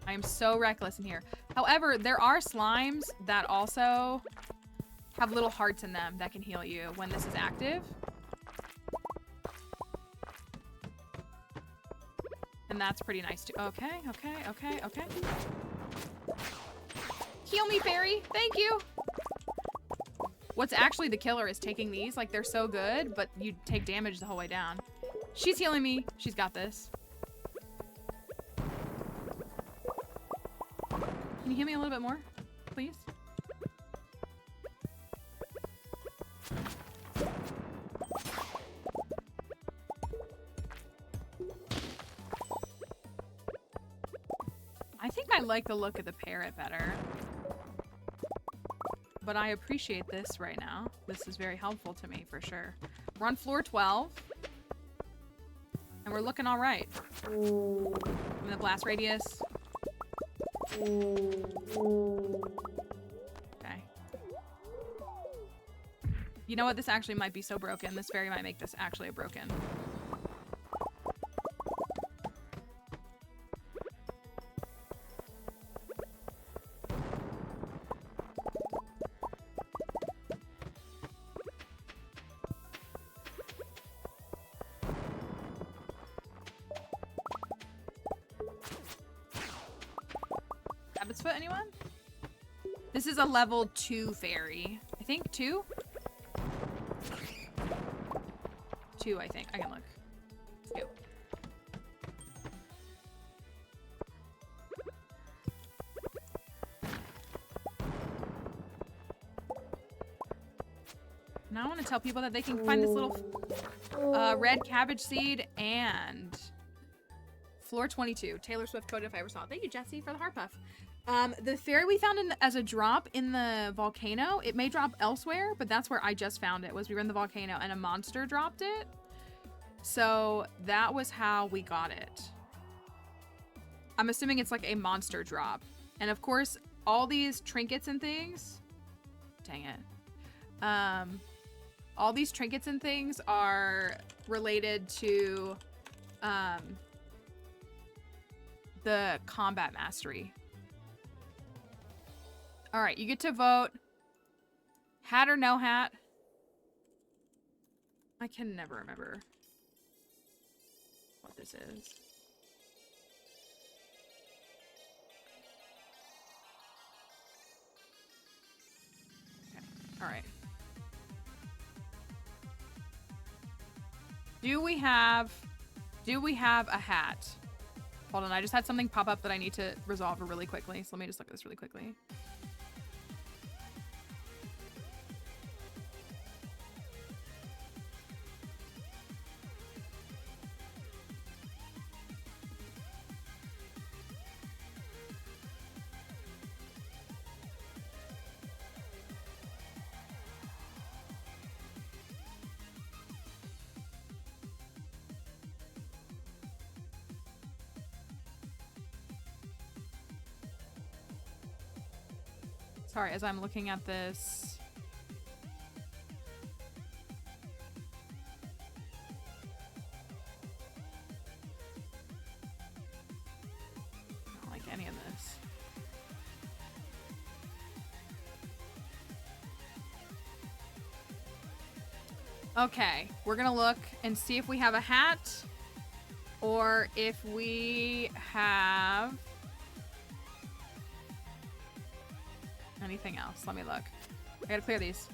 I am so reckless in here. However, there are slimes that also have little hearts in them that can heal you when this is active. And that's pretty nice too. Okay, okay, okay, okay. Heal me, fairy. Thank you. What's actually the killer is taking these. Like, they're so good, but you take damage the whole way down. She's healing me. She's got this. Can you heal me a little bit more, please? I think I like the look of the parrot better. But I appreciate this right now. This is very helpful to me, for sure. We're on floor 12. And we're looking all right. In the blast radius. Okay. You know what? This actually might be so broken. This fairy might make this actually a broken. Foot, anyone? This is a level 2 fairy. I think 2? 2, I think. I can look. 2. Now I want to tell people that they can find this little red cabbage seed and floor 22. Taylor Swift code if I ever saw it. Thank you, Jesse, for the heart puff. The fairy we found as a drop in the volcano, it may drop elsewhere, but that's where I just found it, was we were in the volcano and a monster dropped it. So that was how we got it. I'm assuming it's like a monster drop. And of course, all these trinkets and things, dang it. All these trinkets and things are related to the combat mastery. All right, you get to vote. Hat or no hat? I can never remember what this is. Okay, all right. Do we have a hat? Hold on, I just had something pop up that I need to resolve really quickly. So let me just look at this really quickly. Sorry, as I'm looking at this. I don't like any of this. Okay, we're gonna look and see if we have a hat or if we have anything else. Let me look. I gotta clear these.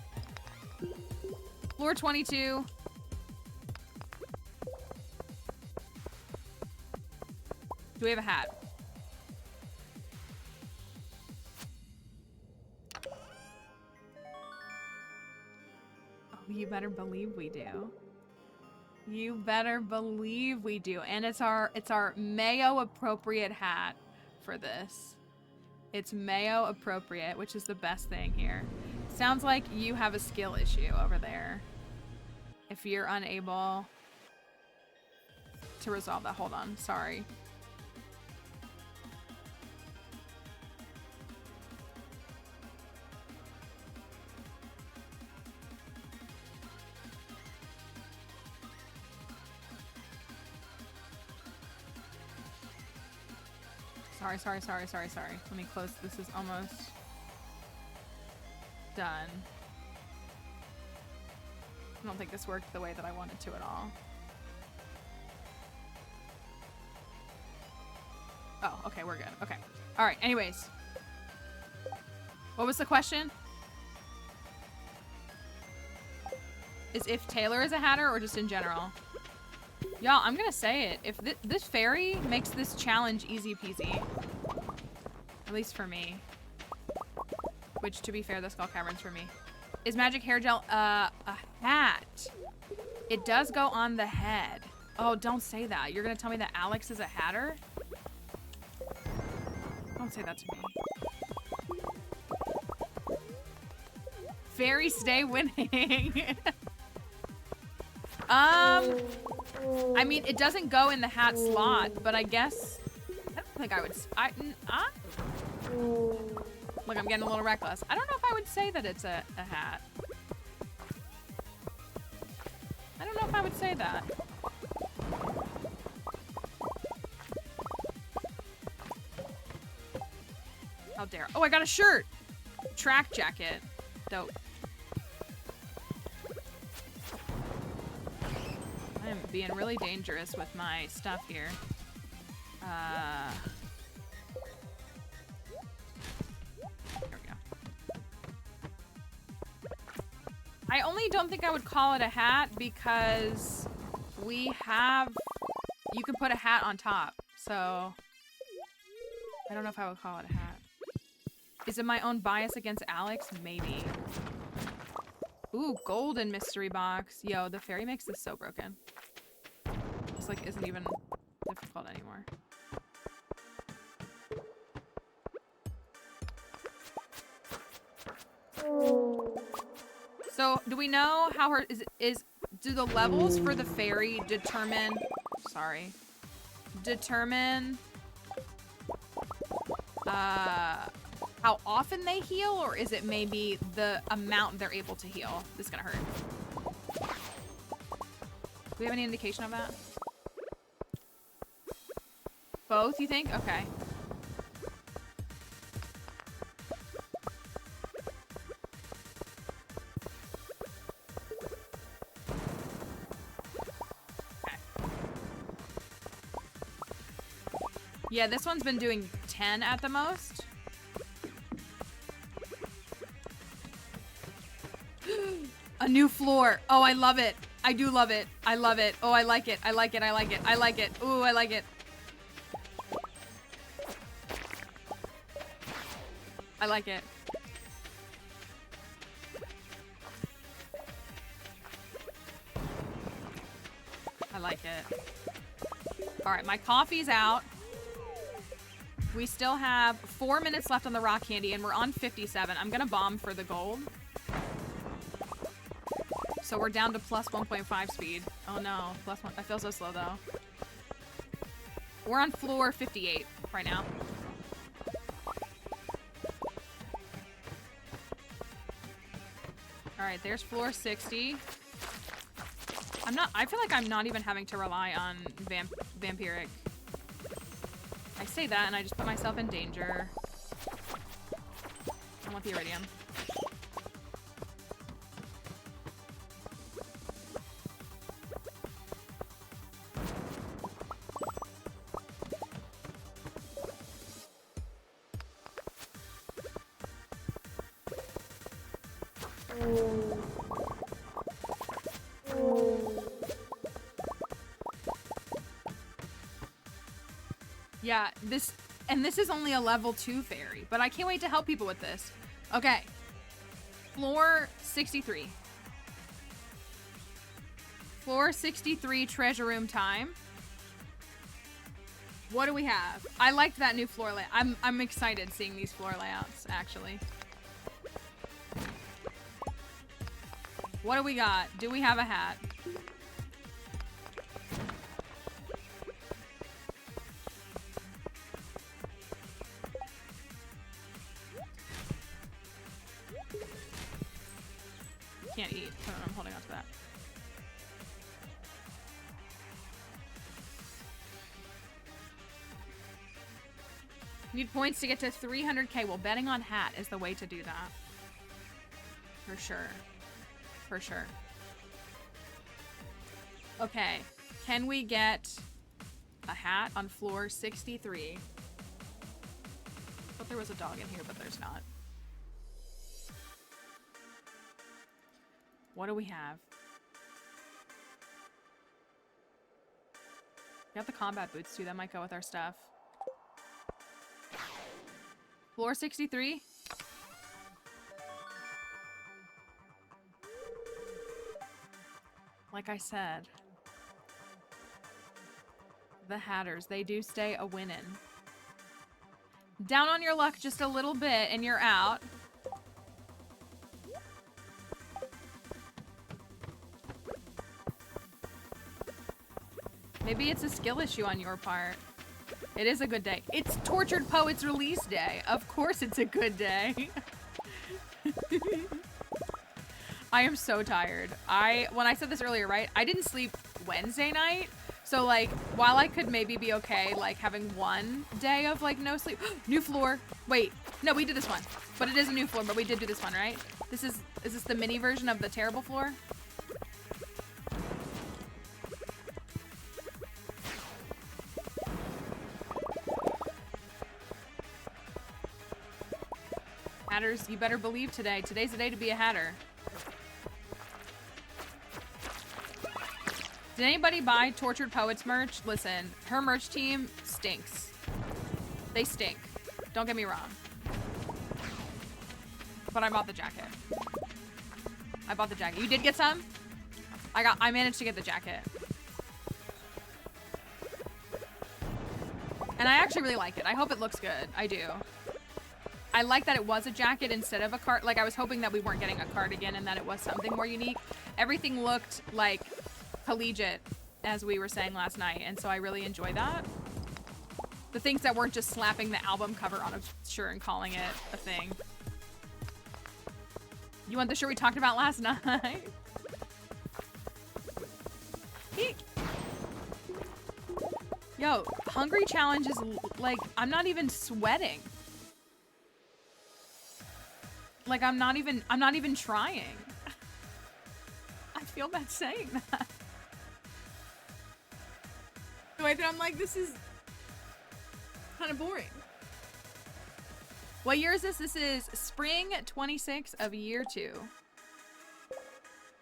Floor 22. Do we have a hat? Oh, you better believe we do. You better believe we do. And it's our Mayo appropriate hat for this. It's Mayo appropriate, which is the best thing here. Sounds like you have a skill issue over there. If you're unable. to resolve that. Hold on. Sorry. Sorry. Let me close. This is almost done. I don't think this worked the way that I wanted to at all. Oh, okay, we're good. Okay. All right, anyways. What was the question? Is if Taylor is a hatter or just in general? Y'all, I'm gonna say it. If this fairy makes this challenge easy peasy. At least for me. Which, to be fair, the skull caverns for me. Is magic hair gel a hat? It does go on the head. Oh, don't say that. You're gonna tell me that Alex is a hatter? Don't say that to me. Fairy stay winning. I mean, it doesn't go in the hat slot, but I guess I don't think I would. Look, I'm getting a little reckless. I don't know if I would say that it's a hat. I don't know if I would say that. How dare. Oh, I got a shirt. Track jacket. Dope. I am being really dangerous with my stuff here. There we go. I only don't think I would call it a hat because we have... You can put a hat on top, so... I don't know if I would call it a hat. Is it my own bias against Alex? Maybe. Ooh, golden mystery box. Yo, the fairy makes this so broken. This, like, isn't even difficult anymore. So, do we know how her do the levels for the fairy determine how often they heal, or is it maybe the amount they're able to heal? This is gonna hurt. Do we have any indication of that? Both, you think? Okay. Yeah, this one's been doing 10 at the most. A new floor. Oh, I love it. I do love it. I love it. Oh, I like it. I like it. I like it. I like it. Ooh, I like it. I like it. I like it. All right, my coffee's out. We still have 4 minutes left on the rock candy, and we're on 57. I'm gonna bomb for the gold. So we're down to plus 1.5 speed. Oh no, plus 1. I feel so slow though. We're on floor 58 right now. All right, there's floor 60. I feel like I'm not even having to rely on vampiric. I say that and I just put myself in danger. I want the iridium. Yeah, this is only a level 2 fairy, but I can't wait to help people with this. Okay. Floor 63. Floor 63 treasure room time. What do we have? I liked that new floor layout. I'm excited seeing these floor layouts, actually. What do we got? Do we have a hat? can't eat. Hold on, I'm holding on to that. Need points to get to 300k. Well, betting on hat is the way to do that. For sure. For sure. Okay. Can we get a hat on floor 63? I thought there was a dog in here, but there's not. What do we have? We have the combat boots too. That might go with our stuff. Floor 63. Like I said, the Hatters, they do stay a winnin'. Down on your luck just a little bit and you're out. Maybe it's a skill issue on your part. It is a good day. It's Tortured Poets release day. Of course it's a good day. I am so tired. When I said this earlier, right? I didn't sleep Wednesday night. So like, while I could maybe be okay, like having one day of like no sleep. New floor. Wait, no, we did this one. But it is a new floor, but we did do this one, right? Is this the mini version of the terrible floor? Hatters, you better believe today. Today's the day to be a Hatter. Did anybody buy Tortured Poets merch? Listen, her merch team stinks. They stink. Don't get me wrong. But I bought the jacket. I bought the jacket. You did get some? I managed to get the jacket. And I actually really like it. I hope it looks good. I do. I like that it was a jacket instead of a card. Like, I was hoping that we weren't getting a cardigan and that it was something more unique. Everything looked like collegiate, as we were saying last night, and so I really enjoy that. The things that weren't just slapping the album cover on a shirt and calling it a thing. You want the shirt we talked about last night? Yo, hungry challenge is like, I'm not even sweating. Like, I'm not even trying. I feel bad saying that. Wait, then I'm like, this is kind of boring. What year is this? This is spring 26 of year 2.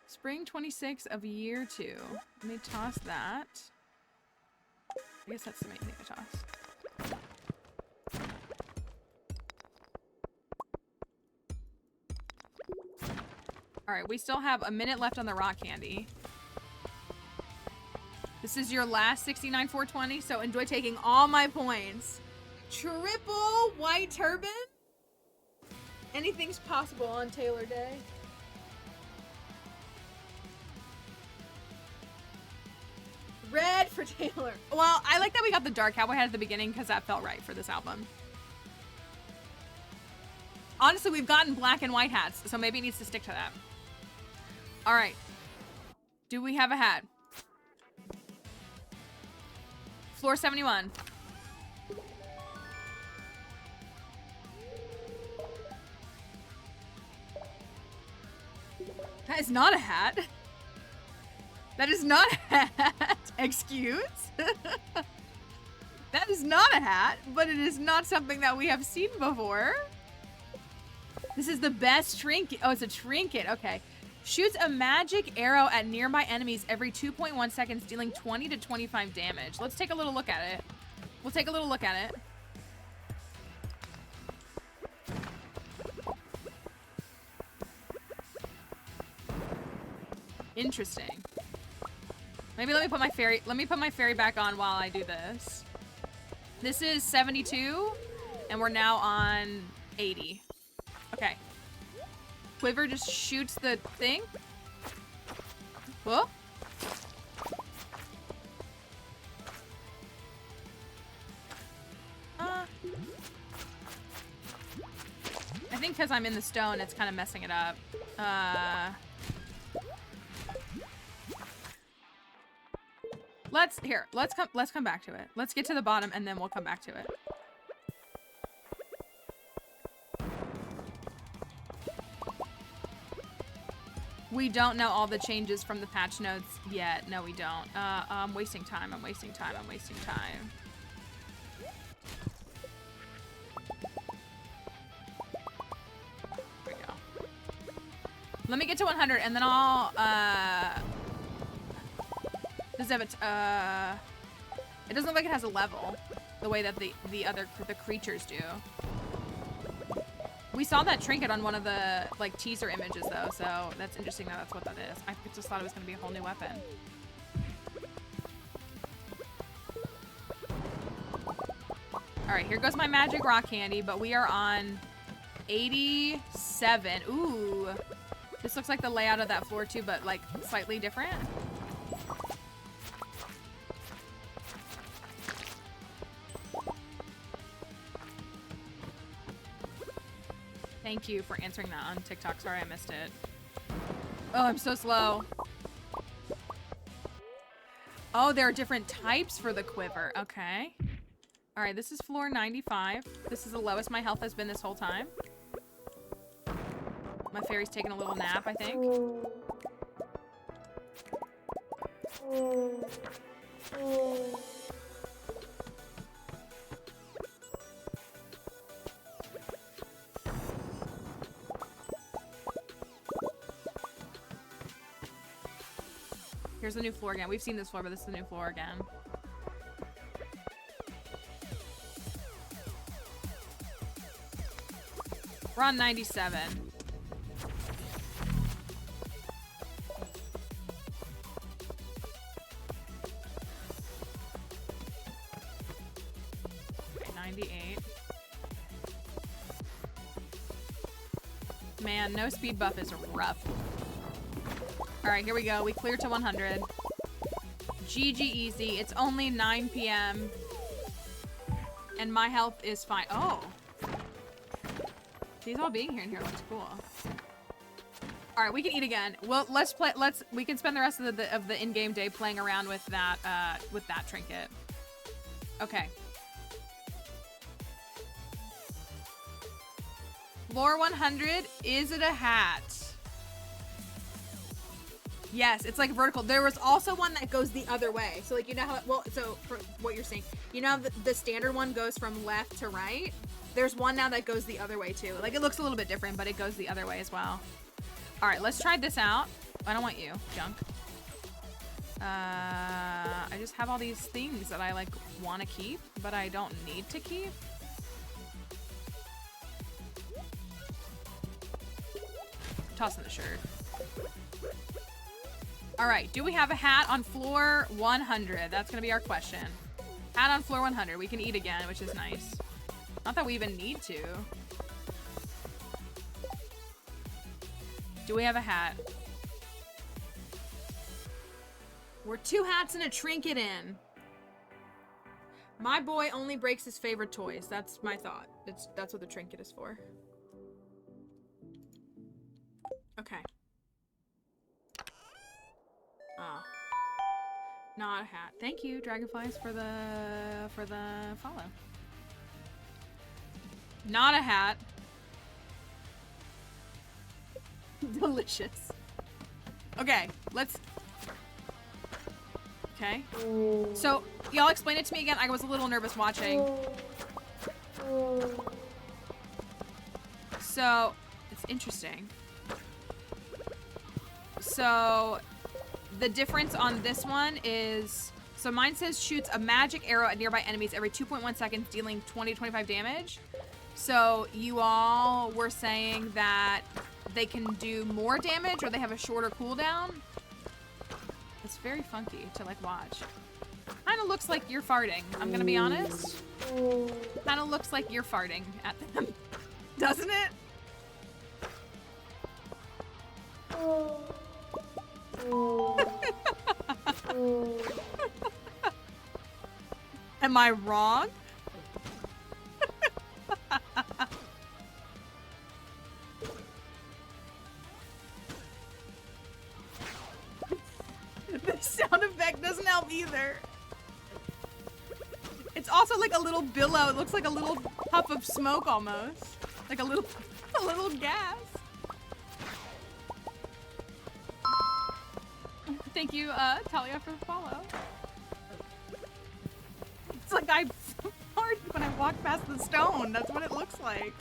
Spring 26 of year 2. Let me toss that. I guess that's the main thing to toss. All right, we still have a minute left on the rock candy. This is your last 69,420, so enjoy taking all my points. Triple white turban? Anything's possible on Taylor Day. Red for Taylor. Well, I like that we got the dark cowboy hat at the beginning because that felt right for this album. Honestly, we've gotten black and white hats, so maybe it needs to stick to that. All right. Do we have a hat? Floor 71. That is not a hat. That is not a hat. Excuse? That is not a hat, but it is not something that we have seen before. This is the best trinket. Oh, it's a trinket. Okay. Shoots a magic arrow at nearby enemies every 2.1 seconds, dealing 20 to 25 damage. Let's take a little look at it. We'll take a little look at it. Interesting. Maybe let me put my fairy back on while I do this. This is 72, and we're now on 80. Okay. Quiver just shoots the thing. Whoa. I think because I'm in the stone, it's kind of messing it up. Let's come back to it. Let's get to the bottom and then we'll come back to it. We don't know all the changes from the patch notes yet. No, we don't. I'm wasting time. I'm wasting time. I'm wasting time. There we go. Let me get to 100 and then I'll, does it have it doesn't look like it has a level the way that the creatures do. We saw that trinket on one of the like teaser images though, so that's interesting that that's what that is. I just thought it was gonna be a whole new weapon. All right, here goes my magic rock candy, but we are on 87. Ooh, this looks like the layout of that floor too, but like slightly different. Thank you for answering that on TikTok. Sorry I missed it. Oh, I'm so slow. Oh, there are different types for the quiver. Okay. All right, this is floor 95. This is the lowest my health has been this whole time. My fairy's taking a little nap, I think. Here's the new floor again. We've seen this floor, but this is the new floor again. We're on 97. Okay, 98. Man, no speed buff is rough. All right, here we go. We clear to 100. GG easy. It's only 9 p.m. And my health is fine. Oh. These all being here in here looks cool. All right, we can eat again. Well, we can spend the rest of the in-game day playing around with that trinket. Okay. Floor 100, is it a hat? Yes, it's like vertical. There was also one that goes the other way. So like, you know how, well, so for what you're saying, you know how the standard one goes from left to right? There's one now that goes the other way too. Like it looks a little bit different, but it goes the other way as well. All right, let's try this out. I don't want you, junk. I just have all these things that I like want to keep, but I don't need to keep. Tossing the shirt. All right, do we have a hat on floor 100? That's gonna be our question. Hat on floor 100. We can eat again, which is nice. Not that we even need to. Do we have a hat? We're 2 hats and a trinket in. My boy only breaks his favorite toys. That's my thought. That's what the trinket is for. Okay. Oh. Not a hat. Thank you, Dragonflies, for the follow. Not a hat. Delicious. Okay, let's... Okay. So, y'all explain it to me again. I was a little nervous watching. So, it's interesting. So, the difference on this one is... So mine says shoots a magic arrow at nearby enemies every 2.1 seconds, dealing 20 to 25 damage. So you all were saying that they can do more damage or they have a shorter cooldown. It's very funky to like watch. Kind of looks like you're farting. I'm gonna be honest. Kind of looks like you're farting at them, doesn't it? Am I wrong? This sound effect doesn't help either. It's also like a little billow. It looks like a little puff of smoke almost. Like a little gas. Thank you, Talia, for the follow. It's like I farted when I walked past the stone. That's what it looks like.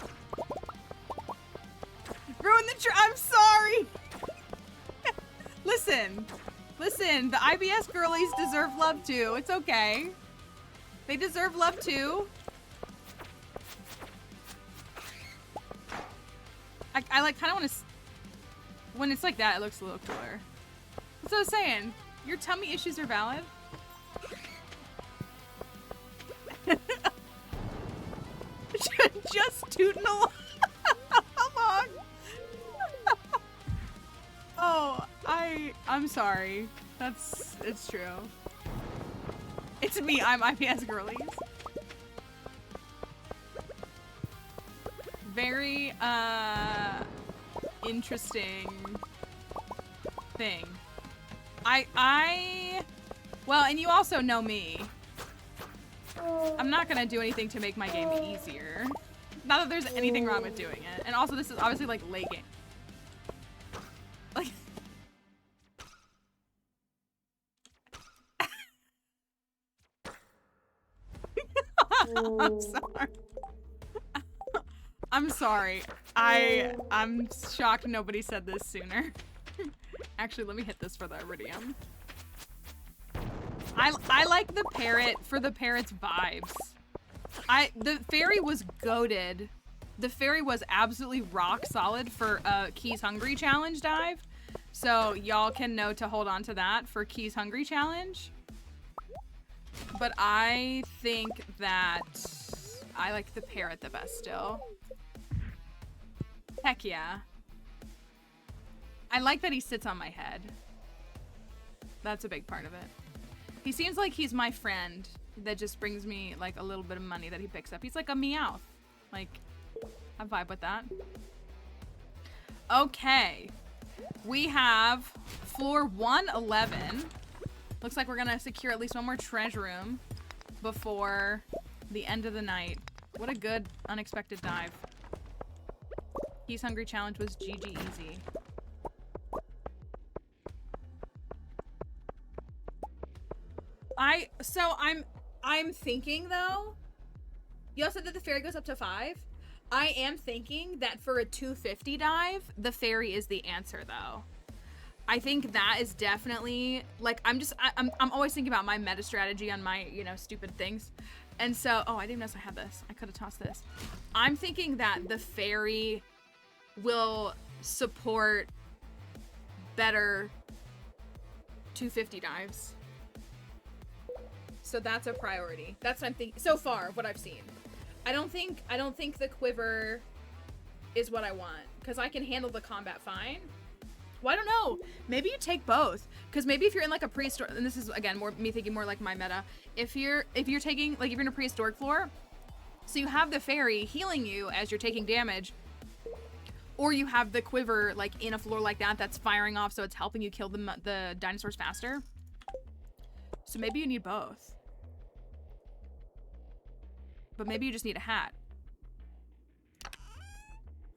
Ruin the I'm sorry. Listen, the IBS girlies deserve love too. It's okay. They deserve love too. I like kind of want to. When it's like that, it looks a little cooler. That's what I was saying. Your tummy issues are valid. Just tooting along. Oh, I'm sorry. It's true. It's me, I'm IPS girlies. Very, interesting thing. Well, and you also know me. I'm not gonna do anything to make my game easier. Not that there's anything wrong with doing it. And also, this is obviously like late game. Like, I'm sorry. I'm sorry. I'm shocked nobody said this sooner. Actually, let me hit this for the iridium. I like the parrot for the parrot's vibes. The fairy was goated. The fairy was absolutely rock solid for a Keys Hungry challenge dive. So y'all can know to hold on to that for Keys Hungry challenge. But I think that I like the parrot the best still. Heck yeah. I like that he sits on my head. That's a big part of it. He seems like he's my friend that just brings me like a little bit of money that he picks up. He's like a Meowth. Like, I vibe with that. Okay. We have floor 111. Looks like we're gonna secure at least one more treasure room before the end of the night. What a good unexpected dive. He's Hungry challenge was GG easy. I'm thinking though, you all said that the fairy goes up to 5. I am thinking that for a 250 dive, the fairy is the answer though. I think that is definitely like, I'm always thinking about my meta strategy on my, you know, stupid things. And so, oh, I didn't notice I had this. I could have tossed this. I'm thinking that the fairy will support better 250 dives. So that's a priority. That's what I'm thinking so far, what I've seen. I don't think the quiver is what I want, because I can handle the combat fine. Well, I don't know. Maybe you take both, because maybe if you're in like a prehistoric, and this is again more me thinking more like my meta. If you're taking like if you're in a prehistoric floor, so you have the fairy healing you as you're taking damage, or you have the quiver like in a floor like that that's firing off, so it's helping you kill the dinosaurs faster. So maybe you need both. But maybe you just need a hat.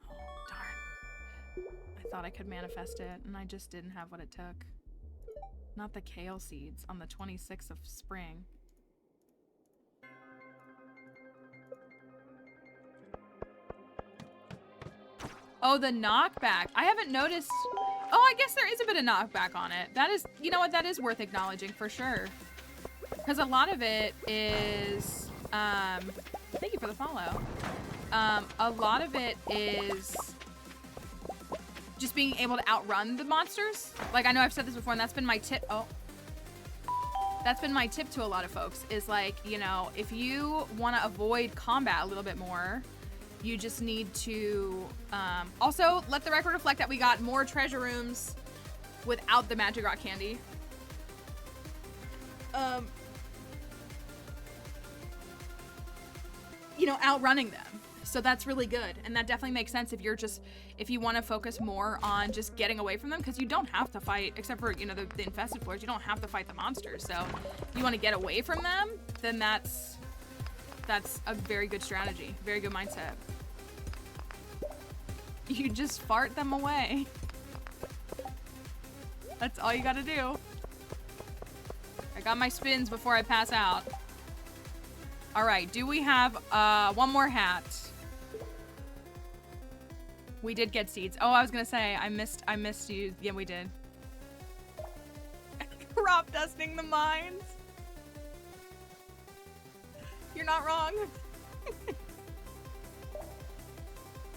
Oh, darn. I thought I could manifest it, and I just didn't have what it took. Not the kale seeds on the 26th of spring. Oh, the knockback. I haven't noticed. Oh, I guess there is a bit of knockback on it. That is, you know what, that is worth acknowledging for sure. Because a lot of it is, thank you for the follow. A lot of it is just being able to outrun the monsters. Like, I know I've said this before, and that's been my tip. Oh. That's been my tip to a lot of folks, is like, you know, if you want to avoid combat a little bit more, you just need to, also let the record reflect that we got more treasure rooms without the magic rock candy. You know, outrunning them. So that's really good. And that definitely makes sense if you want to focus more on just getting away from them, because you don't have to fight, except for, you know, the infested floors, you don't have to fight the monsters. So if you want to get away from them, then that's a very good strategy. Very good mindset. You just fart them away. That's all you gotta do. I got my spins before I pass out. All right, do we have one more hat? We did get seeds. Oh, I was gonna say, I missed you. Yeah, we did. Crop dusting the mines. You're not wrong.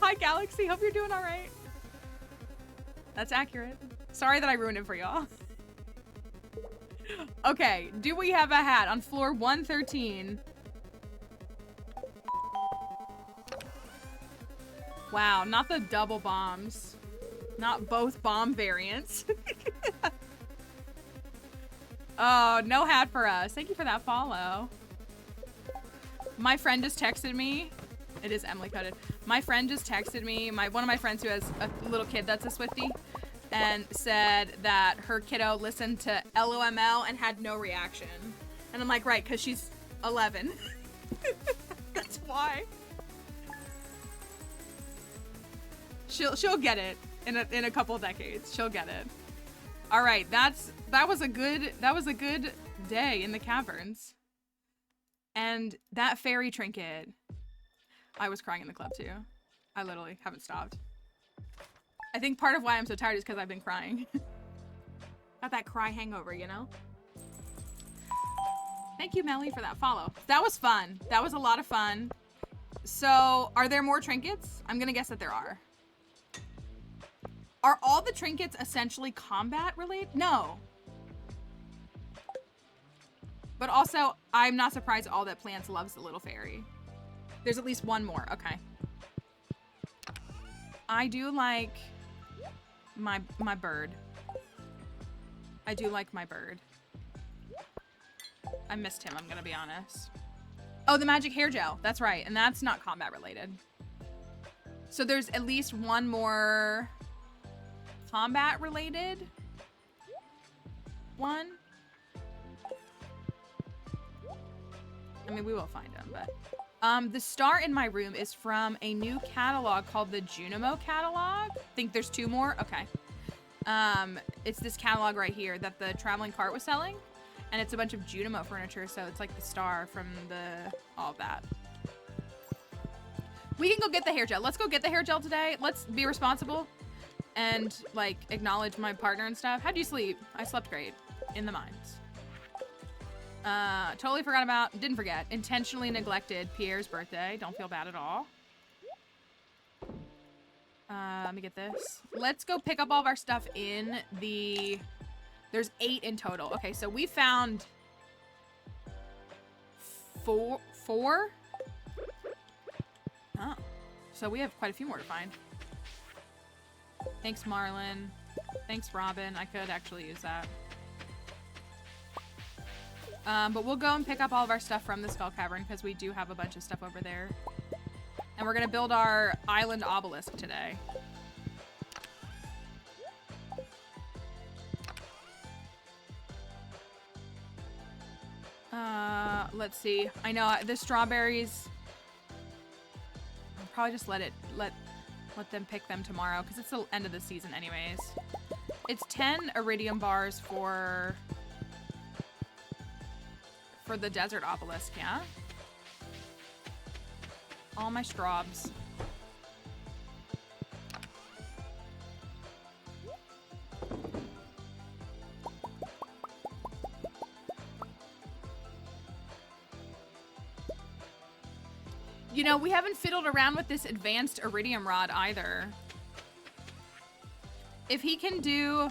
Hi, Galaxy. Hope you're doing all right. That's accurate. Sorry that I ruined it for y'all. Okay, do we have a hat on floor 113? Wow, not the double bombs. Not both bomb variants. Oh, no hat for us. Thank you for that follow. My friend just texted me. It is Emily Cutted. My friend just texted me, one of my friends who has a little kid that's a Swiftie, and said that her kiddo listened to LOML and had no reaction. And I'm like, right, because she's 11. That's why. She'll get it in a couple decades. She'll get it. All right, that was a good day in the caverns. And that fairy trinket. I was crying in the club too. I literally haven't stopped. I think part of why I'm so tired is because I've been crying. Got that cry hangover, you know? Thank you, Melly, for that follow. That was fun. That was a lot of fun. So, are there more trinkets? I'm gonna guess that there are. Are all the trinkets essentially combat related? No. But also, I'm not surprised all that plants loves the little fairy. There's at least one more. Okay. I do like my bird. I do like my bird. I missed him, I'm gonna be honest. Oh, the magic hair gel. That's right. And that's not combat related. So there's at least one more combat related one. I mean, we will find them, but the star in my room is from a new catalog called the Junimo catalog. I think there's two more. Okay. It's this catalog right here that the traveling cart was selling, and it's a bunch of Junimo furniture, so it's like the star from all of that. We can go get the hair gel. Let's go get the hair gel today. Let's be responsible and like acknowledge my partner and stuff. How'd you sleep? I slept great in the mines. Totally didn't forget. Intentionally neglected Pierre's birthday. Don't feel bad at all. Let me get this. Let's go pick up all of our stuff in there's 8 in total. Okay, so we found four? Oh, so we have quite a few more to find. Thanks, Marlon. Thanks, Robin. I could actually use that. But we'll go and pick up all of our stuff from the Skull Cavern because we do have a bunch of stuff over there. And we're gonna build our island obelisk today. Let's see. I know the strawberries. I'll probably just let them pick them tomorrow because it's the end of the season anyways. It's 10 iridium bars for the desert obelisk, yeah? All my straws. You know, we haven't fiddled around with this advanced iridium rod either. If he can do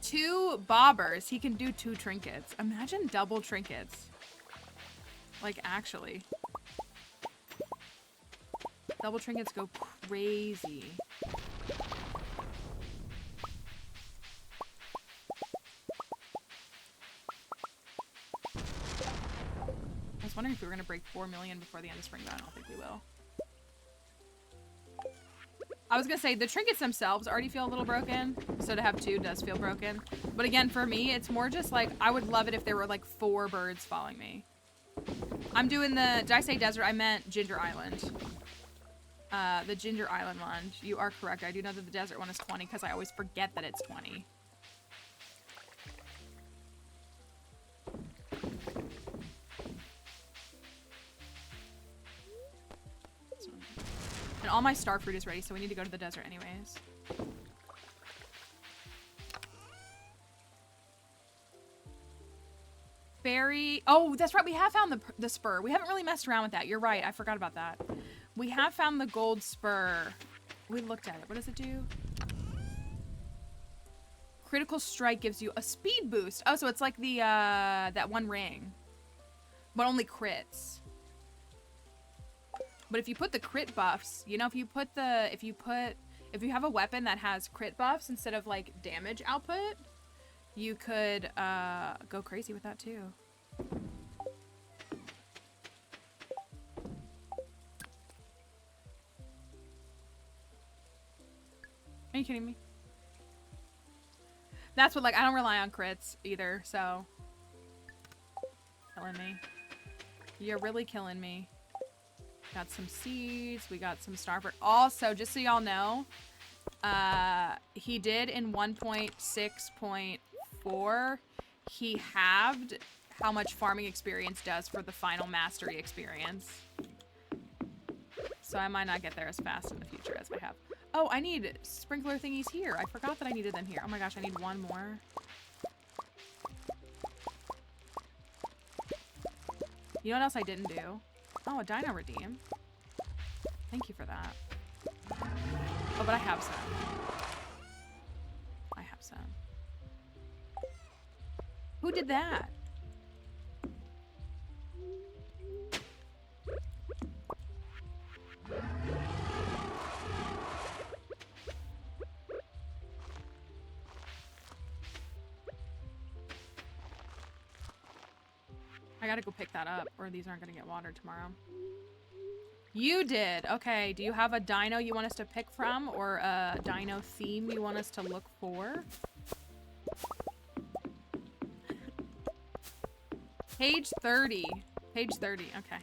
2 bobbers, he can do 2 trinkets. Imagine double trinkets. Like, actually. Double trinkets go crazy. I was wondering if we were gonna break 4 million before the end of spring, but I don't think we will. I was gonna say, the trinkets themselves already feel a little broken, so to have 2 does feel broken. But again, for me, it's more just like, I would love it if there were like 4 birds following me. I'm doing the, did I say desert? I meant Ginger Island. The Ginger Island one. You are correct. I do know that the desert one is 20 because I always forget that it's 20. And all my star fruit is ready, so we need to go to the desert anyways. Berry. Oh, that's right. We have found the spur. We haven't really messed around with that. You're right. I forgot about that. We have found the gold spur. We looked at it. What does it do? Critical strike gives you a speed boost. Oh, so it's like the that one ring, but only crits. But if you put the crit buffs, you know, if you have a weapon that has crit buffs instead of like damage output, you could go crazy with that too. Are you kidding me? That's what, like, I don't rely on crits either, so. Killing me. You're really killing me. Got some seeds. We got some starfruit. Also, just so y'all know, he did in 1.6.4, he halved how much farming experience does for the final mastery experience. So I might not get there as fast in the future as I have. Oh, I need sprinkler thingies here. I forgot that I needed them here. Oh my gosh, I need one more. You know what else I didn't do? Oh, a dino redeem. Thank you for that. Oh, but I have some. I have some. Who did that? I gotta go pick that up, or these aren't gonna get watered tomorrow. You did! Okay, do you have a dino you want us to pick from, or a dino theme you want us to look for? Page 30. Page 30, okay.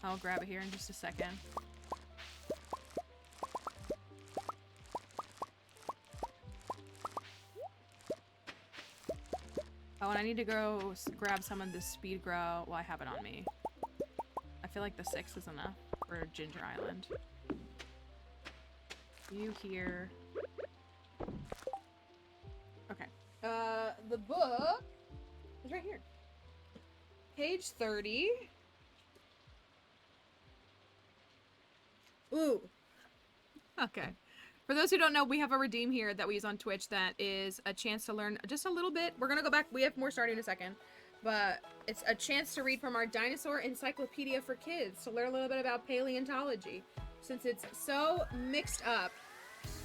I'll grab it here in just a second. Oh, and I need to go grab some of this speed grow. Well, I have it on me. I feel like the 6 is enough for Ginger Island. You here. Okay. The book is right here. Page 30. Ooh. Okay. For those who don't know, we have a redeem here that we use on Twitch that is a chance to learn just a little bit. We're gonna go back. We have more starting in a second. But it's a chance to read from our Dinosaur Encyclopedia for Kids to learn a little bit about paleontology, since it's so mixed up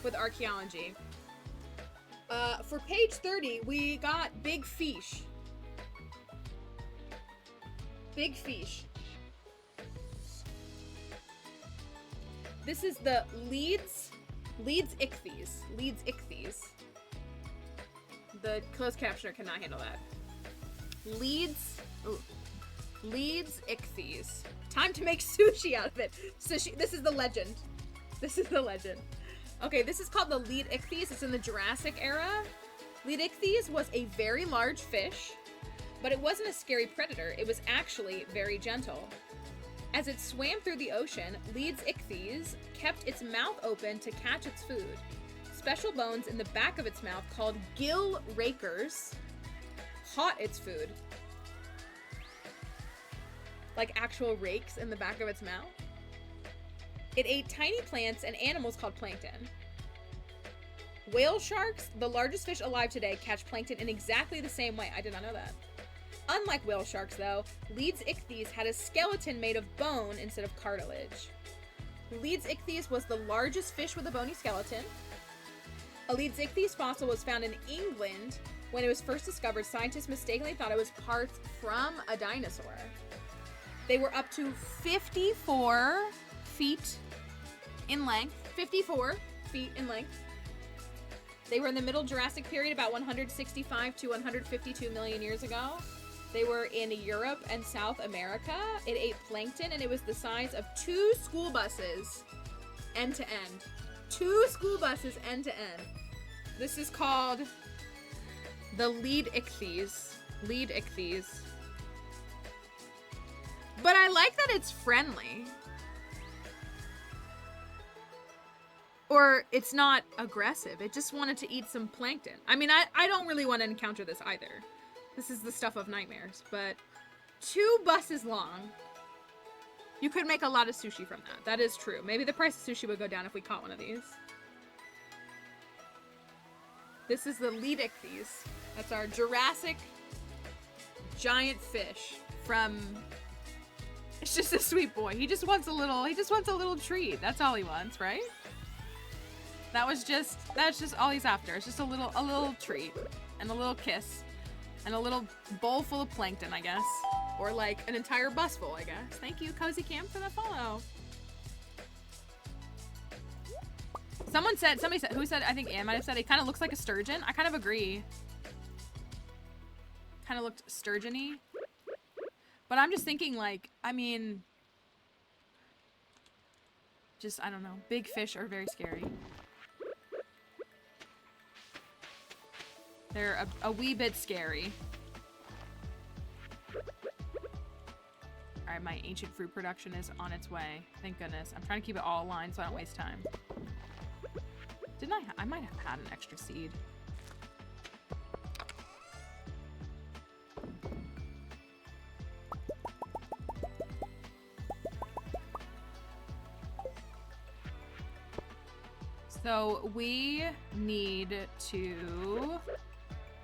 with archaeology. For page 30, we got Big Fish. Big Fish. This is the Leeds Ichthyes. Leeds Ichthyes. The closed captioner cannot handle that. Leeds Ichthyes. Time to make sushi out of it. Sushi. This is the legend. This is the legend. Okay, this is called the Lead Ichthyes. It's in the Jurassic era. Lead Ichthyes was a very large fish, but it wasn't a scary predator. It was actually very gentle. As it swam through the ocean, Leeds Ichthyes kept its mouth open to catch its food. Special bones in the back of its mouth, called gill rakers, caught its food. Like actual rakes in the back of its mouth. It ate tiny plants and animals called plankton. Whale sharks, the largest fish alive today, catch plankton in exactly the same way. I did not know that. Unlike whale sharks, though, Leeds Ichthyes had a skeleton made of bone instead of cartilage. Leeds Ichthyes was the largest fish with a bony skeleton. A Leeds Ichthyes fossil was found in England, When it was first discovered, scientists mistakenly thought it was parts from a dinosaur. They were up to 54 feet in length. 54 feet in length. They were in the Middle Jurassic period, about 165 to 152 million years ago. They were in Europe and South America. It ate plankton, and it was the size of 2 school buses end to end. 2 school buses end to end. This is called the lead ichthyes. Lead ichthyes. But I like that it's friendly. Or it's not aggressive. It just wanted to eat some plankton. I mean, I don't really want to encounter this either. This is the stuff of nightmares. But 2 buses long. You could make a lot of sushi from that. That is true. Maybe the price of sushi would go down if we caught one of these. This is the lead ichthyes. That's our Jurassic giant fish from... It's just a sweet boy. He just wants a little treat. That's all he wants, right? That's just all he's after. It's just a little treat and a little kiss and a little bowl full of plankton, I guess. Or like an entire bus full, I guess. Thank you, Cozy Cam, for the follow. Somebody said, who said, I think Anne might have said, it kind of looks like a sturgeon. I kind of agree. Kind of looked sturgeon-y. But I'm just thinking, like, I mean, just, I don't know. Big fish are very scary. They're a wee bit scary. Alright, my ancient fruit production is on its way. Thank goodness. I'm trying to keep it all aligned so I don't waste time. Didn't I might have had an extra seed. So we need to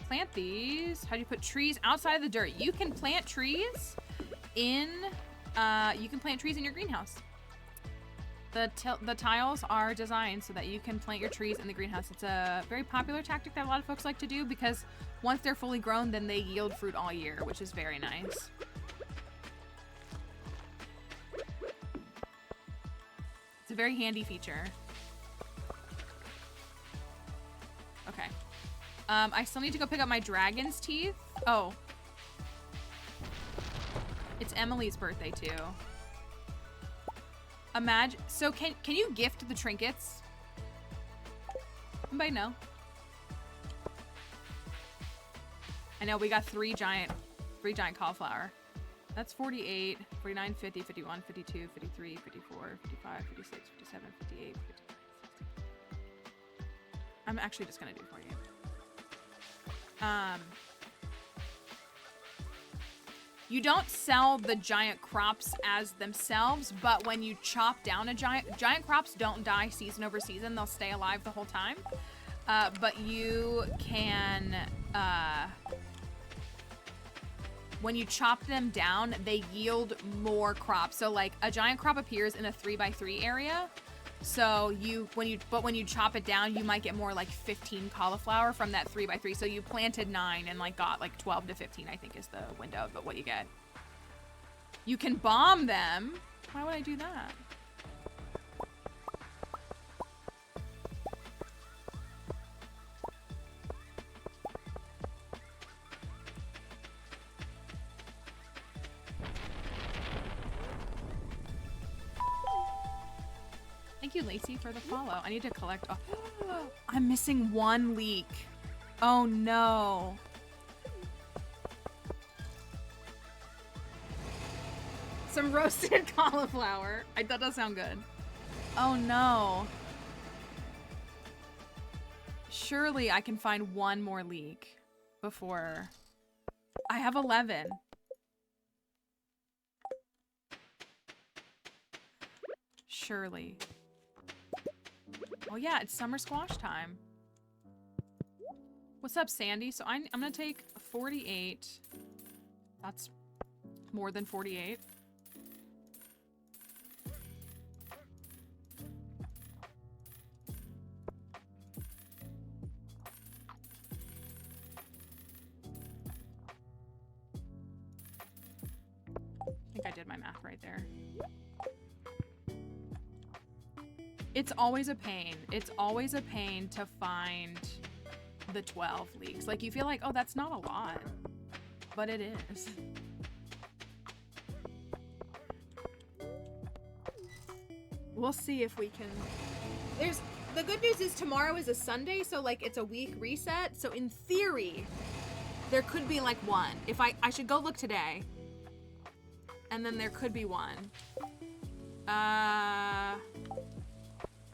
plant these. How do you put trees outside of the dirt? You can plant trees in your greenhouse. The tiles are designed so that you can plant your trees in the greenhouse. It's a very popular tactic that a lot of folks like to do because once they're fully grown, then they yield fruit all year, which is very nice. It's a very handy feature. Okay. I still need to go pick up my dragon's teeth. Oh. It's Emily's birthday too. Imagine, so can you gift the trinkets? Anybody know? I know we got 3 giant cauliflower. That's 48, 49, 50, 51, 52, 53, 54, 55, 56, 57, 58, 59, 60. I'm actually just gonna do it for you. You don't sell the giant crops as themselves, but when you chop down a giant crops don't die season over season. They'll stay alive the whole time. But you can, when you chop them down, they yield more crops. So like a giant crop appears in a 3x3 area. So when you chop it down, you might get more like 15 cauliflower from that 3x3. So you planted 9 and like got like 12 to 15, I think is the window, but what you get. You can bomb them. Why would I do that? Thank you, Lacey, for the follow. I need to collect. Oh, I'm missing 1 leek. Oh no. Some roasted cauliflower. That does sound good. Oh no. Surely I can find 1 more leek before. I have 11. Surely. Oh yeah, it's summer squash time. What's up, Sandy? So I'm gonna take 48. That's more than 48. math right there. It's always a pain. It's always a pain to find the 12 leeks. Like, you feel like, oh, that's not a lot. But it is. We'll see if we can... The good news is tomorrow is a Sunday, so, like, it's a week reset. So, in theory, there could be, like, one. If I should go look today. And then there could be one.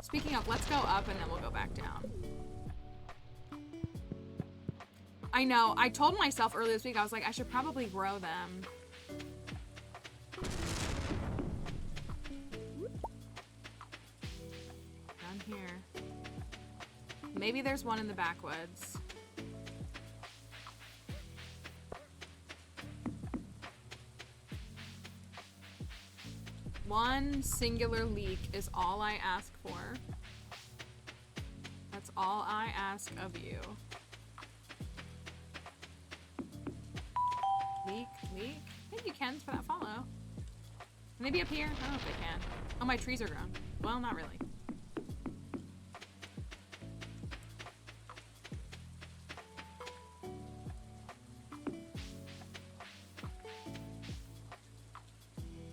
Speaking of, let's go up and then we'll go back down. I know. I told myself earlier this week, I was like, I should probably grow them. Down here. Maybe there's one in the backwoods. One singular leek is all I ask for. That's all I ask of you. Leek? Thank you, Ken, for that follow. Maybe up here? I don't know if they can. Oh, my trees are grown. Well, not really.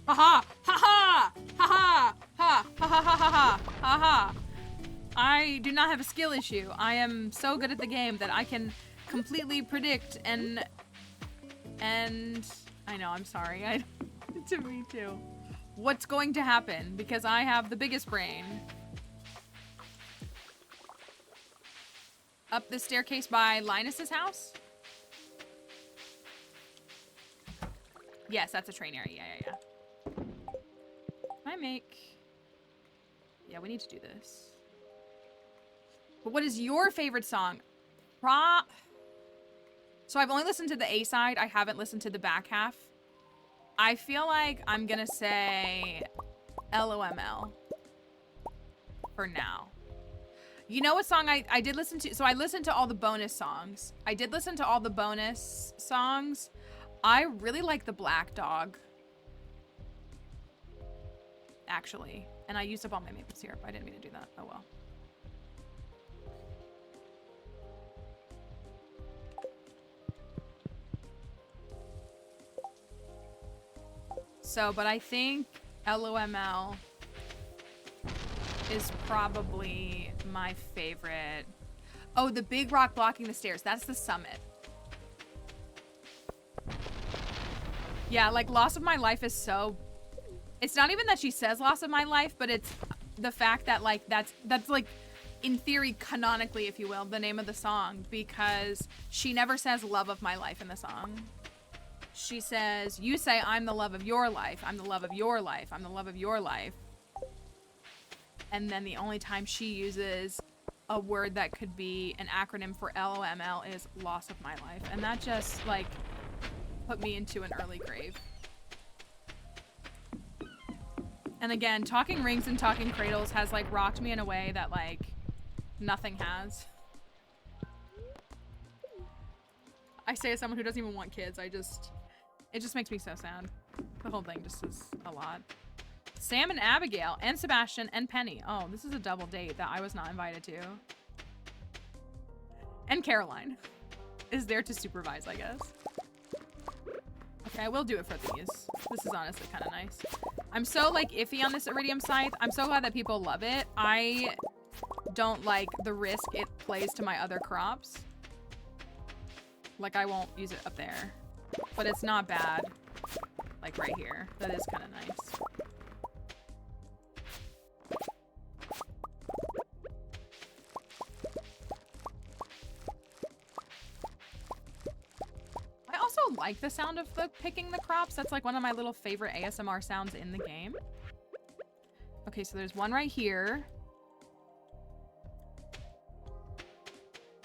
Ha-ha! Ha-ha! Ha-ha! Ha! Ha-ha-ha-ha-ha! Ha-ha! I do not have a skill issue. I am so good at the game that I can completely predict and I know, I'm sorry. To me too. What's going to happen because I have the biggest brain. Up the staircase by Linus's house? Yes, that's a train area. Yeah. I make... Yeah, we need to do this. But what is your favorite song? So I've only listened to the A side. I haven't listened to the back half. I feel like I'm gonna say LOML for now. You know what song I did listen to? So I listened to all the bonus songs. I did listen to all the bonus songs. I really like the Black Dog. Actually. And I used up all my maple syrup. I didn't mean to do that. Oh well. So, but I think LOML is probably my favorite. Oh, the big rock blocking the stairs. That's the summit. Yeah, like Loss of My Life is so... It's not even that she says Loss of My Life, but it's the fact that like that's like in theory, canonically, if you will, the name of the song, because she never says love of my life in the song. She says, you say, I'm the love of your life. I'm the love of your life. I'm the love of your life. And then the only time she uses a word that could be an acronym for LOML is loss of my life. And that just, like, put me into an early grave. And again, Talking Rings and Talking Cradles has, like, rocked me in a way that, like, nothing has. I say as someone who doesn't even want kids, it just makes me so sad. The whole thing just is a lot. Sam and Abigail and Sebastian and Penny. Oh, this is a double date that I was not invited to. And Caroline is there to supervise, I guess. Okay, I will do it for these. This is honestly kind of nice. I'm so, like, iffy on this Iridium Scythe. I'm so glad that people love it. I don't like the risk it plays to my other crops. Like, I won't use it up there. But it's not bad. Like, right here. That is kind of nice. I also like the sound of the picking the crops. That's, like, one of my little favorite ASMR sounds in the game. Okay, so there's one right here.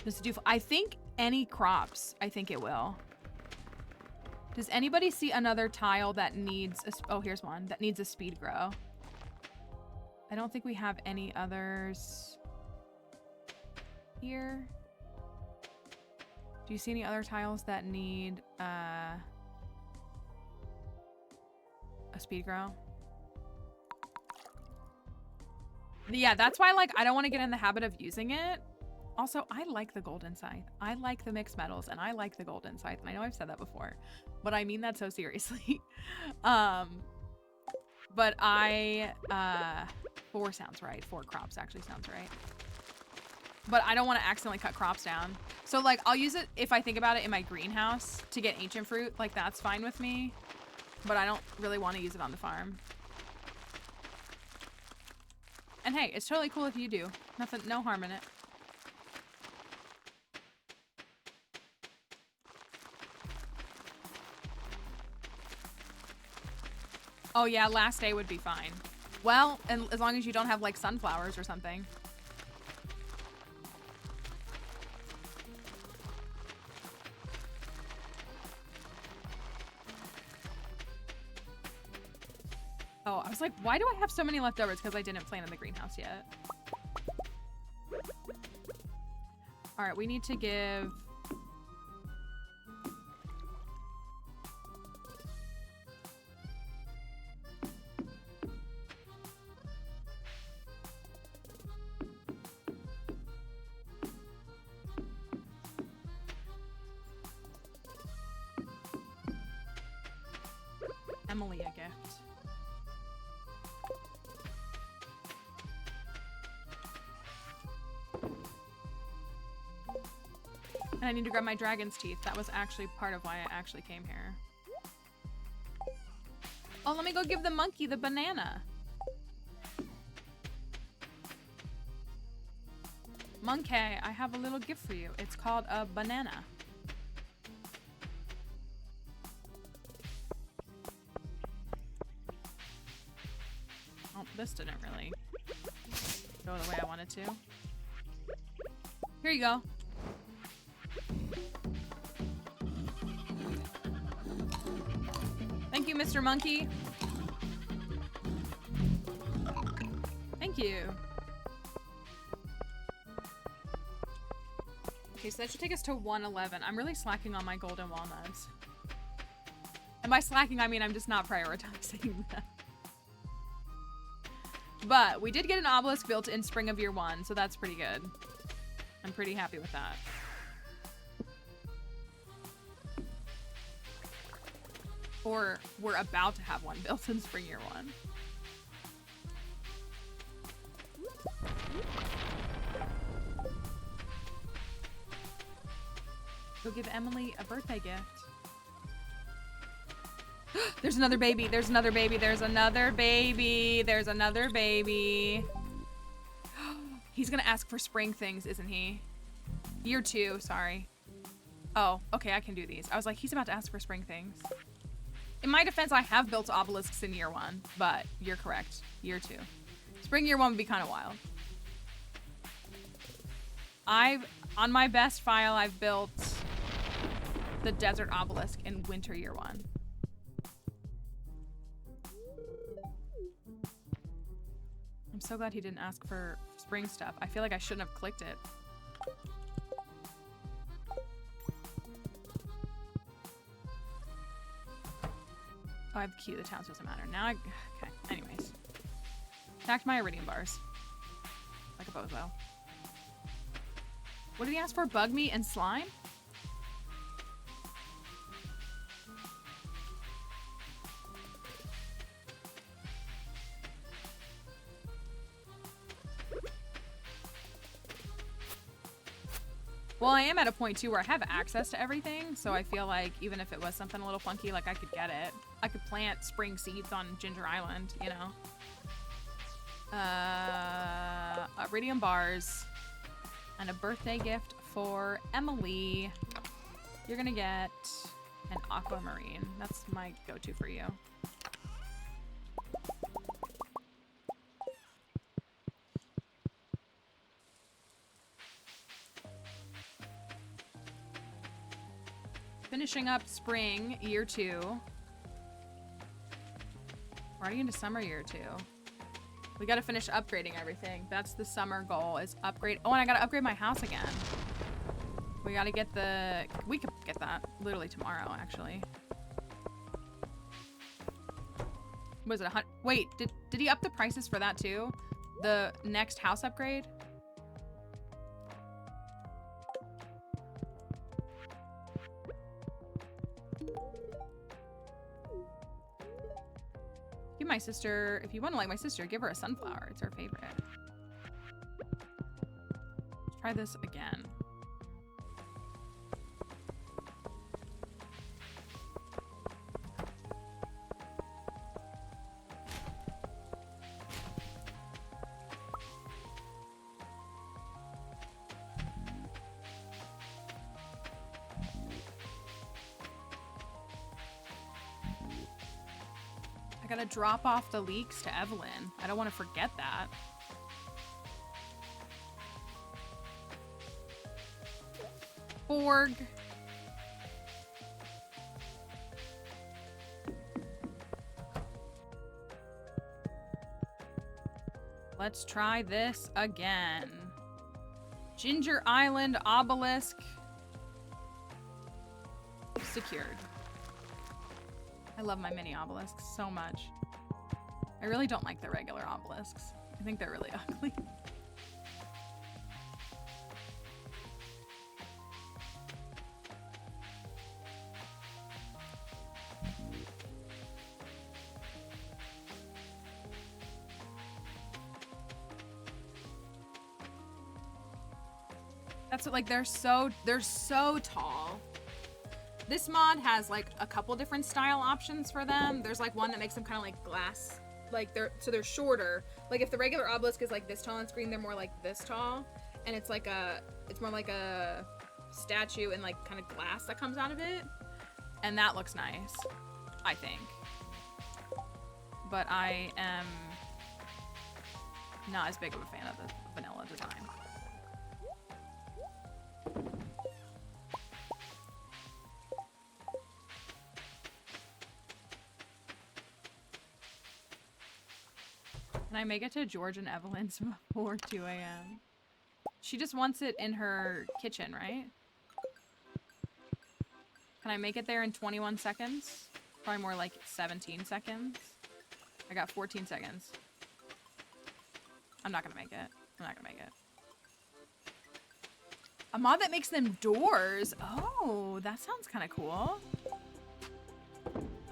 Just do... I think any crops, I think it will. Does anybody see another tile that needs a... Oh, here's one. That needs a speed grow. I don't think we have any others here. Do you see any other tiles that need a A speed grow. Yeah, that's why, like, I don't want to get in the habit of using it. Also, I like the golden scythe. I like the mixed metals, and I like the golden scythe. And I know I've said that before, but I mean that so seriously. But I, 4 sounds right. 4 crops actually sounds right. But I don't want to accidentally cut crops down. So, like, I'll use it, if I think about it, in my greenhouse to get ancient fruit. Like, that's fine with me. But I don't really want to use it on the farm. And hey, it's totally cool if you do. Nothing, no harm in it. Oh yeah, last day would be fine. Well, and as long as you don't have like sunflowers or something. Oh, I was like, why do I have so many leftovers? Because I didn't plant in the greenhouse yet. All right, we need to give... Emily a gift. And I need to grab my dragon's teeth. That was actually part of why I actually came here. Oh, let me go give the monkey the banana. Monkey, I have a little gift for you. It's called a banana. Oh, this didn't really go the way I wanted to. Here you go. Thank you, Mr. Monkey. Thank you. Okay, so that should take us to 111. I'm really slacking on my golden walnuts. And by slacking, I mean I'm just not prioritizing them. But we did get an obelisk built in spring of year 1, so that's pretty good. I'm pretty happy with that. Or we're about to have one built in spring year 1. Go give Emily a birthday gift. There's another baby. There's another baby. There's another baby. There's another baby. He's gonna ask for spring things, isn't he? Year 2, sorry. Oh, okay, I can do these. I was like, he's about to ask for spring things. In my defense, I have built obelisks in year 1, but you're correct. Year 2. Spring year 1 would be kind of wild. On my best file, I've built the desert obelisk in winter year 1. I'm so glad he didn't ask for spring stuff. I feel like I shouldn't have clicked it. Oh, I have the key to the towns, doesn't matter. Now okay, anyways. Back to my iridium bars. Like a bozo. What did he ask for? Bug meat and slime? Well, I am at a point too where I have access to everything, so I feel like even if it was something a little funky, like I could get it. I could plant spring seeds on Ginger Island, you know. Iridium bars and a birthday gift for Emily. You're gonna get an aquamarine. That's my go-to for you. Finishing up spring year 2. We're already into summer year 2. We gotta finish upgrading everything. That's the summer goal, is upgrade. Oh, and I gotta upgrade my house again. We gotta get the... We could get that literally tomorrow, actually. Was it a hundred? Wait, did he up the prices for that too? The next house upgrade? Give my sister, if you want to like my sister, give her a sunflower. It's her favorite. Let's try this again. I gotta drop off the leeks to Evelyn. I don't want to forget that. Borg. Let's try this again. Ginger Island obelisk. Secured. I love my mini obelisks so much. I really don't like the regular obelisks. I think they're really ugly. That's what, like, they're so tall. This mod has like a couple different style options for them. There's like one that makes them kind of like glass, like they're shorter. Like if the regular obelisk is like this tall on screen, they're more like this tall, and it's more like a statue and like kind of glass that comes out of it, and that looks nice, I think. But I am not as big of a fan of the vanilla design. Can I make it to George and Evelyn's before 2 a.m.? She just wants it in her kitchen, right? Can I make it there in 21 seconds? Probably more like 17 seconds. I got 14 seconds. I'm not gonna make it. I'm not gonna make it. A mod that makes them doors. Oh, that sounds kind of cool.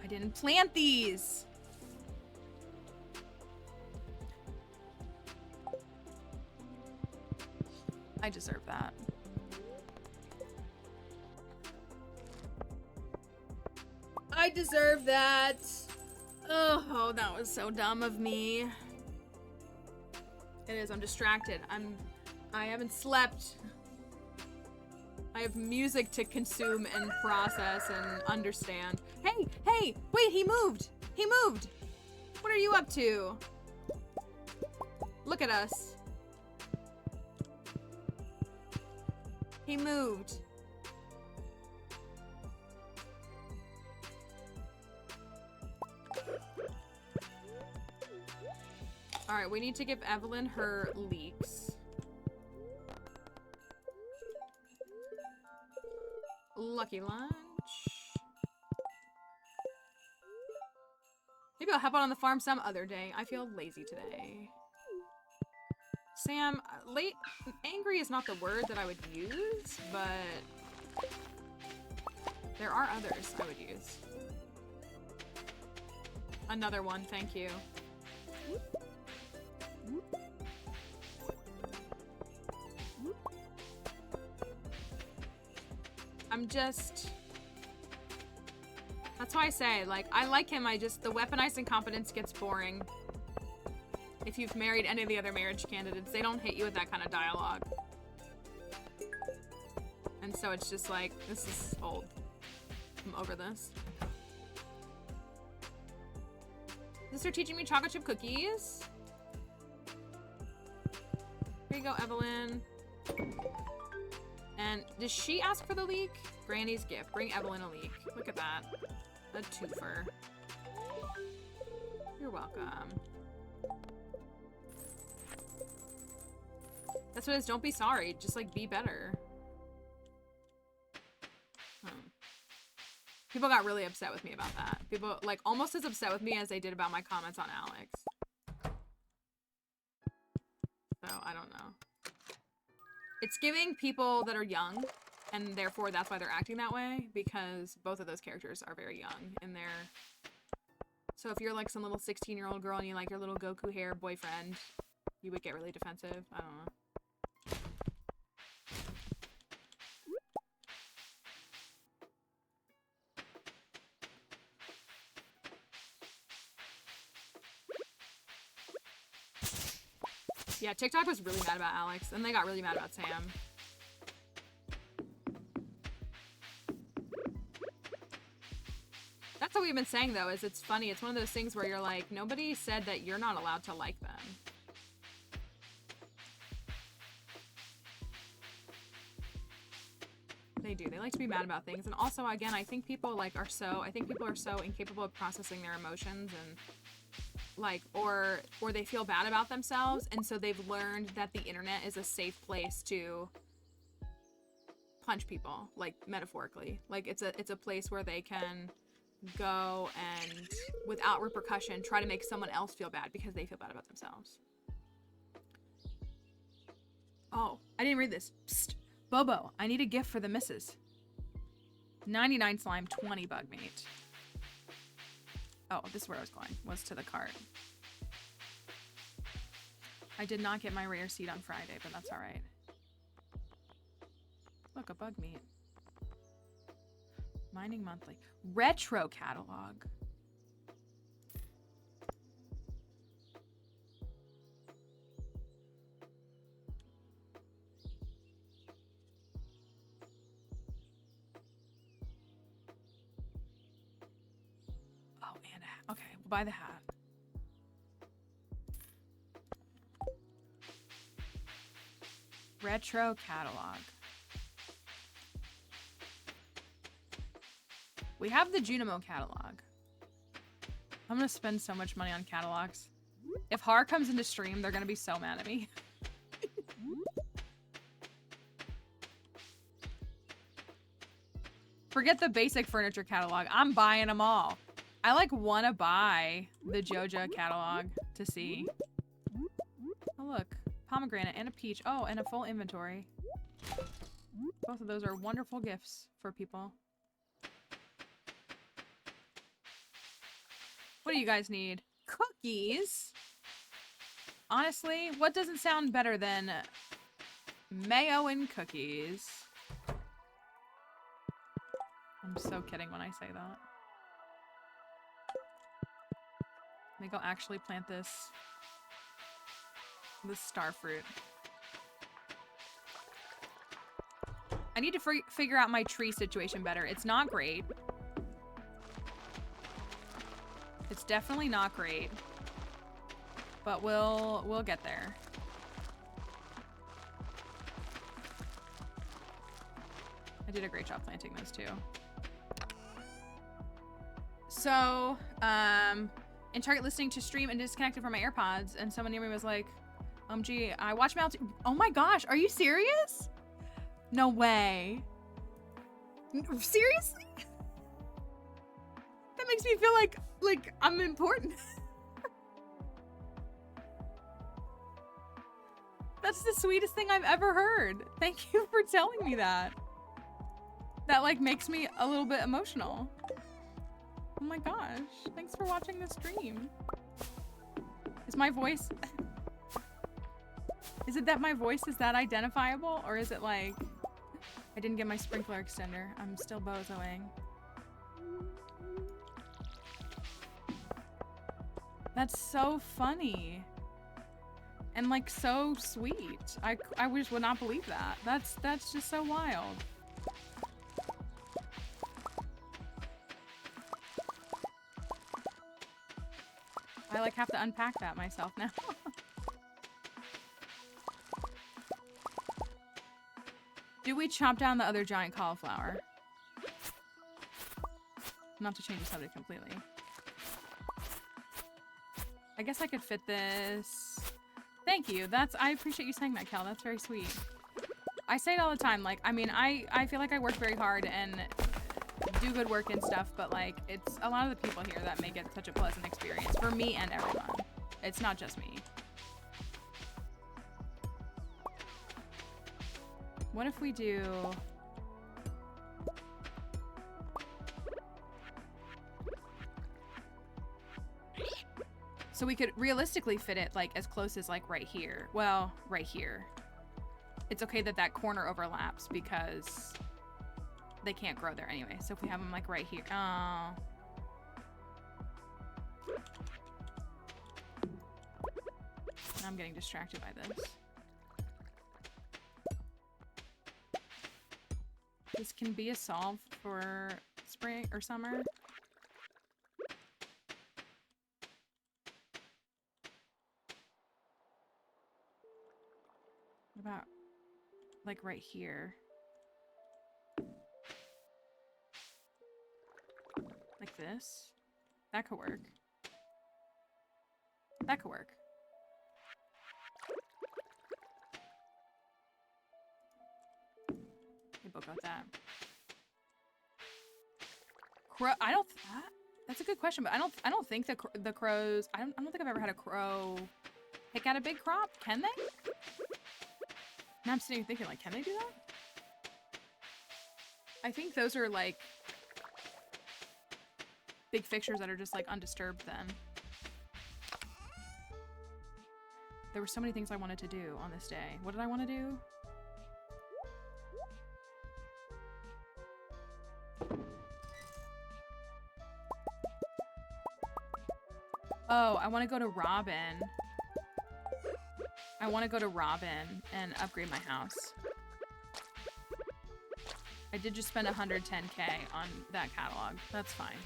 I didn't plant these. I deserve that. I deserve that. Oh, that was so dumb of me. It is. I'm distracted. I haven't slept. I have music to consume and process and understand. Hey, hey, wait, he moved. He moved. What are you up to? Look at us. He moved. All right, we need to give Evelyn her leeks. Lucky lunch. Maybe I'll help out on the farm some other day. I feel lazy today. Sam, angry is not the word that I would use, but there are others I would use. Another one, thank you. That's why I say, like, I like him, the weaponized incompetence gets boring. If you've married any of the other marriage candidates, they don't hit you with that kind of dialogue. And so it's just like, this is old. I'm over this. Is her teaching me chocolate chip cookies? Here you go, Evelyn. And does she ask for the leek? Granny's gift. Bring Evelyn a leek. Look at that. A twofer. You're welcome. That's what it is. Don't be sorry. Just, like, be better. People got really upset with me about that. People, like, almost as upset with me as they did about my comments on Alex. So, I don't know. It's giving people that are young, and therefore that's why they're acting that way, because both of those characters are very young in their... So if you're like some little 16-year-old girl and you like your little Goku hair boyfriend, you would get really defensive. I don't know. Yeah, TikTok was really mad about Alex, and they got really mad about Sam. That's what we've been saying, though, is it's funny. It's one of those things where you're like, nobody said that you're not allowed to like them. They do. They like to be mad about things. And also, again, I think people are so incapable of processing their emotions and like, or they feel bad about themselves, and so they've learned that the internet is a safe place to punch people, like metaphorically. Like it's a place where they can go and without repercussion try to make someone else feel bad because they feel bad about themselves. Oh, I didn't read this. Psst. Bobo, I need a gift for the missus. 99 slime, 20 bug meat. Oh, this is where I was going, was to the cart. I did not get my rare seed on Friday, but that's all right. Look, a bug meat. Mining monthly. Retro catalog. Oh, and a hat. Okay, we'll buy the hat. Retro catalog. We have the Junimo catalog. I'm gonna spend so much money on catalogs. If Har comes into stream, they're gonna be so mad at me. Forget the basic furniture catalog. I'm buying them all. I like wanna buy the Joja catalog to see. Oh look, pomegranate and a peach. Oh, and a full inventory. Both of those are wonderful gifts for people. What do you guys need? Cookies? Honestly, what doesn't sound better than mayo and cookies? I'm so kidding when I say that. Let me go actually plant this star fruit. I need to figure out my tree situation better. It's not great. It's definitely not great, but we'll get there. I did a great job planting those too. So, in Target listening to stream and disconnected from my AirPods, and someone near me was like, gee, I watched my oh my gosh, are you serious? No way. Seriously? That makes me feel like I'm important. That's the sweetest thing I've ever heard. Thank you for telling me that. That like makes me a little bit emotional. Oh my gosh. Thanks for watching the stream. Is my voice... Is it that my voice is that identifiable? Or is it like... I didn't get my sprinkler extender. I'm still bozoing. That's so funny. And like so sweet. I just would not believe that. That's just so wild. I like have to unpack that myself now. Do we chop down the other giant cauliflower? Not to change the subject completely. I guess I could fit this. Thank you. I appreciate you saying that, Kel. That's very sweet. I say it all the time. Like, I mean, I feel like I work very hard, and do good work and stuff, but like it's a lot of the people here that make it such a pleasant experience for me and everyone. It's not just me. What if we do... So we could realistically fit it like as close as like right here. Well, right here. It's okay that that corner overlaps because they can't grow there anyway. So if we have them like right here. Oh. I'm getting distracted by this. This can be a solve for spring or summer. What about like right here? Like this? That could work. That could work. We'll go with that. Crow, I don't. That's a good question, but I don't think the crows. I don't think I've ever had a crow pick out a big crop. Can they? Now I'm sitting here thinking, like, can they do that? I think those are like big fixtures that are just like undisturbed. Then there were so many things I wanted to do on this day. What did I want to do? Oh, I want to go to Robin. I want to go to Robin and upgrade my house. I did just spend 110K on that catalog. That's fine.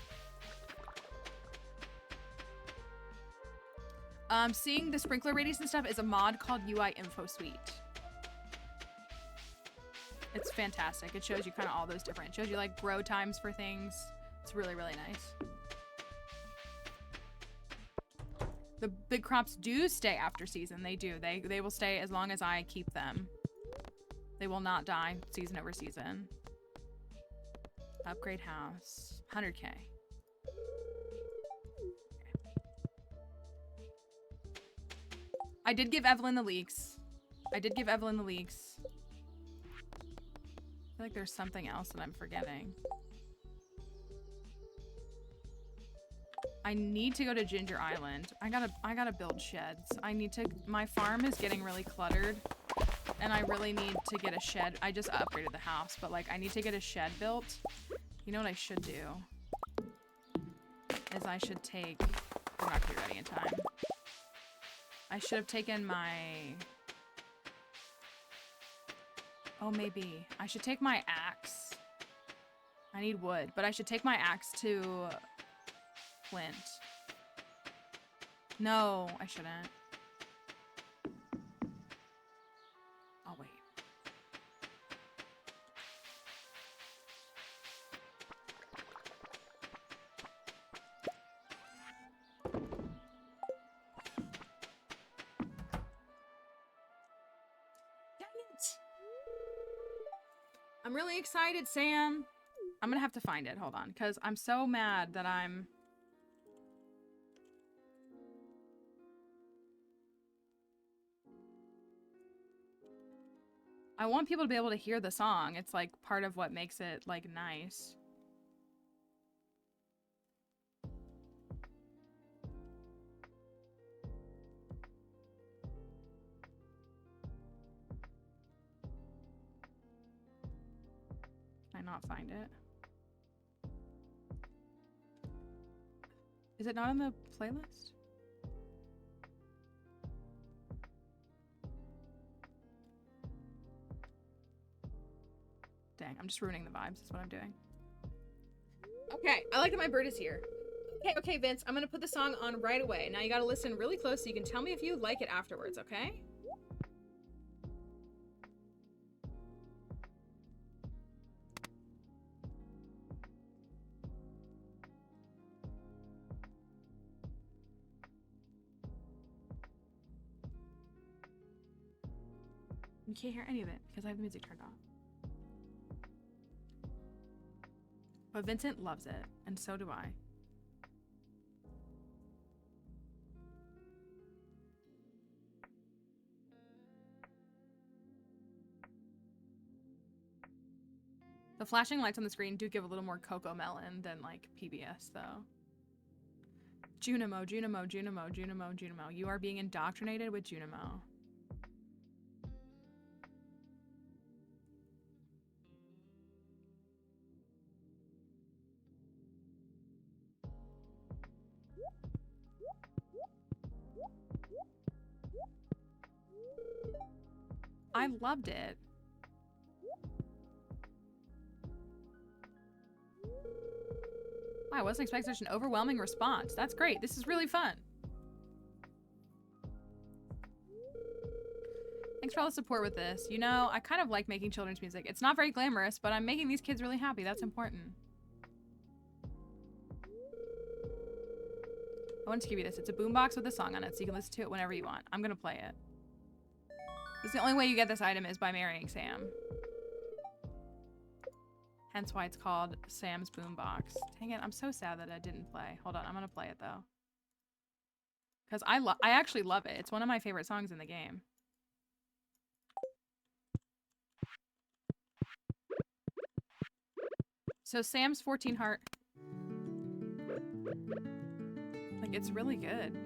Seeing the sprinkler radius and stuff is a mod called UI Info Suite. It's fantastic. It shows you kind of all those different. It shows you like grow times for things. It's really, really nice. The big crops do stay after season. They do. They will stay as long as I keep them. They will not die season over season. Upgrade house. 100K. I did give Evelyn the leeks. I feel like there's something else that I'm forgetting. I need to go to Ginger Island. I gotta build sheds. My farm is getting really cluttered and I really need to get a shed. I just upgraded the house, but like I need to get a shed built. You know what I should do? Is I should take, I'm not gonna be ready in time. I should have taken my, oh maybe. I should take my axe. I need wood, but I should take my axe to Flint. No, I shouldn't. I'll wait. Dang it! I'm really excited, Sam. I'm gonna have to find it. Hold on, because I'm so mad that I'm... I want people to be able to hear the song. It's like part of what makes it like nice. Can I not find it? Is it not in the playlist? Dang, I'm just ruining the vibes. That's what I'm doing. Okay, I like that my bird is here. Okay, Vince, I'm gonna put the song on right away. Now you gotta listen really close so you can tell me if you like it afterwards, okay? You can't hear any of it because I have the music turned off. But Vincent loves it, and so do I. The flashing lights on the screen do give a little more Coco Melon than like PBS though. Junimo, Junimo, Junimo, Junimo, Junimo. You are being indoctrinated with Junimo. I loved it. I wasn't expecting such an overwhelming response. That's great. This is really fun. Thanks for all the support with this. You know, I kind of like making children's music. It's not very glamorous, but I'm making these kids really happy. That's important. I wanted to give you this. It's a boombox with a song on it, so you can listen to it whenever you want. I'm gonna play it. This is the only way you get this item is by marrying Sam. Hence why it's called Sam's Boombox. Dang it, I'm so sad that I didn't play. Hold on, I'm gonna play it though. Because I actually love it. It's one of my favorite songs in the game. So Sam's 14 Heart. Like, it's really good.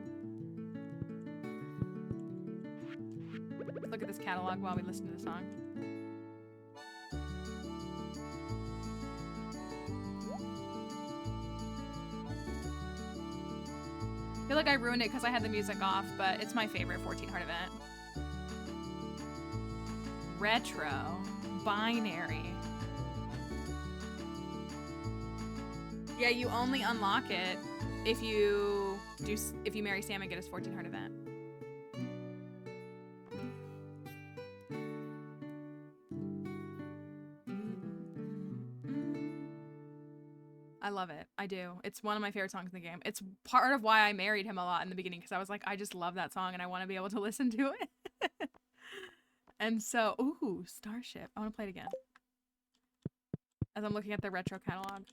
Let's look at this catalog while we listen to the song. I feel like I ruined it because I had the music off, but it's my favorite 14 Heart event. Retro. Binary. Yeah, you only unlock it if you marry Sam and get his 14 Heart event. I love it. I do. It's one of my favorite songs in the game. It's part of why I married him a lot in the beginning, because I was like, I just love that song and I want to be able to listen to it. And so, ooh, Starship. I want to play it again. As I'm looking at the retro catalog.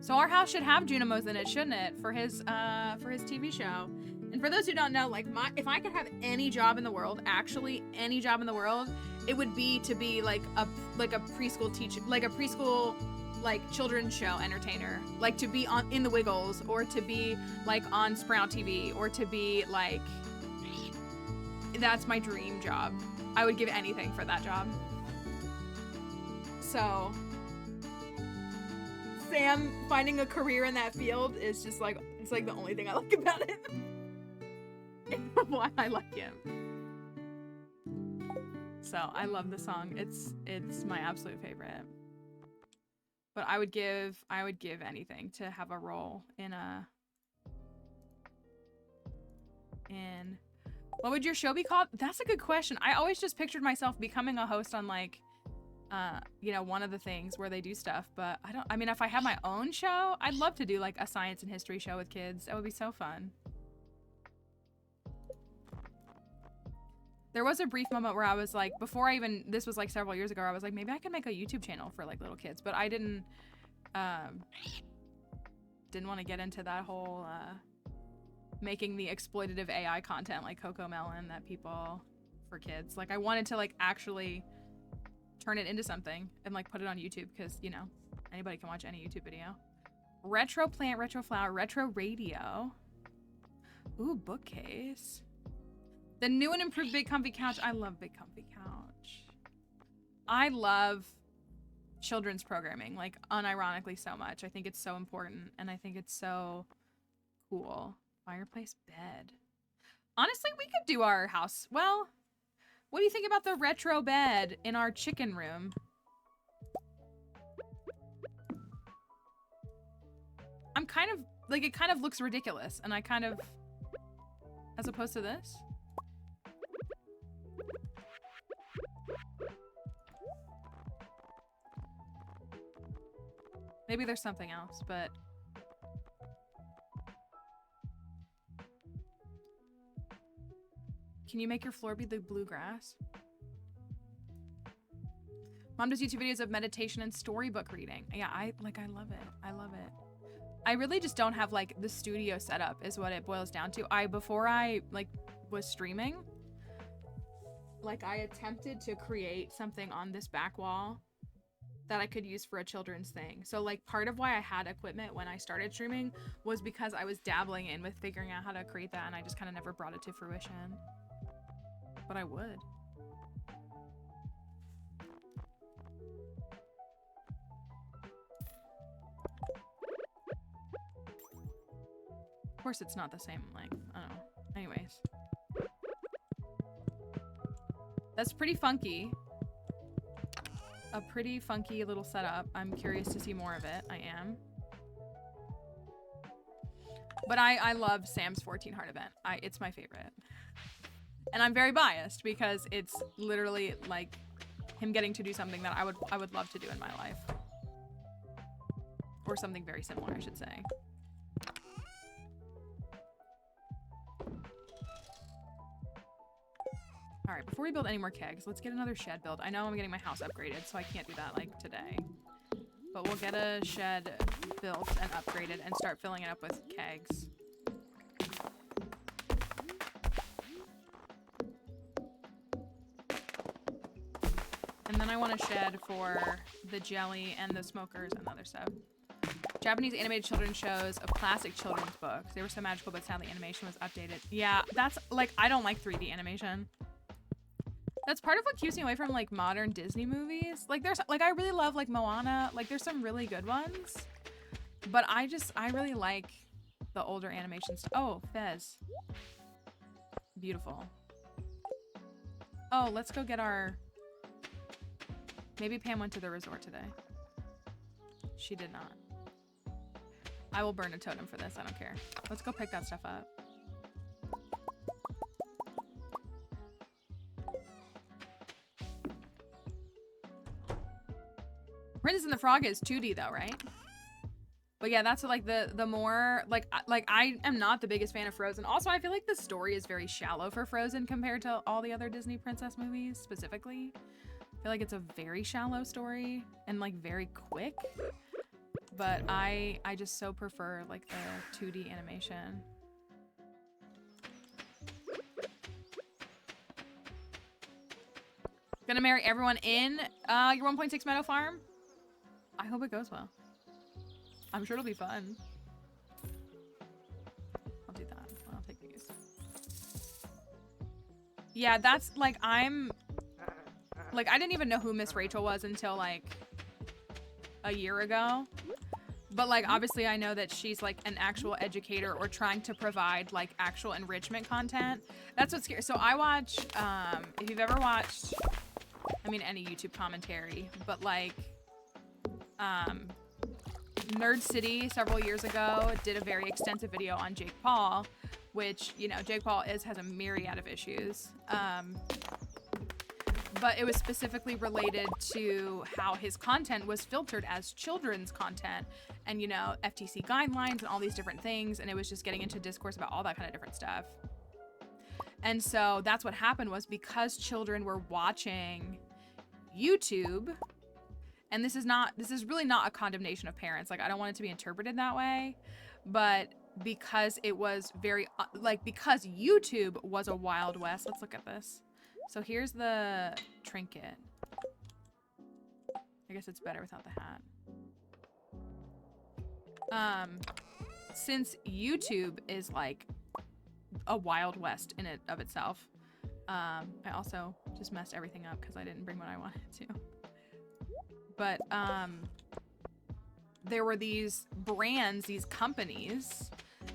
So our house should have Junimos in it, shouldn't it? For his TV show. And for those who don't know, like if I could have any job in the world, actually any job in the world, it would be to be like a preschool teacher, like a preschool like children's show entertainer, like to be in the Wiggles, or to be like on Sprout TV, or to be like, that's my dream job. I would give anything for that job. So Sam finding a career in that field is just like, it's like the only thing I like about it. It's why I like him. So I love the song. It's my absolute favorite. But I would give anything to have a role in what would your show be called? That's a good question. I always just pictured myself becoming a host on like you know, one of the things where they do stuff, but I mean, if I had my own show, I'd love to do like a science and history show with kids. That would be so fun. There was a brief moment where I was like, this was like several years ago, I was like, maybe I could make a YouTube channel for like little kids, but I didn't want to get into that whole making the exploitative AI content like Coco Melon that people for kids. Like I wanted to like actually turn it into something and like put it on YouTube, because you know, anybody can watch any YouTube video. Retro plant, retro flower, retro radio. Ooh, bookcase. The new and improved Big Comfy Couch. I love Big Comfy Couch. I love children's programming, like unironically so much. I think it's so important and I think it's so cool. Fireplace bed. Honestly, we could do our house. Well, what do you think about the retro bed in our chicken room? I'm kind of like, it kind of looks ridiculous, and I kind of, as opposed to this. Maybe there's something else, but can you make your floor be the bluegrass? Mom does YouTube videos of meditation and storybook reading. Yeah, I love it. I love it. I really just don't have like the studio setup is what it boils down to. Before I like was streaming, like I attempted to create something on this back wall that I could use for a children's thing. So like part of why I had equipment when I started streaming was because I was dabbling in with figuring out how to create that, and I just kind of never brought it to fruition. But I would. Of course it's not the same, like, I don't know. Anyways. That's pretty funky. A pretty funky little setup. I'm curious to see more of it. I am. But I love Sam's 14 Heart event. It's my favorite. And I'm very biased because it's literally like him getting to do something that I would love to do in my life. Or something very similar, I should say. All right, before we build any more kegs, let's get another shed built. I know I'm getting my house upgraded, so I can't do that like today. But we'll get a shed built and upgraded and start filling it up with kegs. And then I want a shed for the jelly and the smokers and the other stuff. Japanese animated children's shows of classic children's books. They were so magical, but sadly animation was updated. Yeah, that's like, I don't like 3D animation. That's part of what keeps me away from like modern Disney movies. Like there's like, I really love like Moana. Like there's some really good ones, but I really like the older animations. Oh, Fez. Beautiful. Oh, let's go get our, maybe Pam went to the resort today. She did not. I will burn a totem for this. I don't care. Let's go pick that stuff up. Princess and the Frog is 2D though, right? But yeah, that's like the more like I am not the biggest fan of Frozen. Also, I feel like the story is very shallow for Frozen compared to all the other Disney princess movies specifically. I feel like it's a very shallow story and like very quick. But I just so prefer like the 2D animation. Gonna marry everyone in your 1.6 Meadow Farm? I hope it goes well. I'm sure it'll be fun. I'll do that. I'll take these. Yeah, that's like, I didn't even know who Miss Rachel was until like a year ago. But like, obviously I know that she's like an actual educator or trying to provide like actual enrichment content. That's what's scary. So I watch, if you've ever watched, I mean, any YouTube commentary, but like, Nerd City several years ago did a very extensive video on Jake Paul, which, you know, Jake Paul has a myriad of issues. But it was specifically related to how his content was filtered as children's content and, you know, FTC guidelines and all these different things. And it was just getting into discourse about all that kind of different stuff. And so that's what happened was because children were watching YouTube, and this is really not a condemnation of parents. Like, I don't want it to be interpreted that way, but because it was very, because YouTube was a Wild West. Let's look at this. So here's the trinket. I guess it's better without the hat. Since YouTube is like a Wild West in it of itself, I also just messed everything up because I didn't bring what I wanted to. But there were these brands, these companies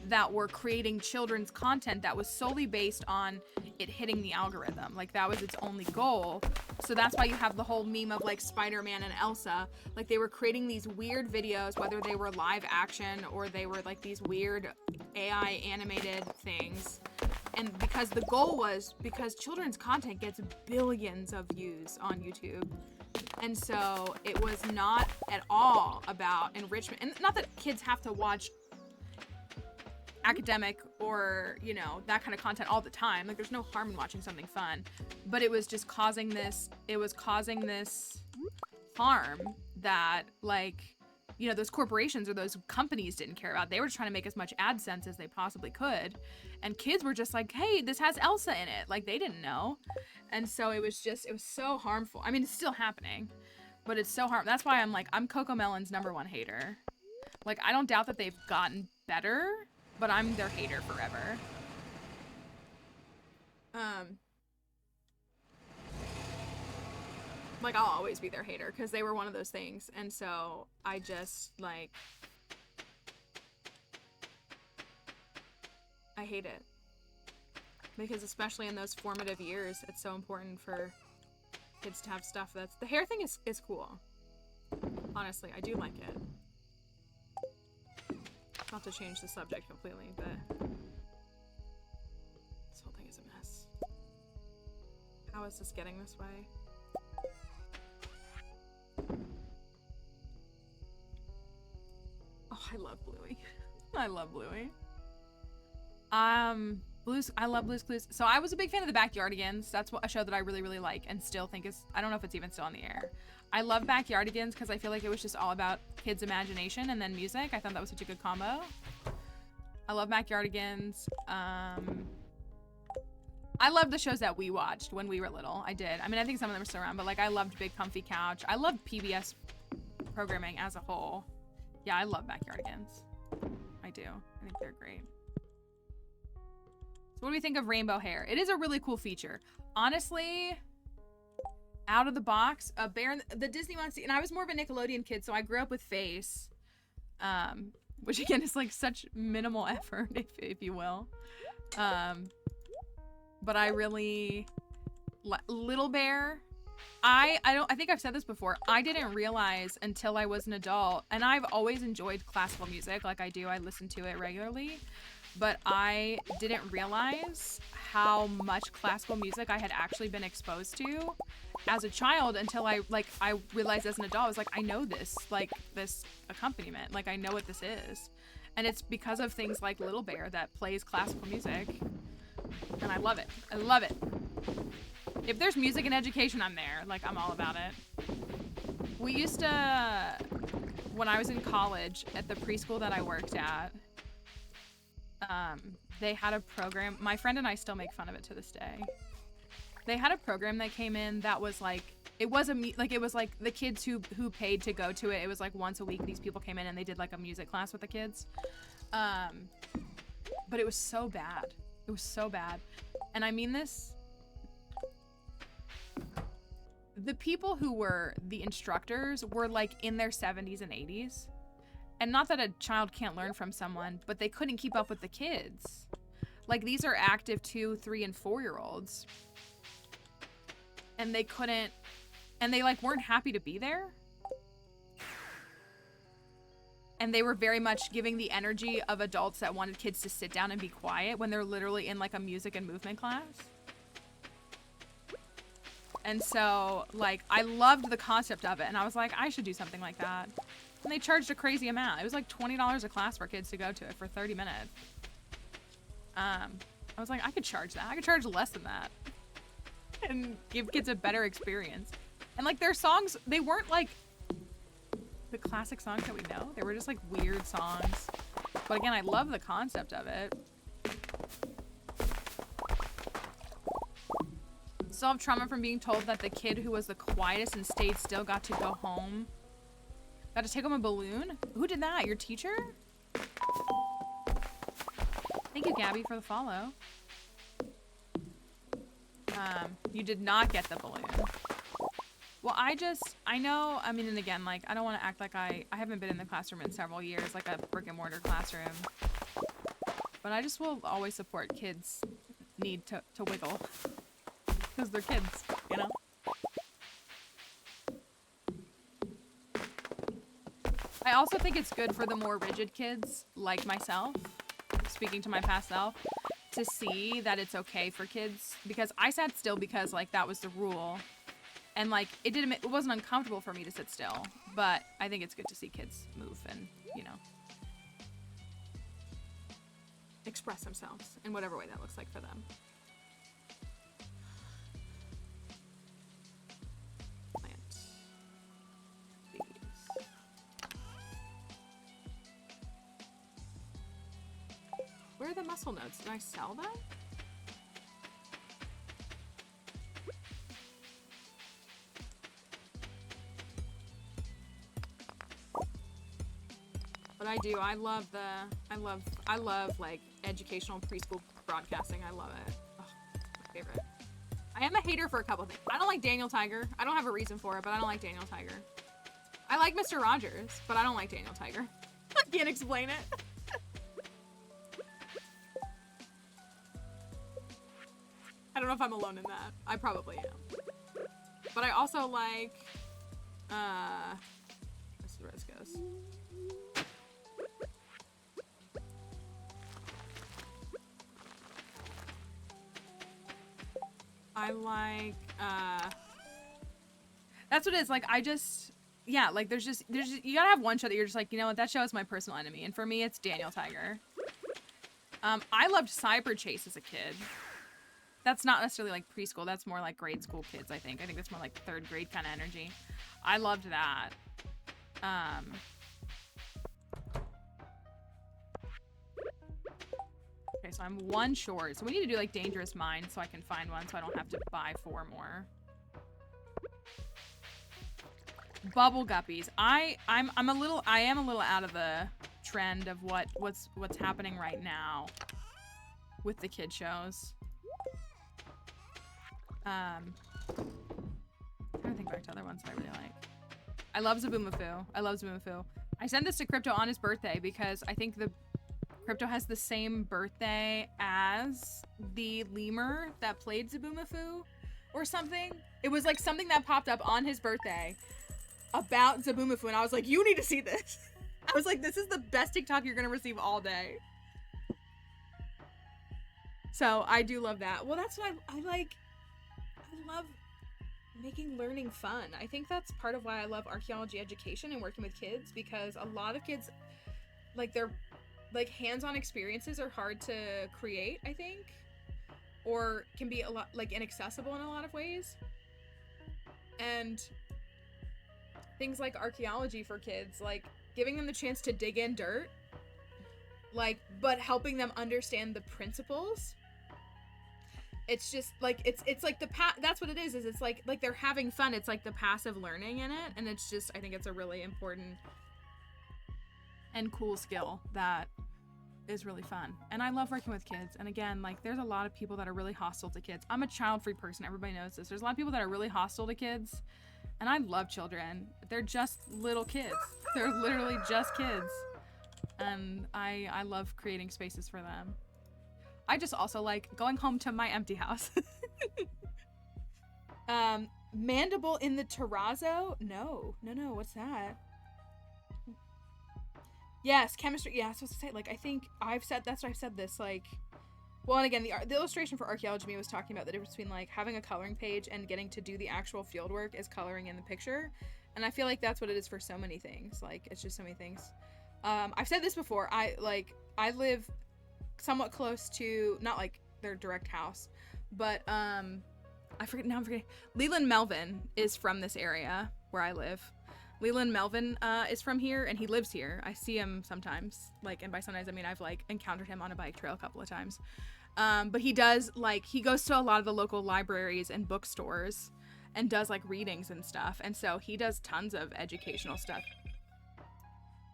that were creating children's content that was solely based on it hitting the algorithm. Like, that was its only goal. So that's why you have the whole meme of like Spider-Man and Elsa. Like, they were creating these weird videos, whether they were live action or they were like these weird AI animated things. And because the goal was, because children's content gets billions of views on YouTube. And so it was not at all about enrichment. And not that kids have to watch academic or, you know, that kind of content all the time. Like, there's no harm in watching something fun. But it was just causing this, harm that, like, you know, those corporations or those companies didn't care about. They were just trying to make as much AdSense as they possibly could. And kids were just like, hey, this has Elsa in it. Like, they didn't know. And so it was so harmful. I mean, it's still happening, but it's so harmful. That's why I'm like, I'm CoComelon's #1 hater. Like, I don't doubt that they've gotten better, but I'm their hater forever. Like, I'll always be their hater because they were one of those things. And so I just, like, I hate it. Because especially in those formative years, it's so important for kids to have stuff that's... The hair thing is cool. Honestly, I do like it. Not to change the subject completely, but... This whole thing is a mess. How is this getting this way? Oh, I love Bluey. I love Bluey. I love Blue's Clues. So I was a big fan of the Backyardigans. That's a show that I really, really like and still think is... I don't know if it's even still on the air. I love Backyardigans because I feel like it was just all about kids' imagination and then music. I thought that was such a good combo. I love Backyardigans. I love the shows that we watched when we were little. I did. I mean, I think some of them are still around, but like I loved Big Comfy Couch. I loved PBS programming as a whole. Yeah, I love Backyardigans. I do. I think they're great. So what do we think of rainbow hair? It is a really cool feature. Honestly, out of the box, the Disney ones, and I was more of a Nickelodeon kid, so I grew up with Face, which again is like such minimal effort, if you will. But I really, Little Bear, I think I've said this before. I didn't realize until I was an adult, and I've always enjoyed classical music like I do. I listen to it regularly, but I didn't realize how much classical music I had actually been exposed to as a child until I realized as an adult. I was like, I know this, like this accompaniment, like I know what this is. And it's because of things like Little Bear that plays classical music. And I love it. I love it. If there's music and education, I'm there. Like, I'm all about it. We used to, when I was in college, at the preschool that I worked at, they had a program. My friend and I still make fun of it to this day. They had a program that came in that was like, it was like the kids who paid to go to it. It was like once a week these people came in and they did like a music class with the kids. But it was so bad. It was so bad. And I mean this, the people who were the instructors were like in their 70s and 80s. And not that a child can't learn from someone, but they couldn't keep up with the kids. Like, these are active 2, 3, and 4-year-olds. And they couldn't, and they like weren't happy to be there. And they were very much giving the energy of adults that wanted kids to sit down and be quiet when they're literally in like a music and movement class. And so, like, I loved the concept of it. And I was like, I should do something like that. And they charged a crazy amount. It was like $20 a class for kids to go to it for 30 minutes. I was like, I could charge that. I could charge less than that. And give kids a better experience. And like their songs, they weren't like the classic songs that we know. They were just like weird songs. But again, I love the concept of it. Still have trauma from being told that the kid who was the quietest and stayed still got to go home. Got to take home a balloon? Who did that? Your teacher? Thank you, Gabby, for the follow. You did not get the balloon. Well, I know, I mean, and again, like, I don't want to act like I haven't been in the classroom in several years, like a brick and mortar classroom. But I just will always support kids' need to wiggle. Because they're kids, you know? I also think it's good for the more rigid kids, like myself, speaking to my past self, to see that it's okay for kids, because I sat still because like that was the rule, and like it wasn't uncomfortable for me to sit still, but I think it's good to see kids move and, you know. express themselves in whatever way that looks like for them. Plant these. Where are the muscle notes? Did I sell them? But I do. I love like educational preschool broadcasting. I love it. Oh, my favorite. I am a hater for a couple things. I don't like Daniel Tiger. I don't have a reason for it, but I don't like Daniel Tiger. I like Mr. Rogers, but I don't like Daniel Tiger. I can't explain it. I don't know if I'm alone in that. I probably am. But I also like, this is where this goes. I like, that's what it is. Like, yeah, like there's just, you gotta have one show that you're just like, you know what, that show is my personal enemy. And for me, it's Daniel Tiger. I loved Cyber Chase as a kid. That's not necessarily like preschool. That's more like grade school kids, I think. I think that's more like 3rd grade kind of energy. I loved that. Okay, so I'm 1 short. So we need to do like Dangerous Mind so I can find one so I don't have to buy 4 more. Bubble Guppies. I am a little out of the trend of what's happening right now with the kid shows. I'm trying to think back to other ones that I really like. I love Zaboomafoo. I sent this to Crypto on his birthday because I think Crypto has the same birthday as the lemur that played Zaboomafoo or something. It was like something that popped up on his birthday about Zaboomafoo, and I was like, you need to see this. I was like, this is the best TikTok you're gonna receive all day. So I do love that. Well, that's what I like. I love making learning fun. I think that's part of why I love archaeology education and working with kids, because a lot of kids, like, their like hands-on experiences are hard to create, I think, or can be a lot like inaccessible in a lot of ways. And things like archaeology for kids, like giving them the chance to dig in dirt, like, but helping them understand the principles. It's just like it's like that's what it is it's like they're having fun. It's like the passive learning in it, and it's just, I think it's a really important and cool skill that is really fun. And I love working with kids. And again, like, there's a lot of people that are really hostile to kids. I'm a child-free person. Everybody knows this. There's a lot of people that are really hostile to kids, and I love children. They're just little kids. They're literally just kids, and I love creating spaces for them. I just also like going home to my empty house. Mandible in the Terrazzo? No, what's that? Yes, chemistry. Yeah, I was supposed to say, like, I think that's what I've said this, like, well, and again, the illustration for archaeology me was talking about the difference between, like, having a coloring page and getting to do the actual field work is coloring in the picture. And I feel like that's what it is for so many things. Like, it's just so many things. I've said this before. I live somewhat close to, not like their direct house, but I'm forgetting. Leland Melvin is from this area where I live. Leland Melvin is from here, and he lives here. I see him sometimes, like, and by sometimes I mean I've like encountered him on a bike trail a couple of times. But he does, like, he goes to a lot of the local libraries and bookstores and does like readings and stuff, and so he does tons of educational stuff.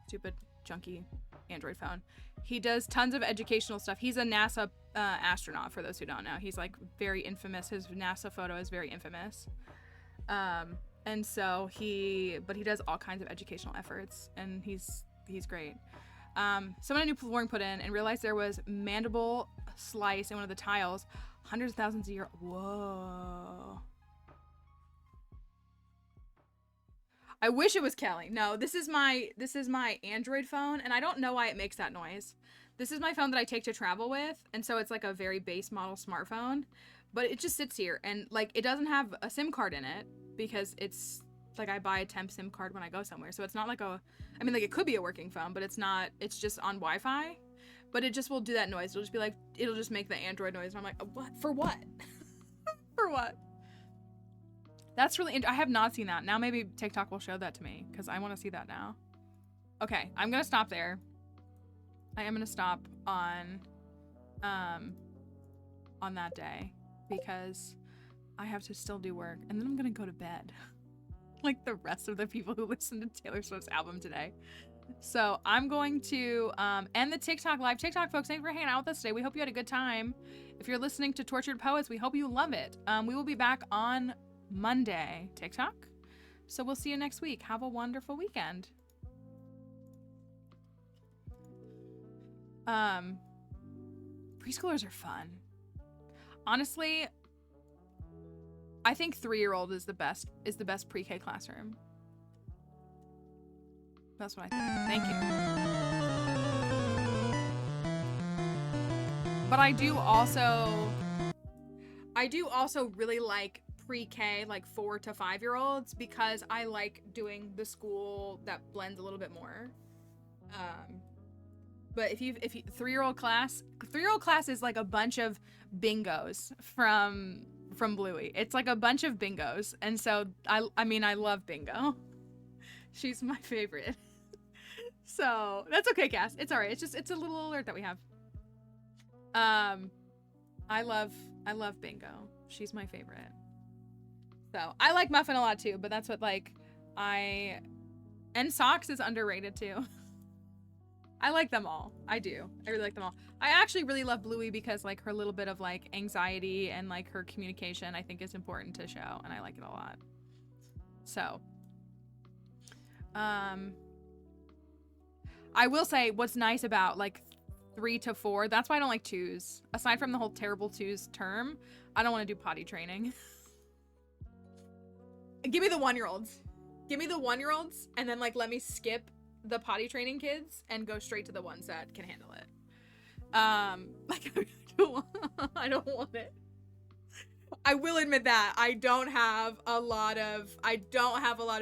Stupid junky Android phone. He does tons of educational stuff. He's a NASA astronaut, for those who don't know. He's like very infamous. His NASA photo is very infamous. And so he does all kinds of educational efforts, and he's great. Someone I knew flooring put in and realized there was mandible slice in one of the tiles, hundreds of thousands a year. Whoa. I wish it was Kelly. No, this is my Android phone, and I don't know why it makes that noise. This is my phone that I take to travel with, and so it's like a very base model smartphone, but it just sits here, and like it doesn't have a SIM card in it because it's like I buy a temp SIM card when I go somewhere. So it's not like it could be a working phone, but it's not. It's just on Wi-Fi. but it just will do that noise. It'll just be like, it'll just make the Android noise. And I'm like, what? For what? For what? That's really, I have not seen that. Now maybe TikTok will show that to me because I want to see that now. Okay, I'm going to stop there. I am going to stop on that day because I have to still do work and then I'm going to go to bed. Like the rest of the people who listened to Taylor Swift's album today. So I'm going to end the TikTok live. TikTok folks, thanks for hanging out with us today. We hope you had a good time. If you're listening to Tortured Poets, we hope you love it. We will be back on Monday, TikTok. So we'll see you next week. Have a wonderful weekend. Preschoolers are fun. Honestly, I think 3-year-old is the best pre-K classroom. That's what I think. Thank you. But I do also really like pre-K, like 4 to 5-year-olds, because I like doing the school that blends a little bit more. But if you 3-year-old class is like a bunch of bingos from Bluey. It's like a bunch of bingos, and so I mean I love Bingo. She's my favorite. So that's okay, Cass. It's all right. It's a little alert that we have. I love Bingo. She's my favorite. So I like Muffin a lot too, but that's what and Socks is underrated too. I like them all. I do. I really like them all. I actually really love Bluey because like her little bit of like anxiety and like her communication I think is important to show, and I like it a lot. So I will say what's nice about like 3 to 4, that's why I don't like 2s. Aside from the whole terrible 2s term, I don't want to do potty training. Give me the 1-year-olds. Give me the 1-year-olds and then like let me skip the potty training kids and go straight to the ones that can handle it. Like I don't want it. I will admit that I don't have a lot of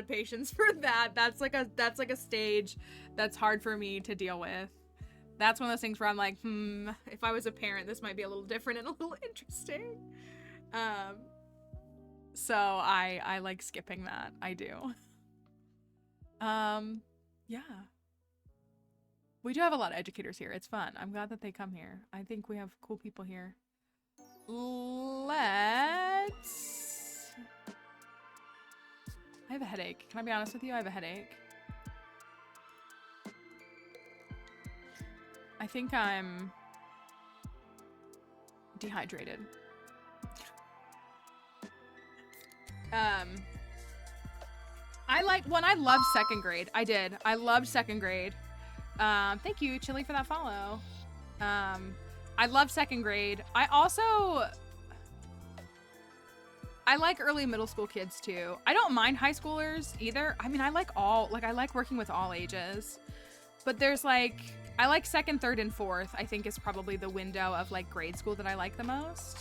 patience for that. That's like a stage that's hard for me to deal with. That's one of those things where I'm like, if I was a parent, this might be a little different and a little interesting. So I like skipping that. I do. Yeah. We do have a lot of educators here. It's fun. I'm glad that they come here. I think we have cool people here. I have a headache. Can I be honest with you? I have a headache. I think I'm dehydrated. I loved 2nd grade. I did. I loved 2nd grade. Thank you, Chili, for that follow. I love 2nd grade. I like early middle school kids too. I don't mind high schoolers either. I mean, I like working with all ages. But there's like, I like 2nd, 3rd, and 4th, I think is probably the window of like grade school that I like the most.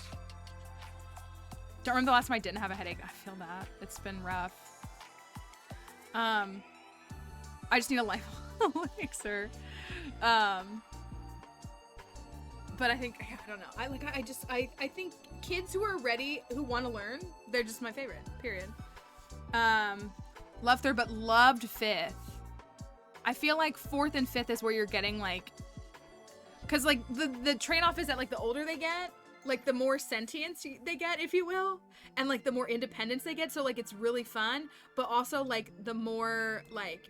Don't remember the last time I didn't have a headache. I feel that. It's been rough. I just need a life elixir. But I think, I don't know. I think kids who are ready, who want to learn, they're just my favorite, period. Love 3rd, but loved 5th. I feel like 4th and 5th is where you're getting like, cause like the trade-off is that like the older they get, like the more sentience they get, if you will, and like the more independence they get. So like it's really fun, but also like the more like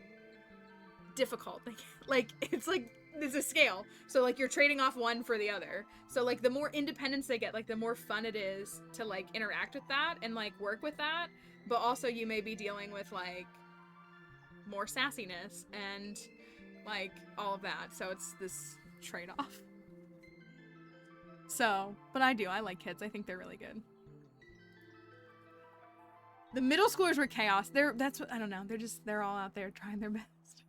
difficult, like it's like there's a scale. So like you're trading off one for the other. So like the more independence they get, like the more fun it is to like interact with that and like work with that. But also you may be dealing with like more sassiness and like all of that. So it's this trade-off. So, but I like kids. I think they're really good. The middle schoolers were chaos. That's what, I don't know. They're all out there trying their best.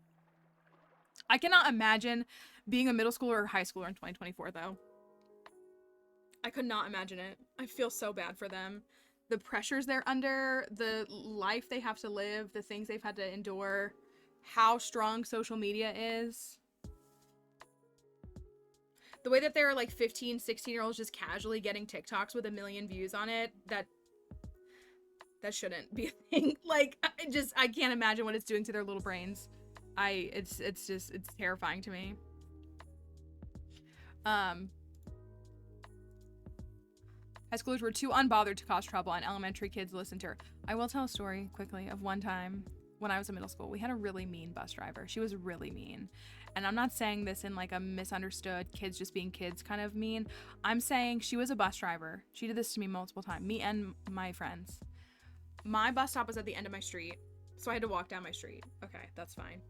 I cannot imagine being a middle schooler or high schooler in 2024 though. I could not imagine it. I feel so bad for them. The pressures they're under, the life they have to live, the things they've had to endure, how strong social media is. the way that there are like 15, 16-year-olds just casually getting TikToks with 1 million views on it, that shouldn't be a thing. Like, I can't imagine what it's doing to their little brains. It's terrifying to me. High schoolers were too unbothered to cause trouble, and elementary kids listened to her. I will tell a story quickly of one time when I was in middle school. We had a really mean bus driver. She was really mean. And I'm not saying this in like a misunderstood kids just being kids kind of mean. I'm saying she was a bus driver. She did this to me multiple times, me and my friends. My bus stop was at the end of my street, so I had to walk down my street. Okay, that's fine.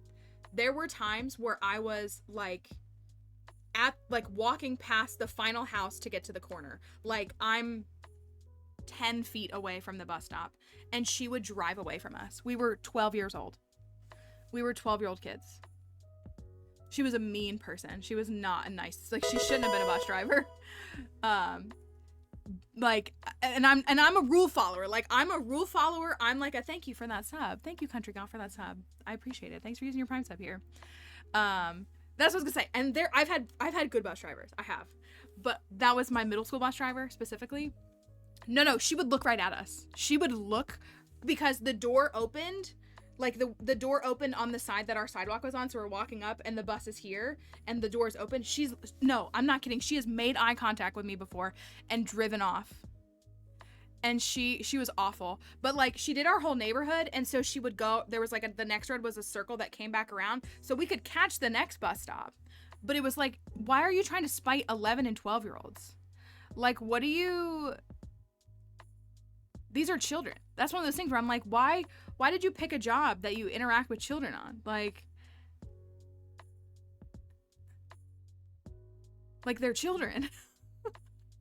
There were times where I was like walking past the final house to get to the corner. Like, I'm 10 feet away from the bus stop, and she would drive away from us. We were 12 years old. We were 12-year-old kids. She was a mean person. She was not a nice, like, she shouldn't have been a bus driver. Like, and I'm a rule follower. Like, I'm a rule follower. I'm like, a thank you for that sub. Thank you, Country Gal, for that sub. I appreciate it. Thanks for using your Prime sub here. That's what I was gonna say. And there, I've had good bus drivers. I have, but that was my middle school bus driver specifically. No, she would look right at us. She would look, because the door opened, like the door opened on the side that our sidewalk was on. So we're walking up and the bus is here and the door's open. No, I'm not kidding. She has made eye contact with me before and driven off. And she was awful. But like, she did our whole neighborhood. And so she would go, there was like the next road was a circle that came back around. So we could catch the next bus stop. But it was like, why are you trying to spite 11 and 12-year-olds? Like, what do you... These are children. That's one of those things where I'm like, why did you pick a job that you interact with children on? Like they're children.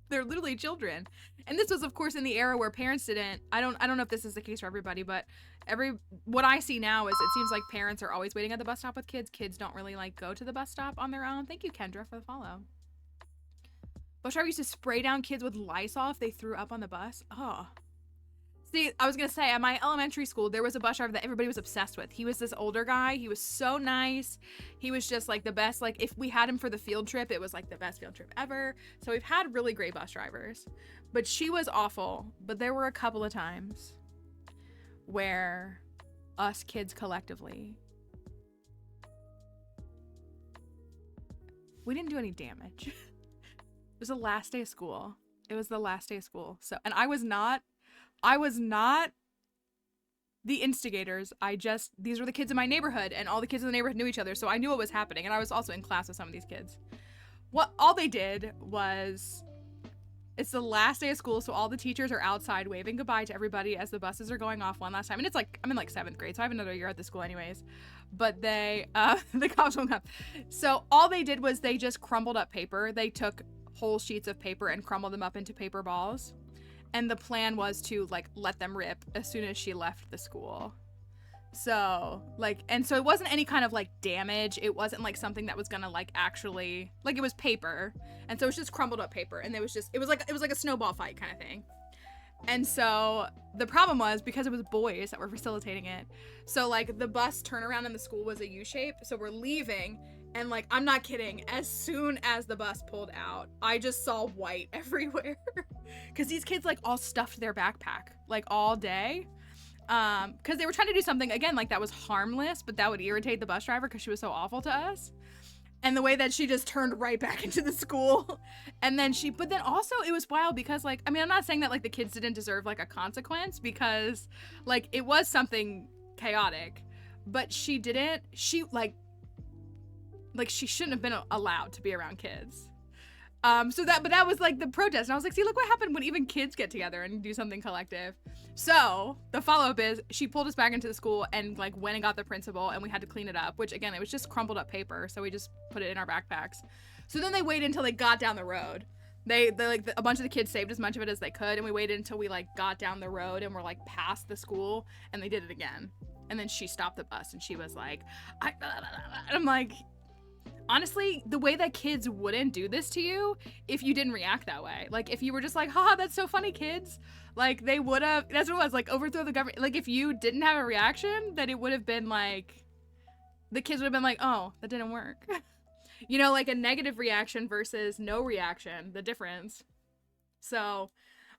They're literally children. And this was, of course, in the era where parents didn't, I don't know if this is the case for everybody, but what I see now is it seems like parents are always waiting at the bus stop with kids. Kids don't really like go to the bus stop on their own. Thank you, Kendra, for the follow. Bus driver used to spray down kids with Lysol if they threw up on the bus. Oh. See, I was gonna say, at my elementary school, there was a bus driver that everybody was obsessed with. He was this older guy. He was so nice. He was just like the best. Like, if we had him for the field trip, it was like the best field trip ever. So we've had really great bus drivers. But she was awful. But there were a couple of times where us kids collectively, we didn't do any damage. It was the last day of school. It was the last day of school. So, and I was not the instigators. These were the kids in my neighborhood, and all the kids in the neighborhood knew each other, so I knew what was happening, and I was also in class with some of these kids. All they did was, it's the last day of school, so all the teachers are outside waving goodbye to everybody as the buses are going off one last time, and it's like, I'm in like 7th grade, so I have another year at the school anyways, but the cops won't come. So all they did was they just crumbled up paper. They took whole sheets of paper and crumbled them up into paper balls. And the plan was to like let them rip as soon as she left the school. So like, and so it wasn't any kind of like damage. It wasn't like something that was gonna like actually, like, it was paper. And so it was just crumbled up paper. And it was like a snowball fight kind of thing. And so the problem was, because it was boys that were facilitating it, so like the bus turnaround in the school was a U shape. So we're leaving, and like, I'm not kidding, as soon as the bus pulled out, I just saw white everywhere. Because these kids like all stuffed their backpack like all day. Because they were trying to do something, again, like that was harmless, but that would irritate the bus driver because she was so awful to us. And the way that she just turned right back into the school. And then but then also it was wild because like, I mean, I'm not saying that like the kids didn't deserve like a consequence, because like it was something chaotic, but she like she shouldn't have been allowed to be around kids. But that was like the protest. And I was like, see, look what happened when even kids get together and do something collective. So the follow-up is she pulled us back into the school and like went and got the principal, and we had to clean it up, which again, it was just crumpled up paper. So we just put it in our backpacks. So then they waited until they got down the road. They like, a bunch of the kids saved as much of it as they could. And we waited until we like got down the road and were like past the school, and they did it again. And then she stopped the bus and she was like, I'm like, honestly, the way that kids wouldn't do this to you if you didn't react that way. Like, if you were just like, haha, that's so funny, kids. Like, they would have, that's what it was, like, overthrow the government. Like, if you didn't have a reaction, then it would have been like, the kids would have been like, oh, that didn't work. You know, like a negative reaction versus no reaction, the difference. So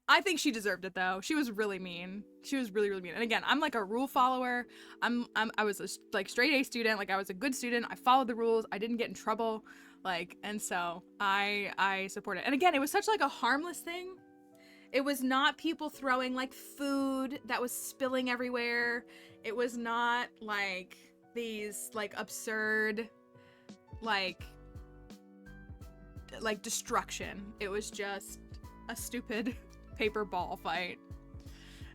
I think she deserved it though. She was really mean. She was really, really mean. And again, I'm like a rule follower. I was a like straight A student. Like I was a good student. I followed the rules. I didn't get in trouble. Like, and so I support it. And again, it was such like a harmless thing. It was not people throwing like food that was spilling everywhere. It was not like these like absurd like destruction. It was just a stupid paper ball fight.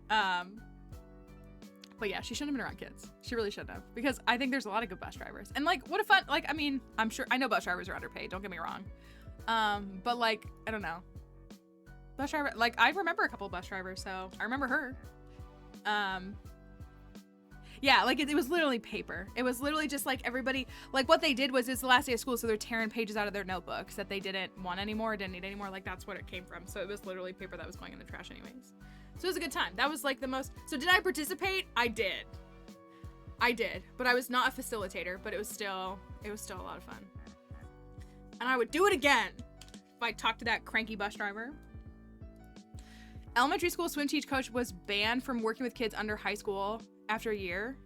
But yeah, she shouldn't have been around kids. She really shouldn't have, because I think there's a lot of good bus drivers. And like, what a fun, like, I mean, I'm sure, I know bus drivers are underpaid, don't get me wrong. But like, I don't know. Bus driver, like, I remember a couple of bus drivers, so I remember her. Yeah, like it was literally paper. It was literally just like everybody, like what they did was it's the last day of school, so they're tearing pages out of their notebooks that they didn't want anymore, didn't need anymore. Like that's what it came from. So it was literally paper that was going in the trash anyways. So it was a good time. That was like the most, so did I participate? I did. But I was not a facilitator, but it was still a lot of fun. And I would do it again if I talked to that cranky bus driver. Elementary school swim teach coach was banned from working with kids under high school after a year.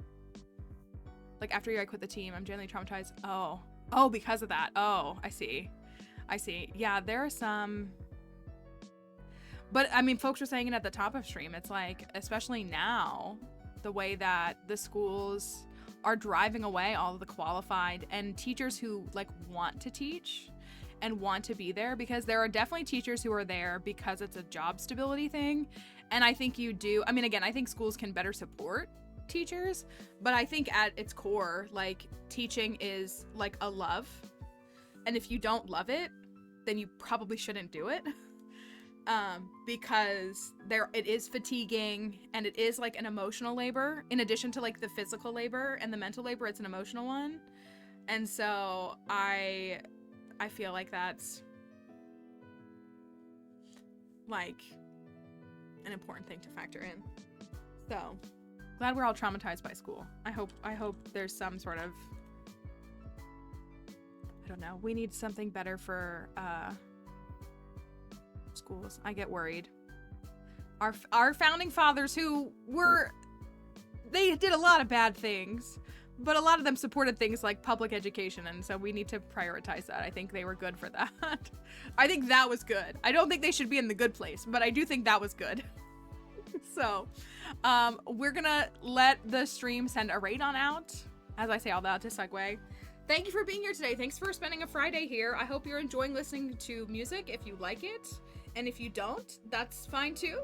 Like after a year I quit the team. I'm generally traumatized. Oh, because of that. Oh, I see. Yeah, there are some, but I mean, folks were saying it at the top of stream. It's like, especially now, the way that the schools are driving away all of the qualified and teachers who like want to teach and want to be there, because there are definitely teachers who are there because it's a job stability thing. And I think you do, I mean, again, I think schools can better support teachers, but I think at its core, like teaching is like a love. And if you don't love it, then you probably shouldn't do it. Because it is fatiguing and it is like an emotional labor in addition to like the physical labor and the mental labor. It's an emotional one. And so I feel like that's like an important thing to factor in. So glad we're all traumatized by school. I hope there's some sort of, I don't know, we need something better for schools. I get worried. Our founding fathers, who they did a lot of bad things, but a lot of them supported things like public education, and so we need to prioritize that. I think they were good for that. I think that was good. I don't think they should be in the good place, but I do think that was good. So we're gonna let the stream send a raid on out. As I say all that to segue. Thank you for being here today. Thanks for spending a Friday here. I hope you're enjoying listening to music if you like it. And if you don't, that's fine too.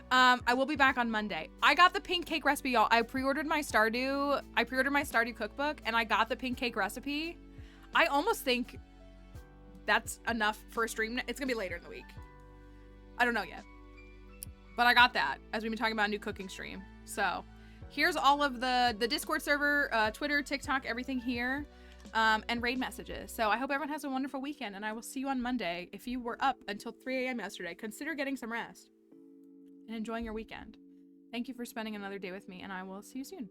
I will be back on Monday. I got the pink cake recipe, y'all. I pre-ordered my Stardew cookbook, and I got the pink cake recipe. I almost think that's enough for a stream. It's gonna be later in the week. I don't know yet. But I got that, as we've been talking about a new cooking stream. So here's all of the Discord server, Twitter, TikTok, everything here. And raid messages. So I hope everyone has a wonderful weekend, and I will see you on Monday. If you were up until 3 a.m. yesterday, consider getting some rest and enjoying your weekend. Thank you for spending another day with me, and I will see you soon.